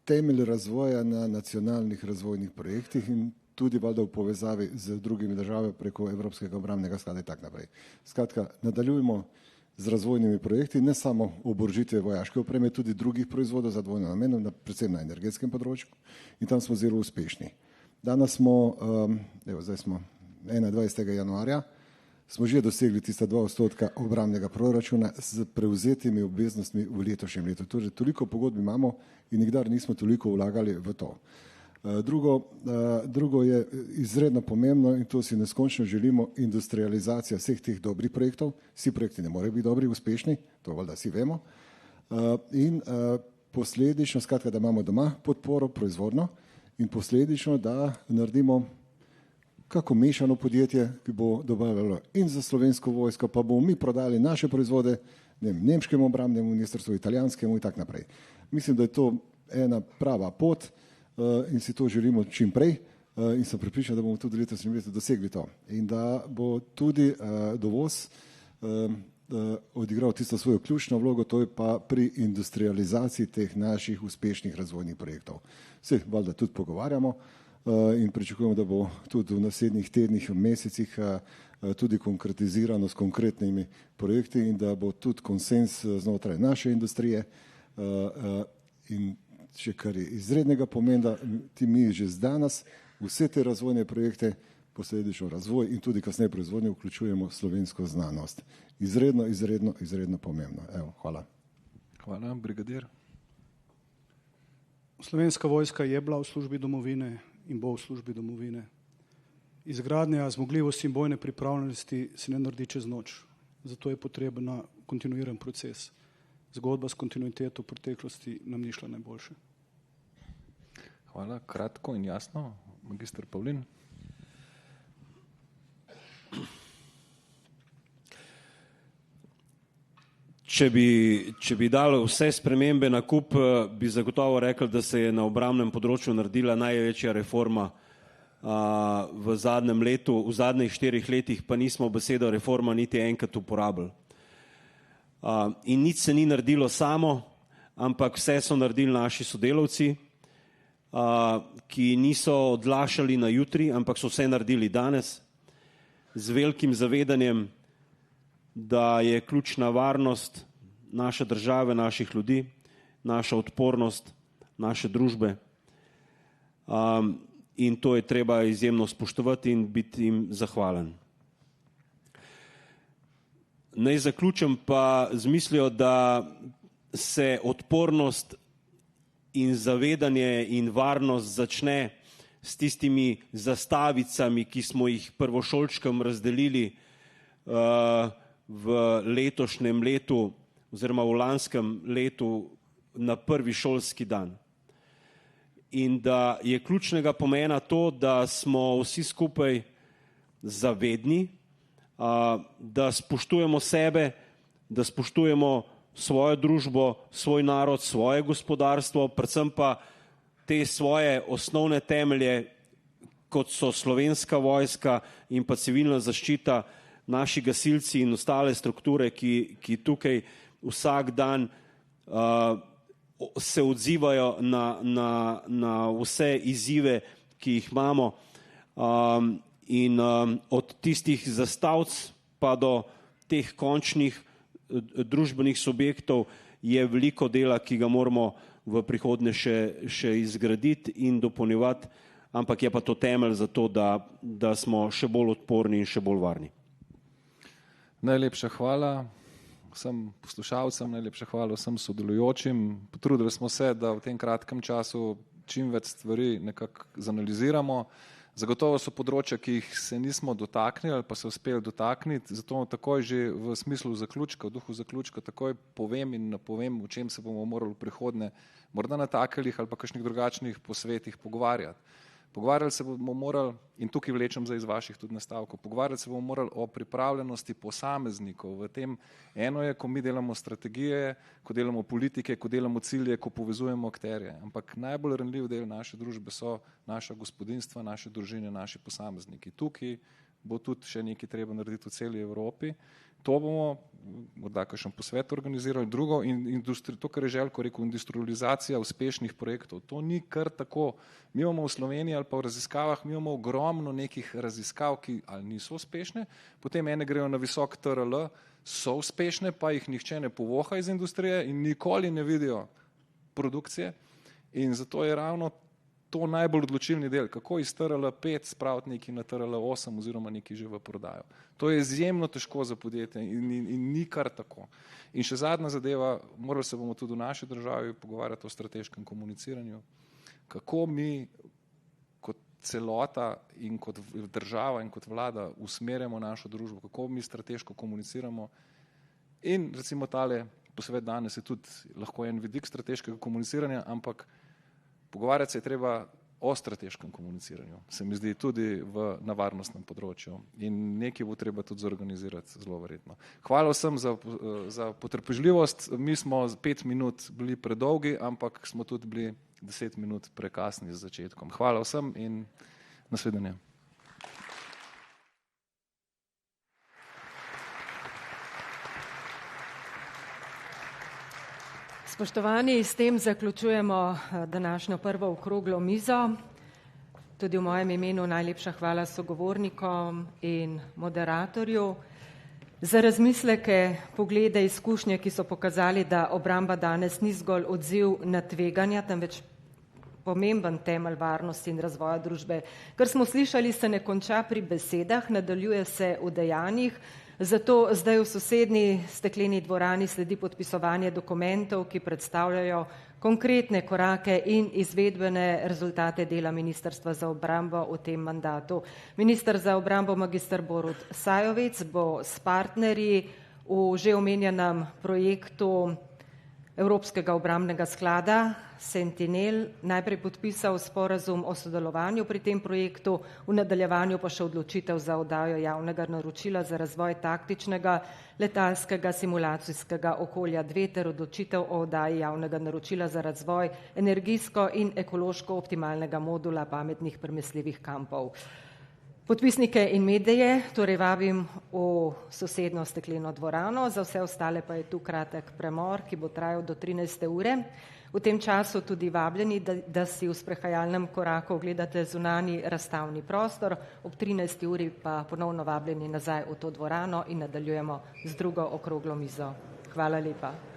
S6: temelj razvoja na nacionalnih razvojnih projektih in tudi valjda v povezavi z drugimi državami preko Evropskega obrambnega sklada in tako naprej. Skratka, nadaljujemo z razvojnimi projekti, ne samo oborožitve vojaške opreme, tudi drugih proizvodov za dvojno namenom, predvsem na energetskem področju, in tam smo zelo uspešni. Danes smo, zdaj smo 21. januarja, smo že dosegli tista 2% obrambnega proračuna z prevzetimi obveznostmi v letošnjem letu. Torej, toliko pogodb imamo in nikdar nismo toliko vlagali v to. Drugo je izredno pomembno in to si neskončno želimo, industrializacija vseh teh dobrih projektov. Vsi projekti ne morejo biti dobri, uspešni, to valjda vsi vemo. In posledično, skratka, da imamo doma podporo proizvodno in posledično, da naredimo kako mešano podjetje, ki bo dobavljalo in za slovensko vojsko, pa bomo mi prodali naše proizvode nemškemu obrambnemu ministrstvu, italijanskemu in tako naprej. Mislim, da je to ena prava pot in si to želimo čim prej in sem prepričan, da bomo tudi letošnjem letu dosegli to. In da bo tudi dovoz odigral tisto svojo ključno vlogo, to je pa pri industrializaciji teh naših uspešnih razvojnih projektov. Se valjda tudi pogovarjamo in pričakujemo, da bo tudi v naslednjih tednih, mesecih tudi konkretizirano s konkretnimi projekti in da bo tudi konsens znotraj naše industrije in še kar je izrednega pomena, ti mi že danes vse te razvojne projekte, posledično razvoj in tudi kasneje proizvodnje vključujemo slovensko znanost. Izredno pomembno. Evo, hvala.
S4: Hvala, brigadir.
S7: Slovenska vojska je bila v službi domovine in bo v službi domovine. Izgradnja zmogljivosti in bojne pripravljenosti se ne naredi čez noč. Zato je potreben kontinuiran proces. Zgodba s kontinuiteto v preteklosti nam ni šla najboljše.
S4: Hvala, kratko in jasno. Magister Pavlin.
S5: Če bi dali vse spremembe na kup, bi zagotovo rekel, da se je na obrambnem področju naredila največja reforma v zadnjem letu, v zadnjih 4 letih pa nismo besedo reforma niti enkrat uporabili. In nič se ni naredilo samo, ampak vse so naredili naši sodelavci, ki niso odlašali na jutri, ampak so vse naredili danes. z velikim zavedanjem, da je ključna varnost naše države, naših ljudi, naša odpornost, naše družbe. In to je treba izjemno spoštovati in biti jim zahvalen. Naj zaključim pa z mislijo, da se odpornost in zavedanje in varnost začne s tistimi zastavicami, ki smo jih prvošolčkom razdelili v letošnjem letu oziroma v lanskem letu na prvi šolski dan. In da je ključnega pomena to, da smo vsi skupaj zavedni, da spoštujemo sebe, da spoštujemo svojo družbo, svoj narod, svoje gospodarstvo, predvsem pa te svoje osnovne temelje, kot so Slovenska vojska in pa civilna zaščita, naši gasilci in ostale strukture, ki tukaj vsak dan se odzivajo na vse izzive, ki jih imamo. In od tistih zastavc pa do teh končnih družbenih subjektov je veliko dela, ki ga moramo v prihodnje še izgraditi in dopolnjevati, ampak je pa to temelj za to, da smo še bolj odporni in še bolj varni.
S4: Najlepša hvala vsem poslušalcem, najlepša hvala vsem sodelujočim. Potrudili smo se, da v tem kratkem času čim več stvari nekako zanaliziramo. Zagotovo so področja, ki jih se nismo dotaknili ali pa se uspeli dotakniti, zato takoj že v smislu zaključka, v duhu zaključka takoj povem in napovem, o čem se bomo morali v prihodnje morda na takelih ali pa kakšnih drugačnih posvetih pogovarjati. Pogovarjali se bomo morali, in tukaj vlečem za iz vaših tudi nastavkov, pogovarjali se bomo morali o pripravljenosti posameznikov. V tem eno je, ko mi delamo strategije, ko delamo politike, ko delamo cilje, ko povezujemo akterje. Ampak najbolj ranljiv del naše družbe so naša gospodinjstva, naše družine, naši posamezniki. Tukaj bo tudi še nekaj treba narediti v celi Evropi. To bomo morda kakšen posvet organizirali. Drugo, to, kar je Željko rekel, industrializacija uspešnih projektov. To ni kar tako. Mi imamo v Sloveniji ali pa v raziskavah, mi imamo ogromno nekih raziskav, ki ali niso uspešne, potem ene grejo na visok TRL, so uspešne, pa jih nihče ne povoha iz industrije in nikoli ne vidijo produkcije. In zato je ravno to najbolj odločilni del, kako iz TRL 5 spraviti nekaj na TRL 8 oziroma nekaj že v prodajo. To je izjemno težko za podjetje in ni kar tako. In še zadnja zadeva, morali se bomo tudi v naši državi pogovarjati o strateškem komuniciranju, kako mi kot celota in kot država in kot vlada usmerjamo našo družbo, kako mi strateško komuniciramo. In recimo tale posvet danes je tudi lahko en vidik strateškega komuniciranja, ampak pogovarjati se je treba o strateškem komuniciranju, se mi zdi tudi na varnostnem področju in nekaj bo treba tudi zorganizirati zelo verjetno. Hvala vsem za potrpežljivost, mi smo 5 minut bili predolgi, ampak smo tudi bili 10 minut prekasni z začetkom. Hvala vsem in nasvidenje.
S1: Spoštovani, s tem zaključujemo današnjo prvo okroglo mizo. Tudi v mojem imenu najlepša hvala sogovornikom in moderatorju za razmisleke, poglede, izkušnje, ki so pokazali, da obramba danes ni zgolj odziv na tveganja, temveč pomemben temelj varnosti in razvoja družbe. Kar smo slišali, se ne konča pri besedah, nadaljuje se v dejanjih. Zato zdaj v sosednji stekleni dvorani sledi podpisovanje dokumentov, ki predstavljajo konkretne korake in izvedbene rezultate dela Ministrstva za obrambo v tem mandatu. Minister za obrambo magister Borut Sajovic bo s partnerji v že omenjenem projektu Evropskega obrambnega sklada Sentinel najprej podpisal sporazum o sodelovanju pri tem projektu, v nadaljevanju pa še odločitev za oddajo javnega naročila za razvoj taktičnega letalskega simulacijskega okolja 2 ter odločitev o oddaji javnega naročila za razvoj energijsko in ekološko optimalnega modula pametnih premestljivih kampov. Podpisnike in medije torej vabim v sosednjo stekleno dvorano, za vse ostale pa je tu kratek premor, ki bo trajal do 13. ure. V tem času tudi vabljeni, da si v sprehajalnem koraku ogledate zunanji razstavni prostor, ob 13. uri pa ponovno vabljeni nazaj v to dvorano in nadaljujemo z drugo okroglo mizo. Hvala lepa.